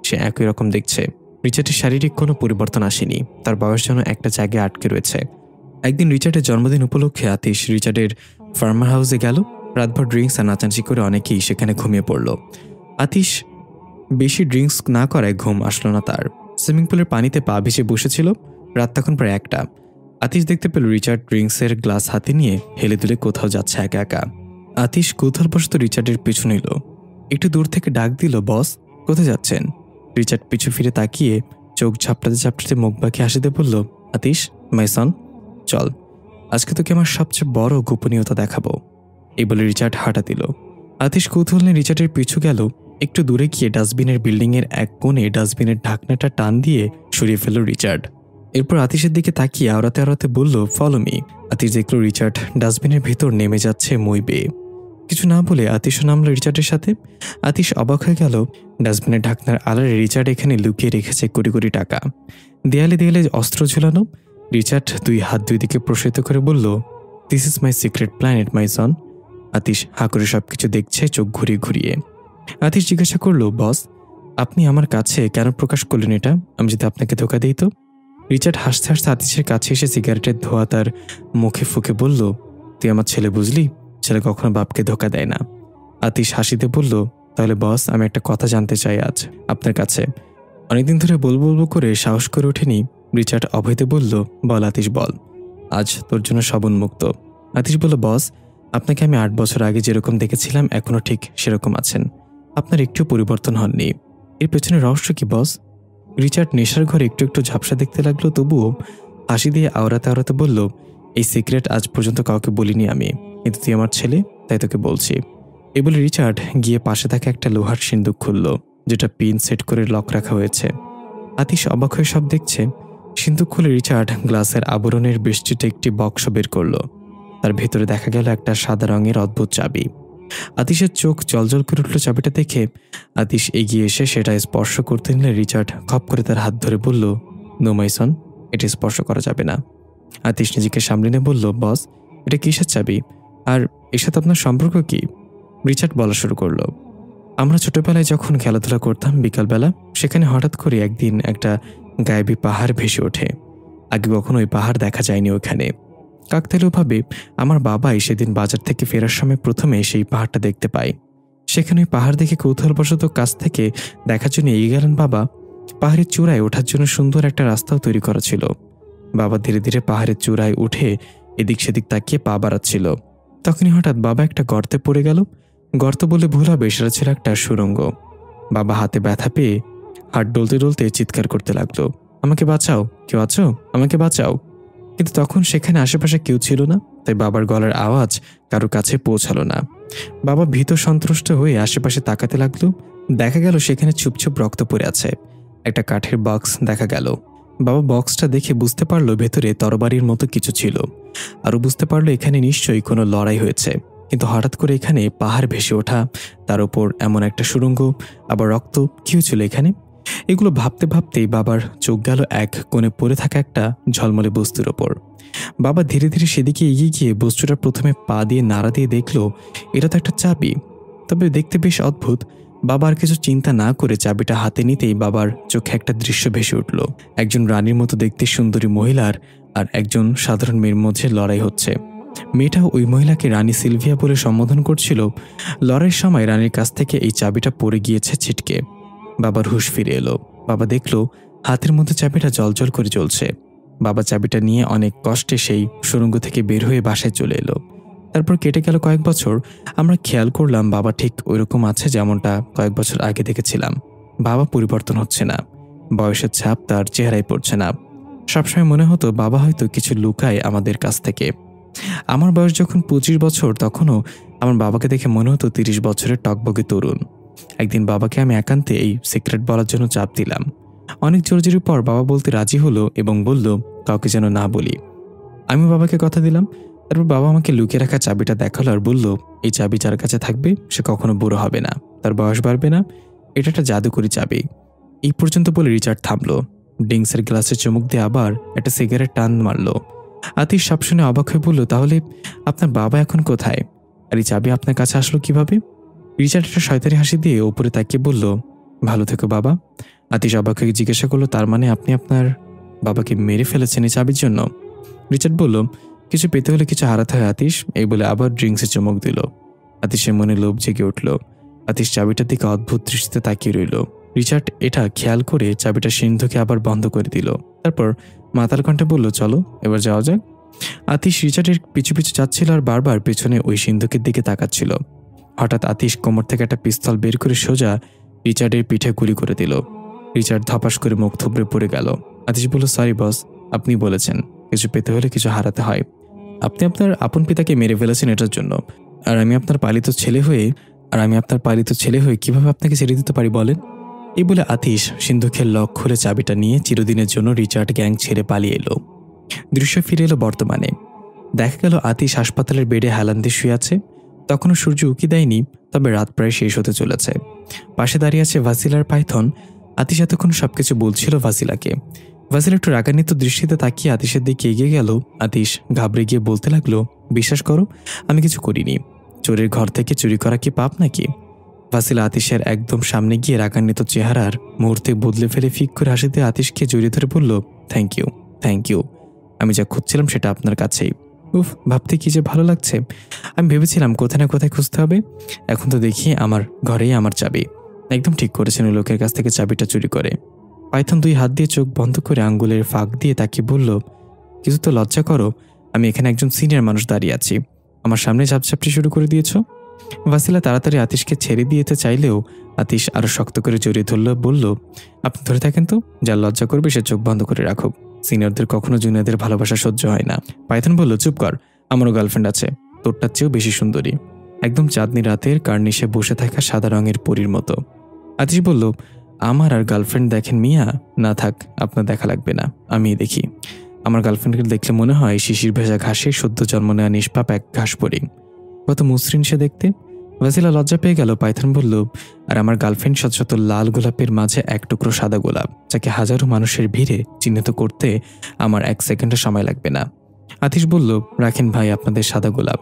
B: সে একই রকম দেখছে। রিচার্ডের শারীরিক কোনো পরিবর্তন আসেনি, তার বয়স যেন একটা জায়গায় আটকে রয়েছে। একদিন রিচার্ডের জন্মদিন উপলক্ষে আতিশ রিচার্ডের ফার্মার হাউসে গেল। রাতভর ড্রিঙ্কস আর নাচানাচি করে অনেকেই সেখানে ঘুমিয়ে পড়ল। আতিশ বেশি ড্রিঙ্কস না করায় ঘুম আসলো না তার। সুইমিং পুলের পানিতে পা ভিজে বসেছিল। রাত তখন প্রায় 1টা। আতিশ দেখতে পেল রিচার্ড ড্রিঙ্কসের গ্লাস হাতে নিয়ে হেলে দুলে কোথাও যাচ্ছে একা একা। আতিশ কৌতূহলবশত রিচার্ডের পিছু নিল। একটু দূর থেকে ডাক দিল, বস কোথায় যাচ্ছেন? রিচার্ড পিছু ফিরে তাকিয়ে চোখ ঝাপটাতে ঝাপটাতে মুখ বাঁকি হাসিতে বলল, আতিশ মাই সন, চল, আজকে তোকে আমার সবচেয়ে বড় গোপনীয়তা দেখাবো। এই বলে রিচার্ড হাঁটা দিল। আতিশ কৌতূহল নিয়ে রিচার্ডের পিছু গেল। একটু দূরে গিয়ে ডাস্টবিনের বিল্ডিংয়ের এক কোণে ডাস্টবিনের ঢাকনাটা টান দিয়ে সরিয়ে ফেলল রিচার্ড। এরপর আতিশের দিকে তাকিয়ে আওড়াতে আওড়াতে বলল, ফলো মি। আতিশ দেখল রিচার্ড ডাস্টবিনের ভিতর নেমে যাচ্ছে মই বেয়ে। কিছু না বলে আতিশও নামল রিচার্ডের সাথে। আতিশ অবাক হয়ে গেল, ডাস্টবিনের ঢাকনার আড়ালে রিচার্ড এখানে লুকিয়ে রেখেছে কোটি কোটি টাকা। দেয়ালে দেয়ালে অস্ত্র ঝুলানো। রিচার্ড 2 হাত 2 দিকে প্রসারিত করে বলল, this is my secret planet my son. Atish হাঁ করে সবকিছু দেখছে চোখ ঘুরিয়ে ঘুরিয়ে। আতিশ জিজ্ঞাসা করলো, বস আপনি আমার কাছে কেন প্রকাশ করলেন এটা? আমি যদি আপনাকে ধোকা দিই তো? রিচার্ড হাসতে হাসতে আতিশের কাছে এসে সিগারেটের ধোঁয়া তার মুখে ফুঁকে বলল, তুই আমার ছেলে বুঝলি, ছেলে কখনো বাপকে ধোকা দেয় না। আতিশ হাসিতে বলল, তাহলে বস আমি একটা কথা জানতে চাই আজ আপনার কাছে। অনেকদিন ধরে বলবো বলবো করে সাহস করে ওঠেনি। রিচার্ড অভয়তে বলল, বল আতিশ বল, আজ তোর জন্য সব উন্মুক্ত। আতিশ বলল, বস আপনাকে আমি 8 বছর আগে যেরকম দেখেছিলাম এখনো ঠিক সেরকম আছেন, আপনার একটু পরিবর্তন হননি। এর পেছনে রহস্য কি বস? রিচার্ড নেশার ঘরে একটু একটু ঝাপসা দেখতে লাগলো, তবুও হাসি দিয়ে আওড়াতে আওড়াতে বলল, এই সিক্রেট আজ পর্যন্ত কাউকে বলিনি আমি, কিন্তু তুই আমার ছেলে তাই তোকে বলছি। এই বলে রিচার্ড গিয়ে পাশে থাকা একটা লোহার সিন্দুক খুলল, যেটা পিন সেট করে লক রাখা হয়েছে। আতিশ অবাক হয়ে সব দেখছে। সিন্দুক খুলে রিচার্ড গ্লাসের আবরণের বেষ্টিত একটি বক্স বের করল। তার ভেতরে দেখা গেল একটা সাদা রঙের অদ্ভুত চাবি। আতিশের চোখ জলজল করে উঠল চাবিটা দেখে। আতিশ এগিয়ে এসে সেটা স্পর্শ করতে নিলে রিচার্ড খপ করে তার হাত ধরে বলল, নো মাই সন, এটা স্পর্শ করা যাবে না। আতিশ নিজেকে সামলে নিয়ে বলল, বস এটা কিসের চাবি, আর এর সাথে আপনার সম্পর্ক কি? রিচার্ড বলা শুরু করলো, আমরা ছোটবেলায় যখন খেলাধুলা করতাম বিকালবেলা, সেখানে হঠাৎ করে একদিন একটা গায়েবী পাহাড় ভেসে ওঠে। আগে কখনো ওই পাহাড় দেখা যায়নি ওখানে। কাকতালীয়ভাবে আমার বাবাই সেদিন বাজার থেকে ফেরার সময় প্রথমে সেই পাহাড়টা দেখতে পায়। সেখানে ওই পাহাড় দেখে কৌতূহলবশত কাছ থেকে দেখার জন্য এগিয়ে গেলেন বাবা। পাহাড়ের চূড়ায় ওঠার জন্য সুন্দর একটা রাস্তাও তৈরি করা ছিল। বাবা ধীরে ধীরে পাহাড়ের চূড়ায় উঠে এদিক সেদিক তাকিয়ে পা বাড়াচ্ছিল। তখনই হঠাৎ বাবা একটা গর্তে পড়ে গেল। গর্ত বলে ভুল হবে, সেটা ছিল একটা সুড়ঙ্গ। বাবা হাতে ব্যথা পেয়ে হাত ডলতে ডলতে চিৎকার করতে লাগলো, আমাকে বাঁচাও, কেউ আছো, আমাকে বাঁচাও। কিন্তু তখন সেখানে আশেপাশে কেউ ছিল না, তাই বাবার গলার আওয়াজ কারো কাছে পৌঁছালো না। বাবা ভীত সন্ত্রস্ত হয়ে আশেপাশে তাকাতে লাগলো। দেখা গেল সেখানে চুপচুপ রক্ত পড়ে আছে। একটা কাঠের বক্স দেখা গেল। বাবা বক্সটা দেখে বুঝতে পারলো ভেতরে তরবারির মতো কিছু ছিল। আরও বুঝতে পারলো এখানে নিশ্চয়ই কোনো লড়াই হয়েছে। কিন্তু হঠাৎ করে এখানে পাহাড় ভেসে ওঠা, তার উপর এমন একটা সুড়ঙ্গ, আবার রক্ত, কি হয়েছিল এখানে? এগুলো ভাবতে ভাবতেই বাবার চোখ গেল এক কোণে পড়ে থাকা একটা ঝলমলে বস্তুর ওপর। বাবা ধীরে ধীরে সেদিকে এগিয়ে গিয়ে বস্তুটা প্রথমে পা দিয়ে নাড়া দিয়ে দেখল এটা তো একটা চাবি, তবে দেখতে বেশ অদ্ভুত। বাবা আর কিছু চিন্তা না করে চাবিটা হাতে নিতেই বাবার চোখে একটা দৃশ্য ভেসে উঠল। একজন রানীর মতো দেখতে সুন্দরী মহিলার আর একজন সাধারণ মেয়ের মধ্যে লড়াই হচ্ছে। মেয়েটা ওই মহিলাকে রানী সিলভিয়া বলে সম্বোধন করছিল। লড়াইয়ের সময় রানীর কাছ থেকে এই চাবিটা পড়ে গিয়েছে ছিটকে। বাবার হুঁশ ফিরে এলো। বাবা দেখল হাতের মধ্যে চাবিটা জলজল করে জ্বলছে। বাবা চাবিটা নিয়ে অনেক কষ্টে সেই সুড়ঙ্গ থেকে বের হয়ে বাসায় চলে এলো। তারপর কেটে গেল কয়েক বছর। আমরা খেয়াল করলাম বাবা ঠিক ওইরকম আছে যেমনটা কয়েক বছর আগে দেখেছিলাম। বাবা পরিবর্তন হচ্ছে না, বয়সের ছাপ তার চেহারায় পড়ছে না। সবসময় মনে হতো বাবা হয়তো কিছু লুকায় আমাদের কাছ থেকে। আমার বয়স যখন 25 বছর, তখনও আমার বাবাকে দেখে মনে হতো 30 বছরের টকবকে তরুণ। একদিন বাবাকে আমি একান্তে এই সিক্রেট বলার জন্য চাপ দিলাম। অনেক জোরজোরির পর বাবা বলতে রাজি হলো এবং বলল কাউকে যেন না বলি। আমি বাবাকে কথা দিলাম। তারপর বাবা আমাকে লুকিয়ে রাখা চাবিটা দেখালো আর বলল, এই চাবি যার কাছে থাকবে সে কখনো বুড়ো হবে না, তার বয়স বাড়বে না, এটা একটা জাদুকরি চাবি। এই পর্যন্ত বলে রিচার্ড থামলো। ড্রিঙ্কসের গ্লাসে চুমুক দিয়ে আবার একটা সিগারেট টান মারল। আতিশ সব শুনে অবাক হয়ে বলল, তাহলে আপনার বাবা এখন কোথায়, আর এই চাবি আপনার কাছে আসলো কিভাবে? রিচার্ড একটা শয়তানি হাসি দিয়ে ওপরে তাকিয়ে বলল, ভালো থেকো বাবা। আতিশ অবাক হয়ে জিজ্ঞাসা করলো, তার মানে আপনি আপনার বাবাকে মেরে ফেলেছেন এই চাবির জন্য? রিচার্ড বলল, কিছু পেতে হলে কিছু হারাতে হয় আতিশ। এই বলে আবার ড্রিঙ্কসে চুমুক দিল। আতিশের মনে লোভ জেগে উঠল। আতিশ চাবিটার দিকে অদ্ভুত দৃষ্টিতে তাকিয়ে রইল। রিচার্ড এটা খেয়াল করে চাবিটা সিন্ধুকে আবার বন্ধ করে দিল। তারপর মাতাল কণ্ঠে বলল, চলো এবার যাওয়া যাক। আতিশ রিচার্ডের পিছু পিছু যাচ্ছিল আর বারবার পেছনে ওই সিন্ধুকের দিকে তাকাচ্ছিল। হঠাৎ আতিশ কোমর থেকে একটা পিস্তল বের করে সোজা রিচার্ডের পিঠে গুলি করে দিল। রিচার্ড ধপাস করে মুখ থুবড়ে পড়ে গেল। আতিশ বলল, সরি বস, আপনি বলেছেন কিছু পেতে হলে কিছু হারাতে হয়। আপনি আপনার আপন পিতাকে মেরে ফেলেছেন এটার জন্য, আর আমি আপনার পালিত ছেলে হয়ে কিভাবে আপনাকে ছেড়ে দিতে পারি বলেন? এই বলে আতিশ সিন্ধুকের লক খুলে চাবিটা নিয়ে চিরদিনের জন্য রিচার্ড গ্যাং ছেড়ে পালিয়ে এলো। দৃশ্য ফিরে এলো বর্তমানে। দেখা গেল আতিশ হাসপাতালের বেডে হেলান দিয়ে শুয়ে আছে। তখনও সূর্য উকি দেয়নি, তবে রাত প্রায় শেষ হতে চলেছে। পাশে দাঁড়িয়ে আছে ভাসিলার পাইথন। আতিশ এতক্ষণ সবকিছু বলছিল ভাসিলাকে। ভাসিলা একটু রাগান্বিত দৃষ্টিতে তাকিয়ে আতিশের দিকে এগিয়ে গেল। আতিশ ঘাবড়ে গিয়ে বলতে লাগলো, বিশ্বাস করো আমি কিছু করিনি। চোরের ঘর থেকে চুরি করা কি পাপ নাকি? ভাসিলা আতিশের একদম সামনে গিয়ে রাগান্বিত চেহারার মুহূর্তে বদলে ফেলে ফিক করে হাসিতে আতিশকে জড়িয়ে ধরে বলল, থ্যাংক ইউ। আমি যা খুঁজছিলাম সেটা আপনার কাছেই। উফ, ভাবতে কি যে ভালো লাগছে। আমি ভেবেছিলাম কোথায় না কোথায় খুঁজতে হবে, এখন তো দেখি আমার ঘরেই আমার চাবি। একদম ঠিক করেছেন ওই লোকের কাছ থেকে চাবিটা চুরি করে। পাইথন 2 হাত দিয়ে চোখ বন্ধ করে আঙ্গুলের ফাঁক দিয়ে তাকিয়ে বলল, কিছু তো লজ্জা করো, আমি এখানে একজন সিনিয়র মানুষ দাঁড়িয়ে আছি, আমার সামনে ঝাপঝাপটি শুরু করে দিয়েছ। ভাসিলা তাড়াতাড়ি আতিশকে ছেড়ে দিতে চাইলেও আতিশ আরো শক্ত করে জড়িয়ে ধরল, বলল, আপনি ধরে থাকেন তো, যার লজ্জা করবে সে চোখ বন্ধ করে রাখুক। সিনিয়রদের কখনো জুনিয়রদের ভালোবাসা সহ্য হয় না। পাইথন বলল, চুপ কর, আমারও গার্লফ্রেন্ড আছে, তোরটার চেয়েও বেশি সুন্দরী, একদম চাঁদনি রাতের কার্নিশে বসে থাকা সাদা রঙের পরীর মতো। আতিশ বলল, আমার আর গার্লফ্রেন্ড দেখেন মিয়া? না থাক, আপনার দেখা লাগবে না, আমি দেখি। আমার গার্লফ্রেন্ডকে দেখলে মনে হয় শিশির ভেজা ঘাসে সদ্য জন্ম নেওয়া নিষ্পাপ এক ঘাস পরি, কত মসৃণ সে দেখতে। ভাসিলা লজ্জা পেয়ে গেল। পাইথন বলল, আর আমার গার্লফ্রেন্ড শত শত লাল গোলাপের মাঝে এক টুকরো সাদা গোলাপ, যাকে হাজারো মানুষের ভিড়ে চিহ্নিত করতে আমার 1 সেকেন্ডের সময় লাগবে না। আতিশ বলল, রাখেন ভাই আপনাদের সাদা গোলাপ,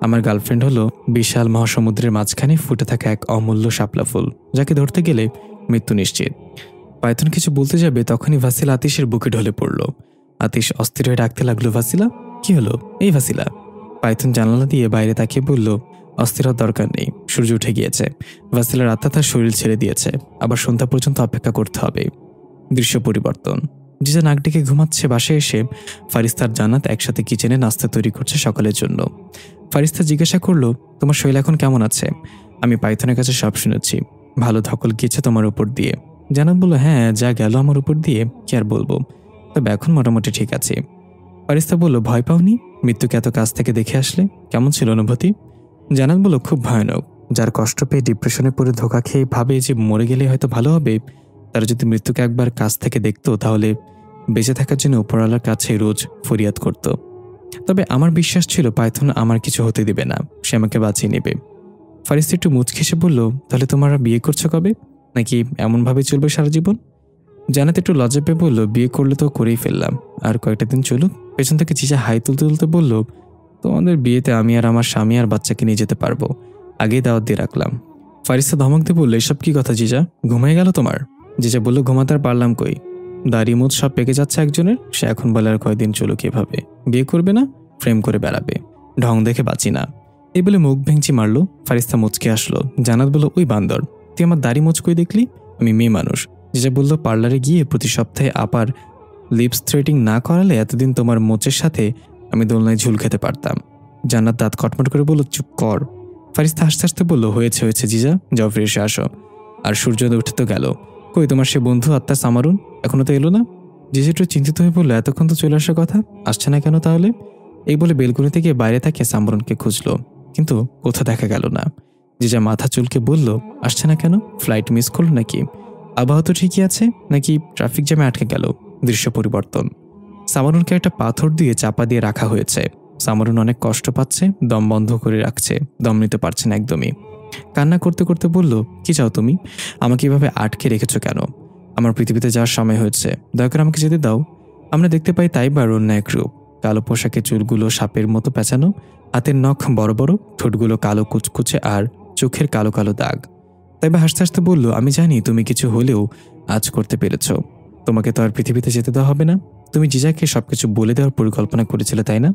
B: আমার গার্লফ্রেন্ড হলো বিশাল মহাসমুদ্রের মাঝখানে ফুটে থাকা এক অমূল্য শাপলা ফুল, যাকে ধরতে গেলে মৃত্যু নিশ্চিত। পাইথন কিছু বলতে যাবে, তখনই ভাসিলা আতিশের বুকে ঢলে পড়ল। আতিশ অস্থির হয়ে ডাকতে লাগলো, ভাসিলা, কি হলো? এই ভাসিলা। পাইথন জানালা দিয়ে বাইরে তাকিয়ে বলল, অস্থির হওয়ার দরকার নেই, সূর্য উঠে গিয়েছে, ভাসিলার আত্মা তার শরীর ছেড়ে দিয়েছে, আবার সন্ধ্যা পর্যন্ত অপেক্ষা করতে হবে। দৃশ্য পরিবর্তন। জিজা নাক ডেকে ঘুমাচ্ছে। বাসায় এসে ফারিস্তার জান্নাত একসাথে কিচেনে নাস্তা তৈরি করছে সকলের জন্য। ফারিস্তা জিজ্ঞাসা করলো, তোমার শরীর এখন কেমন আছে? আমি পাইথনের কাছে সব শুনেছি, ভালো ধকল গিয়েছে তোমার উপর দিয়ে। জান্নাত বলল, হ্যাঁ, যা গেল আমার উপর দিয়ে কি আর বলবো, তবে এখন মোটামুটি ঠিক আছে। ফারিস্তা বলল, ভয় পাওনি? মৃত্যুকে এত কাছ থেকে দেখে আসলে কেমন ছিল অনুভূতি? জান্নাত বলল, খুব ভয়ানক। যার কষ্ট পেয়ে ডিপ্রেশনে পড়ে ধোকা খেয়ে ভাবে যে মরে গেলে হয়তো ভালো হবে, তারা যদি মৃত্যুকে একবার কাছ থেকে দেখতো তাহলে বেঁচে থাকার জন্য উপরওয়ালার কাছে রোজ ফরিয়াদ করত। তবে আমার বিশ্বাস ছিল পাইথন আমার কিছু হতে দিবে না, সে আমাকে বাঁচিয়ে নেবে। ফারিস্তা একটু মুচকি হেসে বলল, তাহলে তোমরা বিয়ে করছো কবে, নাকি এমনভাবে চলবে সারা জীবন? জান্নাত একটু লজ্জা পেয়ে বলল, বিয়ে করলে তো করেই ফেললাম, আর কয়েকটা দিন চলুক। পেছন থেকে চিচা হাই তুলতে তুলতে বলল, তোমাদের বিয়েতে আমি আর আমার স্বামী আর বাচ্চাকে নিয়ে যেতে পারবো, আগেই দাওয়াত দিয়ে রাখলাম। ফারিস্তা ধমক দিয়ে বলল, এসব কি কথা জিজা, ঘুমিয়ে গেল তোমার? জিজা বলল, ঘুমাতে আর পারলাম কই, দাড়ি মুখ সব পেকে যাচ্ছে একজনের, সে এখন বলে আর কয়েকদিন চলুক, এভাবে বিয়ে করবে না, ফ্রেম করে বেড়াবে, ঢং দেখে বাঁচি না। এই বলে মুখ ভেঙচি মারলো। ফারিস্তা মুচকে আসলো। জান্নাত বলল, ওই বান্দর, তুই আমার দাড়ি মুচ কই দেখলি? আমি মেয়ে মানুষ। জিজা বলল, পার্লারে গিয়ে প্রতি সপ্তাহে আপার লিপস থ্রেডিং না করালে এতদিন তোমার মোচের সাথে আমি দোলনায় ঝুল খেতে পারতাম। জান্নাত দাঁত কটমট করে বলল, চুপ কর। ফারিস্তা হাসতে হাসতে বলল, হয়েছে হয়েছে জিজা, যাও ফিরে এসে আসো। আর সূর্যোদয় উঠে তো গেল, কই তোমার সে বন্ধু আত্মা সামারুন এখনো তো এলো না? জিজা একটু চিন্তিত হয়ে বললো, এতক্ষণ তো চলে আসার কথা, আসছে না কেন তাহলে? এই বলে বেলকুনিতে গিয়ে বাইরে তাকিয়ে সামারুনকে খুঁজলো, কিন্তু কোথাও দেখা গেল না। জিজা মাথা চুলকে বলল, আসছে না কেন? ফ্লাইট মিস করলো নাকি? আবহাওয়া তো ঠিকই আছে, নাকি ট্রাফিক জ্যামে আটকে গেল? দৃশ্য পরিবর্তন। সামারুনকে একটা পাথর দিয়ে চাপা দিয়ে রাখা হয়েছে। সামারুন অনেক কষ্ট পাচ্ছে, দম বন্ধ করে রাখছে, দম নিতে পারছে না একদমই। কান্না করতে করতে বলল, কি চাও তুমি? আমাকে এভাবে আটকে রেখেছো কেন? আমার পৃথিবীতে যাওয়ার সময় হয়েছে, দয়া করে আমাকে যেতে দাও। আমরা দেখতে পাই তাইবার অন্য এক রূপ। কালো পোশাকে চুলগুলো সাপের মতো পেঁচানো, হাতের নখ বড় বড়, ঠোঁটগুলো কালো কুচকুচে আর চোখের কালো কালো দাগ। তাইবা হাসতে হাসতে বলল, আমি জানি তুমি কিছু হলেও আজ করতে পেরেছ। তোমাকে তো আর পৃথিবীতে যেতে দেওয়া হবে না। তুমি জিজাকে সবকিছু বলে দেওয়ার পরিকল্পনা করেছিলে, তাই না?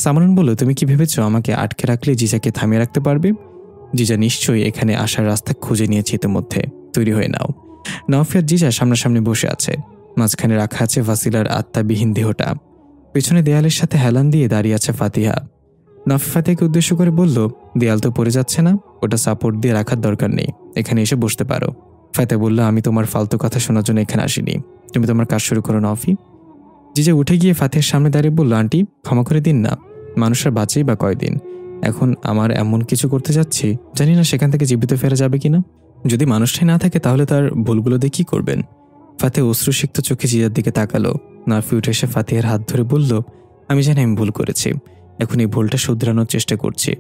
B: সামারুন বলল, তুমি কি ভেবেছো আমাকে আটকে রাখলে জিজাকে থামিয়ে রাখতে পারবে? জিজা নিশ্চয়ই এখানে আসার রাস্তা খুঁজে নিয়েছে ইতিমধ্যে, তৈরি হয়ে নাও। নওফিয়ার জিজা সামনাসামনি বসে আছে, মাঝখানে রাখা আছে ফাসিলার আত্মাবিহীন দেহটা। পেছনে দেয়ালের সাথে হেলান দিয়ে দাঁড়িয়ে আছে ফাতিহা। নওফি ফাতিহাকে উদ্দেশ্য করে বলল, দেয়াল তো পড়ে যাচ্ছে না, ওটা সাপোর্ট দিয়ে রাখার দরকার নেই, এখানে এসে বসতে পারো। ফাতিহা বলল, আমি তোমার ফালতু কথা শোনার জন্য এখানে আসিনি, তুমি তোমার কাজ শুরু করো নওফি। জিজা উঠে গিয়ে ফাতিহার সামনে দাঁড়িয়ে বলল, আন্টি ক্ষমা করে দিন না, মানুষের বাঁচেই বা কয়দিন। এখন আমার এমন কিছু করতে যাচ্ছি, জানি না সেখান থেকে জীবিত ফেরা যাবে কিনা। যদি মানুষটাই না থাকে তাহলে তার ভুলগুলো দিয়ে কী করবেন? ফাতিহা অশ্রুসিক্ত চোখে জিজার দিকে তাকালো। নওফি উঠে এসে ফাতিহার হাত ধরে বলল, আমি জানি আমি ভুল করেছি, এখন এই ভুলটা শুধরানোর চেষ্টা করছি।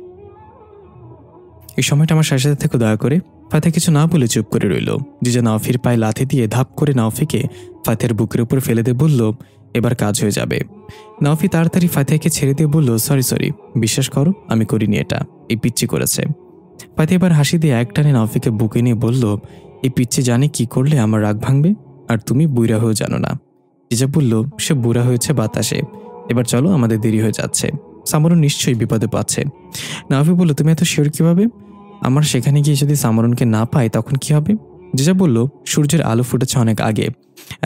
B: এই সময়টা আমার সাথে থেকে দয়া করে। ফাতিহা কিছু না বলে চুপ করে রইল। জিজা নওফির পায়ে লাথি দিয়ে ধাপ করে নওফিকে ফাতিহার বুকের উপর ফেলে দিয়ে বলল, এবার কাজ হয়ে যাবে। নওফি তাড়াতাড়ি ফাতিহাকে ছেড়ে দিয়ে বলল, সরি, বিশ্বাস করো আমি করিনি, এটা এই পিচ্চি করেছে। ফাতিহা এবার হাসি দিয়ে একটানে নওফিকে বুকে নিয়ে বলল, এই পিচ্চি জানে কি করলে আমার রাগ ভাঙবে, আর তুমি বুড়া হয়েও জানো না। জিজা বলল, সে বুড়া হয়েছে বাতাসে, এবার চলো আমাদের দেরি হয়ে যাচ্ছে, সামারুন নিশ্চয়ই বিপদে পাচ্ছে। নওফি বলল, তুমি এত শিওর কিভাবে? আমার সেখানে গিয়ে যদি সামারুনকে না পাই তখন কি হবে? জিজা বলল, সূর্যের আলো ফুটেছে অনেক আগে,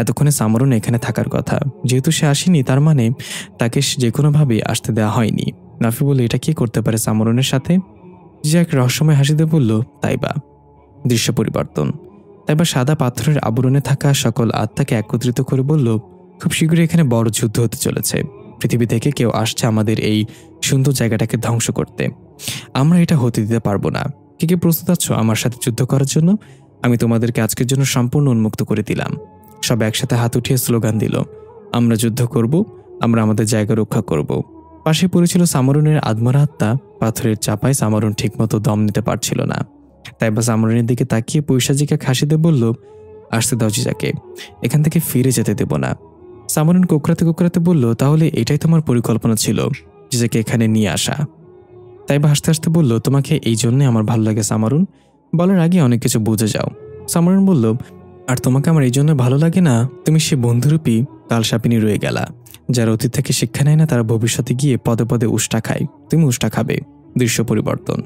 B: এতক্ষণে সামারুন এখানে থাকার কথা, যেহেতু সে আসেনি তার মানে তাকে যে কোনোভাবে আসতে দেওয়া হয়নি। নওফি বলল, এটা কি করতে পারে সামারুনের সাথে? জিজা এক রহস্যময় হাসিতে বলল, তাইবা। দৃশ্য পরিবর্তন। তাইবা সাদা পাথরের আবরণে থাকা সকল আত্মাকে একত্রিত করে বলল, খুব শীঘ্রই এখানে বড় যুদ্ধ হতে চলেছে। পৃথিবী থেকে কেউ আসছে আমাদের এই সুন্দর জায়গাটাকে ধ্বংস করতে, আমরা এটা হতে দিতে পারবো না। কে প্রস্তুত আছো আমার সাথে যুদ্ধ করার জন্য? আমি তোমাদেরকে আজকের জন্য সম্পূর্ণ উন্মুক্ত করে দিলাম। সব একসাথে হাত উঠিয়ে স্লোগান দিল, আমরা যুদ্ধ করব, আমরা আমাদের জায়গা রক্ষা করব। পাশে পড়েছিল সামারুনের আদমরা আত্মা। পাথরের চাপায় সামারুন ঠিকমতো দম নিতে পারছিল না। তাইবা সামারুনের দিকে তাকিয়ে পৈশাচিকে হাসিতে বলল, আসতে দাও জিজাকে, এখান থেকে ফিরে যেতে দেব না। সামারুন কোকড়াতে কোকড়াতে বলল, তাহলে এটাই তোমার পরিকল্পনা ছিল, জিজাকে এখানে নিয়ে আসা? তাইবা হাসতে হাসতে বলল, তোমাকে এই জন্যে আমার ভালো লাগে সামারুন, বলার আগে অনেক কিছু বুঝে যাও। সামারুন বলল, আর তোমাকে আমার এই জন্য ভালো লাগে না, তুমি সে বন্ধুরূপী কালসাপিনী রয়ে গেলা, যারা অতীত থেকে শিক্ষা নেয় না তারা ভবিষ্যতে গিয়ে পদে পদে উষ্টা খায়, তুমি উষ্টা খাবে। দৃশ্য পরিবর্তন।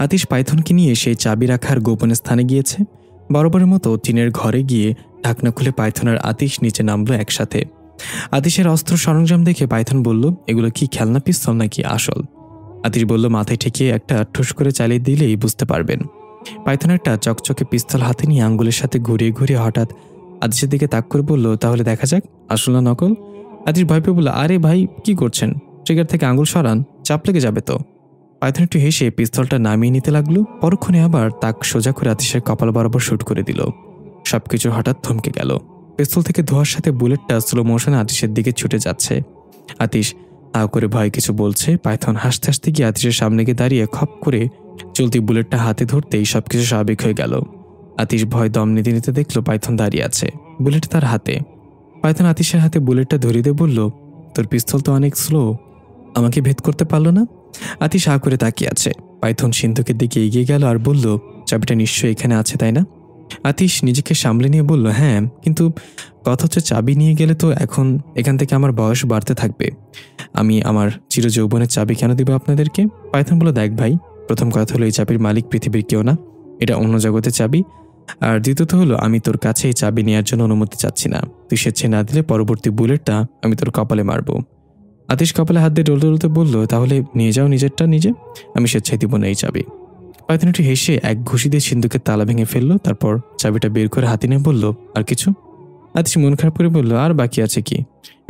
B: আতিশ পাইথনকে নিয়ে সেই চাবি রাখার গোপন স্থানে গিয়েছে। বরাবরের মতো টিনের ঘরে গিয়ে ঢাকনা খুলে পাইথন আর আতিশ নিচে নামলো একসাথে। আতিশের অস্ত্র সরঞ্জাম দেখে পাইথন বলল, এগুলো কি খেলনা পিস্তল নাকি আসল? আতিশ বলল, মাথায় ঠেকিয়ে একটা ঠুস করে চালিয়ে দিলেই বুঝতে পারবেন। পাইথন একটা চকচকে পিস্তল হাতে নিয়ে আঙ্গুলের সাথে ঘুরিয়ে ঘুরিয়ে হঠাৎ আতিশের দিকে তাক করে বলল, তাহলে দেখা যাক আসল না নকল? আতিশ ভয় পেয়ে বলল, আরে ভাই কি করছেন, ট্রিগার থেকে আঙুল সরান, চাপ লেগে যাবে তো। পাইথন একটু হেসে পিস্তলটা নামিয়ে নিতে লাগলো। পরক্ষণে আবার তাক সোজা করে আতিশের কপাল বরাবর শুট করে দিল। সবকিছু হঠাৎ থমকে গেল। পিস্তল থেকে ধোয়ার সাথে বুলেটটা স্লো মোশনে আতিশের দিকে ছুটে যাচ্ছে। আতিশ আ করে ভয় কিছু বলছে। পাইথন হাসতে হাসতে গিয়ে আতিশের সামনে গিয়ে দাঁড়িয়ে খপ করে চলতি বুলেটটা হাতে ধরতেই সবকিছু স্বাভাবিক হয়ে গেল। আতিশ ভয় দম নিতে নিতে দেখলো পাইথন দাঁড়িয়ে আছে, বুলেট তার হাতে। পাইথন আতিশের হাতে বুলেটটা ধরিয়ে দিয়ে বলল, তোর পিস্তল তো অনেক স্লো, আমাকে ভেদ করতে পারলো না? আতিশ আ করে তাকিয়ে আছে। পাইথন সিন্ধুকের দিকে এগিয়ে গেল আর বলল, চাবিটা নিশ্চয়ই এখানে আছে, তাই না? আতিশ নিজেকে সামলে নিয়ে বলল, হ্যাঁ, কিন্তু কথা হচ্ছে চাবি নিয়ে গেলে তো এখন এখান থেকে আমার বয়স বাড়তে থাকবে, আমি আমার চিরযৌবনের চাবি কেন দিব আপনাদেরকে? পাইথন বলল, দেখ ভাই, প্রথম কথা হলো এই চাবির মালিক পৃথিবীর কেউ না, এটা অন্য জগতের চাবি, আর দ্বিতীয়ত হলো, আমি তোর কাছে এই চাবি নেওয়ার জন্য অনুমতি চাচ্ছি না। তুই স্বেচ্ছায় না দিলে পরবর্তী বুলেটটা আমি তোর কপালে মারবো। আতিশ কপালে হাত দিয়ে ডলতে ডলতে বলল, তাহলে নিয়ে যাও নিজেরটা নিজে, আমি স্বেচ্ছায় দিব না এই চাবি। পাইথন একটু হেসে এক ঘুষি দিয়ে সিন্ধুকের তালা ভেঙে ফেললো, তারপর চাবিটা বের করে হাতে নিয়ে বলল, আর কিছু? আতিশ মন খারাপ করে বলল, আর বাকি আছে কি?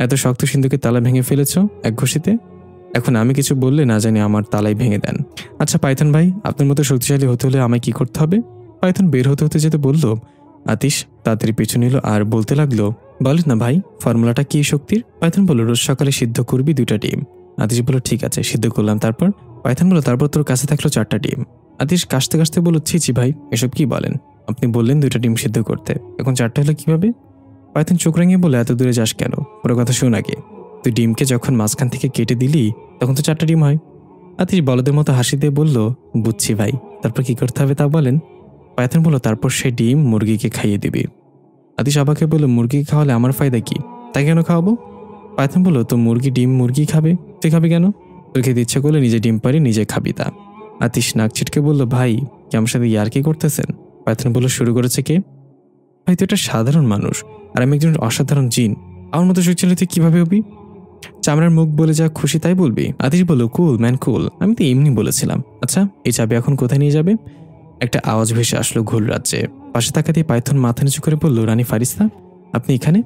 B: এত শক্ত সিন্ধুকের তালা ভেঙে ফেলেছ এক ঘুষিতে, এখন আমি কিছু বললে না জানি আমার তালাই ভেঙে দেন। আচ্ছা পাইথন ভাই, আপনার মতো শক্তিশালী হতে হলে আমায় কি করতে হবে? পাইথন বের হতে হতে যেতে বলল। আতিশ তাড়াতাড়ি পিছু নিল আর বলতে লাগলো, বলেন না ভাই, ফর্মুলাটা কি শক্তির? পাইথন বলল, রোজ সকালে সিদ্ধ করবি 2টা ডিম। আতিশ বলল, ঠিক আছে, সিদ্ধ করলাম। তারপর? পাইথন বলল, তারপর তোর কাছে থাকলো 4টা ডিম। আতিশ কাশতে কাশতে বলল, ছি ভাই, এসব কি বলেন? আপনি বললেন 2টা ডিম সিদ্ধ করতে, এখন 4টা হলো কিভাবে? পাইথন চোখ রাঙিয়ে বলে, এত দূরে যাস কেন, পুরো কথা শোন আগে। তুই ডিমকে যখন মাঝখান থেকে কেটে দিলি তখন তো 4টা ডিম হয়। আতিশ বলদের মতো হাসি দিয়ে বলল, বুঝছি ভাই, তারপর কি করতে হবে তা বলেন। পাইথন বলল, তারপর সে ডিম মুরগিকে খাইয়ে দিবি। আতিশ অবাকে বলল, মুরগিকে খাওয়ালে আমার ফায়দা কি? তাই কেন খাওয়াবো? পাইথন বলল, তো মুরগি ডিম মুরগি খাবে, তুই খাবি কেন? তোর খেতে ইচ্ছে করলে নিজে ডিম পারি নিজে খাবি তা। আতিশ নাক ছিটকে বলল, ভাই কি আমার সাথে ইয়ার্কি করতেছেন? পাইথন বলল, শুরু করেছে কে? ভাই তুই একটা সাধারণ মানুষ আর আমি একজন অসাধারণ জিন, আমার মতো শক্তিশালী তুই কিভাবে হবি? চামড়ার মুখ বলে যা খুশি তাই বলবি? আতিশ বলল, কুল ম্যান কুল, আমি তো এমনি বলেছিলাম। আচ্ছা এই চাবি এখন কোথায় নিয়ে যাবে? একটা আওয়াজ ভেসে আসলো ঘোল রাজ্যে। পাশে তাকাতেই পাইথন মাথা নিচু করে বলল, রানী ফারিস্তা, আপনি এখানে?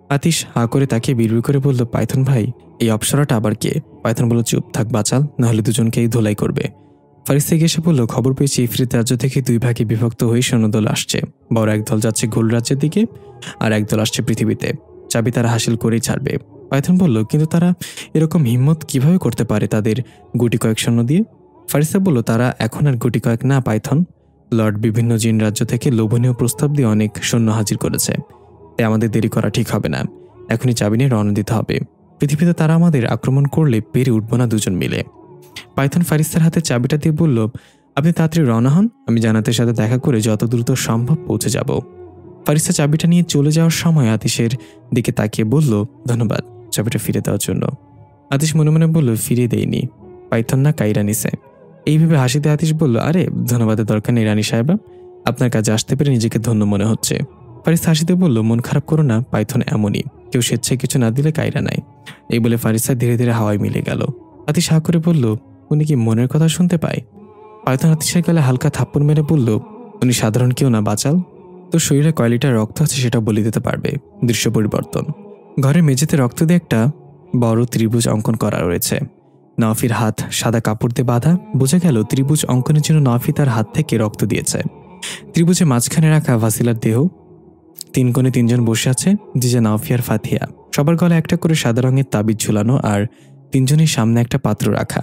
B: আতিশ হা করে তাকিয়ে বিড়বিড় করে বলল, পাইথন ভাই, এই অপ্সরাটা আবার কে? পাইথন বলল, চুপ থাক বাচাল, নাহলে দুজনকেই ধোলাই করবে। ফারিস্তা এসে বলল, খবর পেয়েছি ইফরিত রাজ্য থেকে 2 ভাগে বিভক্ত হয়ে সৈন্যদল আসছে। বড় একদল যাচ্ছে গোল রাজ্যের দিকে আর একদল আসছে পৃথিবীতে। চাবি তারা হাসিল করেই ছাড়বে। পাইথন বলল, কিন্তু তারা এরকম হিম্মত কিভাবে করতে পারে তাদের গুটি কয়েক সৈন্য দিয়ে? ফারিস্তা বলল, তারা এখন আর গুটি কয়েক না পাইথন, লর্ড বিভিন্ন জিন রাজ্য থেকে লোভনীয় প্রস্তাব দিয়ে অনেক সৈন্য হাজির করেছে। তাই আমাদের দেরি করা ঠিক হবে না, এখনই চাবি নিয়ে রওনা দিতে হবে। পৃথিবীতে তারা আমাদের আক্রমণ করলে পেরে উঠবো না দুজন মিলে। পাইথন ফারিস্তার হাতে চাবিটা দিয়ে বলল, আপনি তাড়াতাড়ি রওনা হন, আমি জান্নাতের সাথে দেখা করে যত দ্রুত সম্ভব পৌঁছে যাব। ফারিস্তা চাবিটা নিয়ে চলে যাওয়ার সময় আতিশের দিকে তাকিয়ে বলল, ধন্যবাদ চাবিটা ফিরে দেওয়ার জন্য। আতিশ মনে মনে বলল, ফিরে দেয়নি, পাইথন না কাইরা নিছে। এইভাবে হাসিতে আতিশ বলল, আরে ধন্যবাদের দরকার নেই রানী সাহেবা, আপনার কাছে আসতে পেরে নিজেকে ধন্য মনে হচ্ছে। ফারিস্তা হাসিতে বলল, মন খারাপ করো না, পাইথন এমনই, কেউ স্বেচ্ছায় কিছু না দিলে কাইরা নাই। এই বলে ফারিস্তা ধীরে ধীরে হাওয়ায় মিলে গেল। আতিশ হা করে বলল, উনি কি মনের কথা শুনতে পায়? পাইথন আতিশের গালে হালকা থাপ্পড় মেরে বলল, উনি সাধারণ কেউ না বাচাল, তোর শরীরে কয় লিটার রক্ত আছে সেটা বলে দিতে পারবে। দৃশ্য পরিবর্তন। ঘরের মেঝেতে রক্ত দিয়ে একটা বড় ত্রিভুজ অঙ্কন করা রয়েছে। নওয়াফির হাত সাদা কাপড় দিয়ে বাঁধা। বোঝা গেল ত্রিভুজ অঙ্কনের জন্য নওয়াফি তার হাত থেকে রক্ত দিয়েছে। ত্রিভুজের মাঝখানে রাখা ভাসিলার দেহ, 3 কোণে 3 জন বসে আছে, জিজা, নওয়াফি আর ফাতিহা। সবার গলে একটা করে সাদা রঙের তাবিজ ঝুলানো আর 3 জনের সামনে একটা পাত্র রাখা,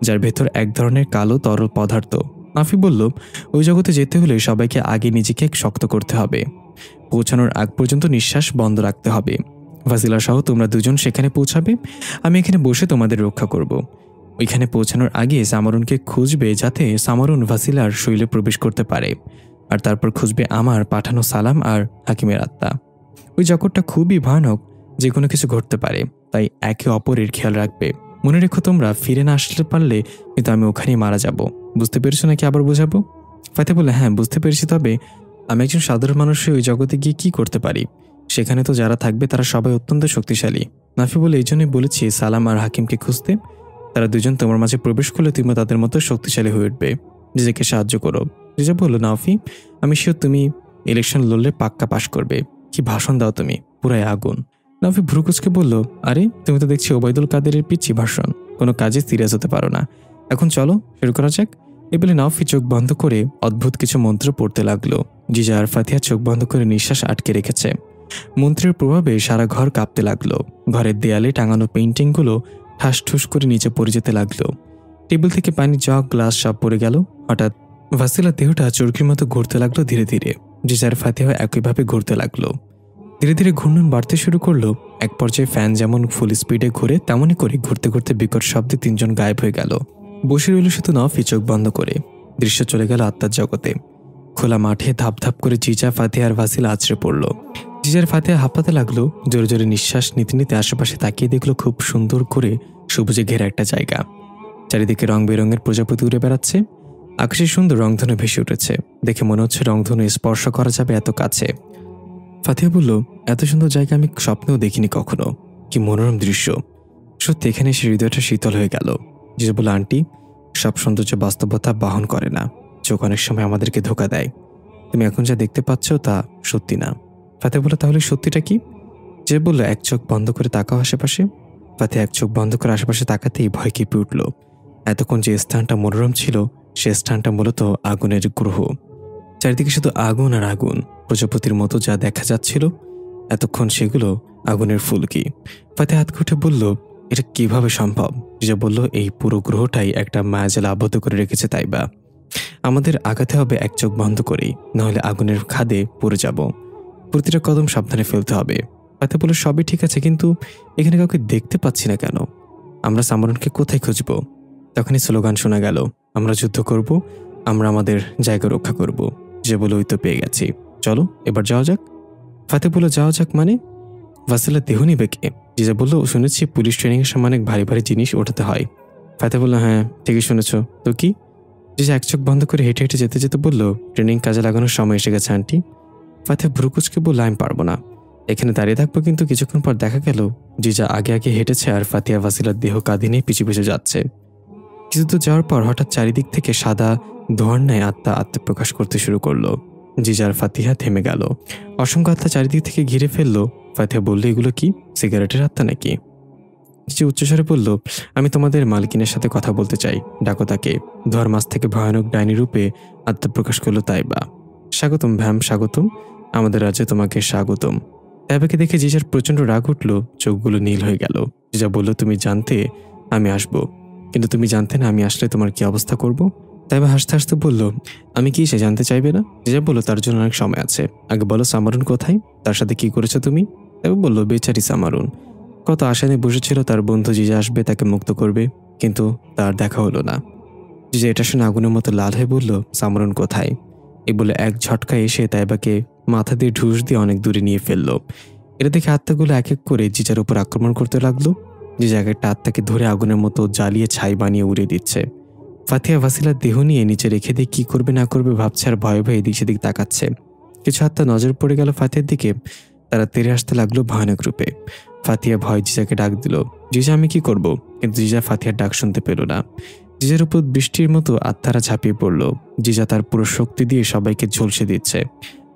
B: যার ভেতর এক ধরনের কালো তরল পদার্থ। নওয়াফি বলল, ওই জগতে যেতে হলে সবাইকে আগে নিজেকে শক্ত করতে হবে, পৌঁছানোর আগ পর্যন্ত নিঃশ্বাস বন্ধ রাখতে হবে। ভাসিলা সহ তোমরা 2 জন সেখানে পৌঁছাবে, আমি এখানে বসে তোমাদের রক্ষা করব। ওইখানে পৌঁছানোর আগে সামরুনকে খুঁজবে, যাতে সামরুন ভাসিলার শৈলে প্রবেশ করতে পারে, আর তারপর খুঁজবে আমার পাঠানো সালাম আর হাকিমের আত্মা। ওই জগৎটা খুবই ভয়ানক, যে কোনো কিছু ঘটতে পারে, তাই একে অপরের খেয়াল রাখবে। মনে রেখো, তোমরা ফিরে না আসতে পারলে কিন্তু আমি ওখানেই মারা যাব। বুঝতে পেরেছো নাকি আবার বোঝাবো? ফাতিহা বলে, হ্যাঁ বুঝতে পেরেছি, তবে আমি একজন সাধারণ মানুষের ওই জগতে গিয়ে কি করতে পারি? সেখানে তো যারা থাকবে তারা সবাই অত্যন্ত শক্তিশালী। নাফি বলে, এই জন্যই বলেছি সালাম আর হাকিমকে খুঁজতে, তারা 2 জন তোমার মাঝে প্রবেশ করলে তুমি তাদের মতো শক্তিশালী হয়ে উঠবে। নিজেকে সাহায্য করো। রিজা বলল, নাফি আমি শিওর তুমি ইলেকশন লড়লে পাক্কা পাশ করবে। কি ভাষণ দাও তুমি, পুরাই আগুন। নাফি ভ্রুকুচকে বলল, আরে তুমি তো দেখছি ওবায়দুল কাদেরের পিচ্ছি ভাষণ, কোনো কাজে সিরিয়াস হতে পারো না। এখন চলো শুরু করা যাক। এ বলে নাফি চোখ বন্ধ করে অদ্ভুত কিছু মন্ত্র পড়তে লাগলো। জিজা আর ফাতিহা চোখ বন্ধ করে নিঃশ্বাস আটকে রেখেছে। মন্ত্রের প্রভাবে সারা ঘর কাঁপতে লাগলো। ঘরের দেয়ালে টাঙানো পেইন্টিংগুলো ঠাস ঠুস করে নিচে পড়ে যেতে লাগলো। টেবিল থেকে পানি, জগ, গ্লাস সব পড়ে গেল। হঠাৎ ভাসিলার দেহটা চরকির মতো ঘুরতে লাগলো ধীরে ধীরে। জিজার ফাতিহা একইভাবে ঘুরতে লাগলো। ধীরে ধীরে ঘূর্ণন বাড়তে শুরু করলো। এক পর্যায়ে ফ্যান যেমন ফুল স্পিডে ঘুরে, তেমনই করে ঘুরতে ঘুরতে বিকট শব্দে 3 জন গায়েব হয়ে গেল। বসে রইল শুধু নওয়াফি চোখ বন্ধ করে। দৃশ্য চলে গেল আত্মার জগতে। খোলা মাঠে ধাপ ধাপ করে জিজা, ফাতিহা আর ভাসিলা আছড়ে পড়ল। জিজার ফাতিহা হাঁপাতে লাগলো। জোরে জোরে নিঃশ্বাস নিতে নিতে আশেপাশে তাকিয়ে দেখলো খুব সুন্দর করে সবুজে ঘেরা একটা জায়গা। চারিদিকে রং বেরঙের প্রজাপতি উড়ে বেড়াচ্ছে। আকাশে সুন্দর রংধনু ভেসে উঠেছে, দেখে মনে হচ্ছে রংধনু স্পর্শ করা যাবে এত কাছে। ফাতিহা বলল, এত সুন্দর জায়গা আমি স্বপ্নেও দেখিনি কখনো, কি মনোরম দৃশ্য। সত্যি এখানে এসে হৃদয়টা শীতল হয়ে গেল। জিজা বলল, আন্টি, সব সৌন্দর্য বাস্তবতা বহন করে না, চোখ অনেক সময় আমাদেরকে ধোকা দেয়। তুমি এখন যা দেখতে পাচ্ছ তা সত্যি না। ফাতিহা বলল, তাহলে সত্যিটা কি? যে বলল, এক চোখ বন্ধ করে তাকাও আশেপাশে। ফাতিহা এক চোখ বন্ধ করে আশেপাশে তাকাতেই ভয় কেঁপে উঠল। এতক্ষণ যে স্থানটা মনোরম ছিল সে স্থানটা মূলত আগুনের গ্রহ। চারিদিকে শুধু আগুন আর আগুন, প্রজাপতির মতো যা দেখা যাচ্ছিল এতক্ষণ সেগুলো আগুনের ফুলকি। ফাতিহা হাত উঠে বলল, এটা কিভাবে সম্ভব? যে বলল, এই পুরো গ্রহটাই একটা মায়াজালে আবদ্ধ করে রেখেছে তাইবা। আমাদের আগাতে হবে এক চোখ বন্ধ করেই, নাহলে আগুনের খাদে পড়ে যাব। প্রতিটা কদম সাবধানে ফেলতে হবে। ফাতিহা বলল, সবই ঠিক আছে, কিন্তু এখানে কাউকে দেখতে পাচ্ছি না কেন? আমরা সামরনকে কোথায় খুঁজব? তখনই স্লোগান শোনা গেল, আমরা যুদ্ধ করব, আমরা আমাদের জায়গা রক্ষা করব। যে বলে, ওই তো পেয়ে গেছি, চলো এবার যাওয়া যাক। ফাতিহা বলল, যাওয়া যাক মানে? ওয়াসিলা দেহ নিবে কে? জিজা বলল, শুনেছি পুলিশ ট্রেনিংয়ের সময় অনেক ভারী ভারী জিনিস ওঠাতে হয়। ফাতিহা বলল, হ্যাঁ ঠিকই শুনেছ, তো কি? জিজা এক চোখ বন্ধ করে হেঁটে হেঁটে যেতে যেতে বলল, ট্রেনিং কাজে লাগানোর সময় এসে গেছে আন্টি। ফাতিহা ভ্রুকুচকে বলল, আমি পারবো না, এখানে দাঁড়িয়ে থাকবো। কিন্তু কিছুক্ষণ পর দেখা গেল জিজা আগে আগে হেঁটেছে আর ফাতিহা ওয়াসিলার দেহ কাঁধে নিয়ে পিছু পিছু যাচ্ছে। কিছু দূর যাওয়ার পর হঠাৎ চারিদিক থেকে সাদা ধোঁয়ার ন্যায় আত্মা আত্মপ্রকাশ করতে শুরু করলো। জিজার ফাতিহা থেমে গেল। অসংখ্য আত্মা চারিদিক থেকে ঘিরে ফেললো। ফাতিহা বলল, এগুলো কি সিগারেটের আত্মা নাকি? জিজা উচ্চস্বরে বলল, আমি তোমাদের মালকিনের সাথে কথা বলতে চাই, ডাকো তাকে। ধোঁয়ার মাছ থেকে ভয়ানক ডাইনি রূপে আত্মপ্রকাশ করলো তাইবা। স্বাগতম ভ্যাম, স্বাগতম, আমাদের রাজ্যে তোমাকে স্বাগতম। তাইবাকে দেখে জিজার প্রচন্ড রাগ উঠল, চোখগুলো নীল হয়ে গেল। জিজা বলল, তুমি জানতে আমি আসবো, কিন্তু তুমি জানতে না আমি আসলে তোমার কি অবস্থা করব? তাইবা হাসতে হাসতে বলল, আমি কি সে জানতে চাইবে না? জিজা বলল, তার জন্য অনেক সময় আছে, আগে বলো সামারুন কোথায়, তার সাথে কি করেছো তুমি? তাইবা বলল, বেচারি সামারুন কত আশা নিয়ে বসেছিল তার বন্ধু জিজা আসবে, তাকে মুক্ত করবে, কিন্তু তার দেখা হলো না। জিজা এটা শুনে আগুনের মতো লাল হয়ে বলল, সামারুন কোথায়? এই বলে এক ঝটকায় এসে তাইবাকে মাথা দিয়ে ঢুস দিয়ে অনেক দূরে নিয়ে ফেললো। এটা দেখে আত্মাগুলো এক এক করে জিজার উপর আক্রমণ করতে লাগলো। জিজা একটা আত্মাকে ধরে আগুনের মতো জ্বালিয়ে ছাই বানিয়ে উড়িয়ে দিচ্ছে। ফাতিহা ওয়াসিলার দেহ নিয়ে নিচে রেখে দিয়ে কি করবে না করবে ভাবছে আর ভয়ে ভয়ে এদিক সেদিক তাকাচ্ছে। কিছু আত্মা নজর পড়ে গেল ফাতিহার দিকে, তারা তেড়ে আসতে লাগলো ভয়ানক রূপে। ফাতিহা ভয় জিজাকে ডাক দিল, জিজা আমি কি করব? কিন্তু জিজা ফাতিহার ডাক শুনতে পেল না। জিজার উপর বৃষ্টির মতো আত্মারা ঝাঁপিয়ে পড়ল। জিজা তার পুরো শক্তি দিয়ে সবাইকে ঝলসে দিচ্ছে।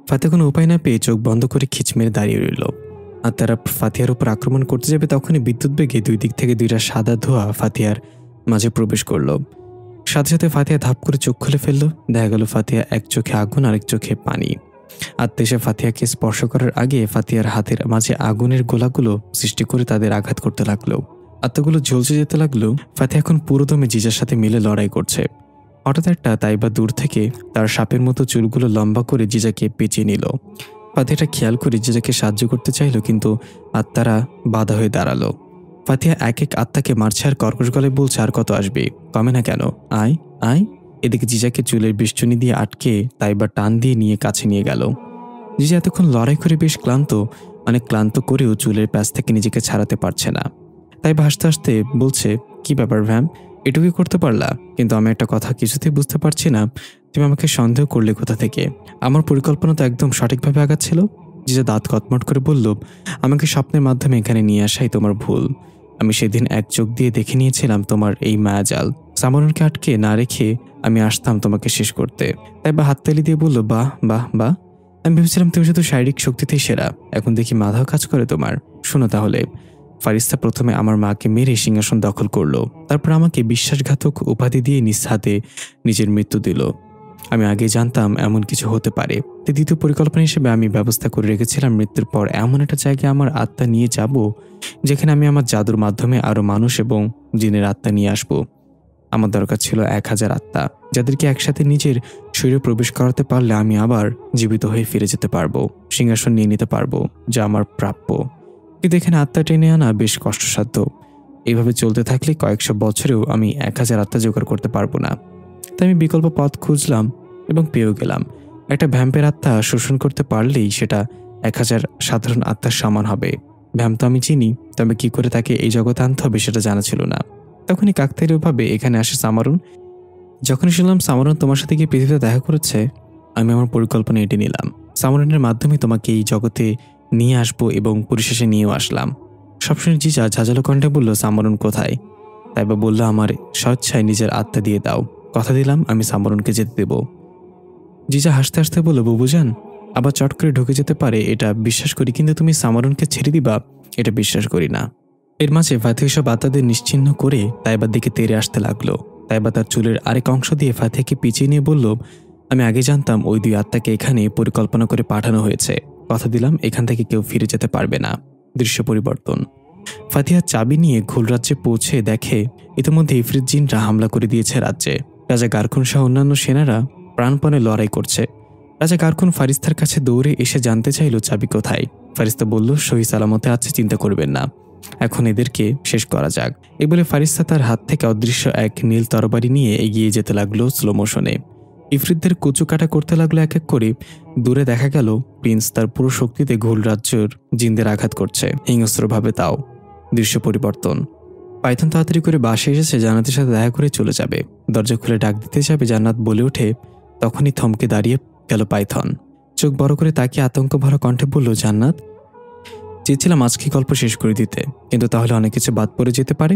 B: ফাতিহা কোনো উপায় না পেয়ে চোখ বন্ধ করে খিচ মেরে দাঁড়িয়ে রইল। আর তারা ফাতিহার উপর আক্রমণ করতে যাবে তখনই বিদ্যুৎ বেগে দুই দিক থেকে দুইটা সাদা ধোঁয়া ফাতিহার মাঝে প্রবেশ করলো। সাথে সাথে ফাতিহা ধাপ করে চোখ খুলে ফেললো। দেখা গেল ফাতিহা এক চোখে আগুন, আরেক চোখে পানি। আত্মা এসে ফাতিহাকে স্পর্শ করার আগে ফাতিহার হাতের মাঝে আগুনের গোলাগুলো সৃষ্টি করে তাদের আঘাত করতে লাগলো। আত্মাগুলো ঝলসে যেতে লাগলো। ফাতিহা এখন পুরোদমে জিজার সাথে মিলে লড়াই করছে। হঠাৎ একটা তাইবা দূর থেকে তার সাপের মতো চুলগুলো লম্বা করে জিজাকে পেঁচিয়ে নিল। ফাতিহাটা খেয়াল করে জিজাকে সাহায্য করতে চাইল, কিন্তু আত্মারা বাধা হয়ে দাঁড়ালো। ফাতিহা এক এক আত্মাকে মারছে আর কর্কশ গলায় বলছে, আর কত আসবে, কমে না কেন, আয় আয়। এদিকে জিজাকে চুলের বেষ্টনী দিয়ে আটকে তাইবা টান দিয়ে নিয়ে কাছে নিয়ে গেল। জিজা এতক্ষণ লড়াই করে বেশ ক্লান্ত, অনেক ক্লান্ত করেও চুলের প্যাচ থেকে নিজেকে ছাড়াতে পারছে না। তাইবা হাসতে হাসতে বলছে, কি ব্যাপার ভ্যাম, এটুকুই করতে পারলা? কিন্তু আমি একটা কথা কিছুতেই বুঝতে পারছি না, তুমি আমাকে সন্দেহ করলে কোথা থেকে? আমার পরিকল্পনা তো একদম সঠিকভাবে আগাচ্ছিল। জিজা দাঁত কটমট করে বলল, আমাকে স্বপ্নের মাধ্যমে এখানে নিয়ে আসাই তোমার ভুল। আমি সেদিন এক চোখ দিয়ে দেখে নিয়েছিলাম তোমার এই মায়াজাল। সামারুনকে আটকে না রেখে আমি আসতাম তোমাকে শেষ করতে। তাই বা হাততালি দিয়ে বলল, বাহ বাহ বাহ, আমি ভেবেছিলাম তুমি শুধু শারীরিক শক্তিতেই সেরা, এখন দেখি মাথাও কাজ করে তোমার। শোনো তাহলে, ফারিস্তা প্রথমে আমার মাকে মেরে সিংহাসন দখল করলো, তারপর আমাকে বিশ্বাসঘাতক উপাধি দিয়ে নিজ হাতে নিজের মৃত্যু দিল। আমি আগে জানতাম এমন কিছু হতে পারে। দ্বিতীয় পরিকল্পনা হিসেবে আমি ব্যবস্থা করে রেখেছিলাম মৃত্যুর পর এমন একটা জায়গায় আমার আত্মা নিয়ে যাব, যেখানে আমি আমার জাদুর মাধ্যমে আরো মানুষ এবং জিনের আত্মা নিয়ে আসব। আমার দরকার ছিল 1000 আত্মা, যাদেরকে একসাথে নিজের শরীরে প্রবেশ করাতে পারলে আমি আবার জীবিত হয়ে ফিরে যেতে পারবো, সিংহাসন নিয়ে নিতে পারবো, যা আমার প্রাপ্য। কিন্তু এখানে আত্মা টেনে আনা বেশ কষ্টসাধ্য। এইভাবে চলতে থাকলে কয়েকশো বছরেও আমি 1000 আত্মা জোগাড় করতে পারবো না। তাই আমি বিকল্প পথ খুঁজলাম এবং পেয়েও গেলাম। একটা ভ্যাম্পের আত্মা শোষণ করতে পারলেই সেটা 1000 সাধারণ আত্মার সমান হবে। ভ্যাম্প তো আমি চিনি, তবে কি করে তাকে এই জগতে আনতে হবে সেটা জানা ছিল না। তখনই কাকতালীয়ভাবে এখানে আসে সামারুন। যখনই শুনলাম সামরন তোমার সাথে গিয়ে পৃথিবীতে দেখা করেছে, আমি আমার পরিকল্পনা এঁটে নিলাম। সামরনের মাধ্যমে তোমাকে এই জগতে নিয়ে আসবো এবং পরিশেষে নিয়েও আসলাম। সবসময় জিজা ঝাঁঝালো কণ্ঠে বলল, সামরন কোথায়? তাইবা বলল, আমার স্বেচ্ছায় নিজের আত্মা দিয়ে দাও, কথা দিলাম আমি সামরনকে যেতে দেব। জিজা হাসতে হাসতে বলল, বুবুজান, আবার চট করে ঢুকে যেতে পারে এটা বিশ্বাস করি, কিন্তু তুমি সামরনকে ছেড়ে দিবা এটা বিশ্বাস করি না। এর মাঝে ফাতিহ সব আত্মাদের নিশ্চিহ্ন করে তাইবার দিকে তেড়ে আসতে লাগলো। তাইবা তার চুলের আরেক অংশ দিয়ে ফাতিহকে পিছিয়ে নিয়ে বলল, আমি আগে জানতাম ওই দুই আত্মাকে এখানে পরিকল্পনা করে পাঠানো হয়েছে, কথা দিলাম এখান থেকে কেউ ফিরে যেতে পারবে না। দৃশ্য পরিবর্তন। ফাতিহা চাবি নিয়ে ঘোল রাজ্যে পৌঁছে দেখে ইতিমধ্যে ইফরিত জিনরা হামলা করে দিয়েছে রাজ্যে। রাজা গারখুন সহ অন্যান্য সেনারা প্রাণপণে লড়াই করছে। রাজা গারখুন ফারিস্তার কাছে দৌড়ে এসে জানতে চাইল চাবি কোথায়। ফারিস্তা বলল, সহি সালামতে আছে, চিন্তা করবেন না, এখন এদেরকে শেষ করা যাক। এই বলে ফারিস্তা তার হাত থেকে অদৃশ্য এক নীল তরবারি নিয়ে এগিয়ে যেতে লাগলো স্লো মোশনে। ইফরিতদের কুচু কাটা করতে লাগলো এক এক করে। দূরে দেখা গেল প্রিন্স তার পুরো শক্তিতে ঘোল রাজ্যের জিনদের আঘাত করছে, হিংস্রভাবে তাও। দৃশ্য পরিবর্তন। পাইথন তাড়াতাড়ি করে বাসে এসেছে জান্নাতের সাথে দেখা করে চলে যাবে। দরজা খুলে ডাক দিতে যাবে, জান্নাত বলে ওঠে, তখনই থমকে দাঁড়িয়ে গেল পাইথন। চোখ বড় করে তাকিয়ে আতঙ্ক ভরা কণ্ঠে বলল, জান্নাত, চেয়েছিলাম আজকে গল্প শেষ করে দিতে, কিন্তু তাহলে অনেক কিছু বাদ পড়ে যেতে পারে,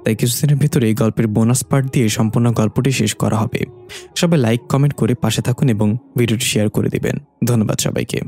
B: তাই কিছুদিনের ভিতরে এই গল্পের বোনাস পার্ট দিয়ে সম্পূর্ণ গল্পটি শেষ করা হবে। সবাই লাইক কমেন্ট করে পাশে থাকুন এবং ভিডিওটি শেয়ার করে দিবেন। ধন্যবাদ সবাইকে।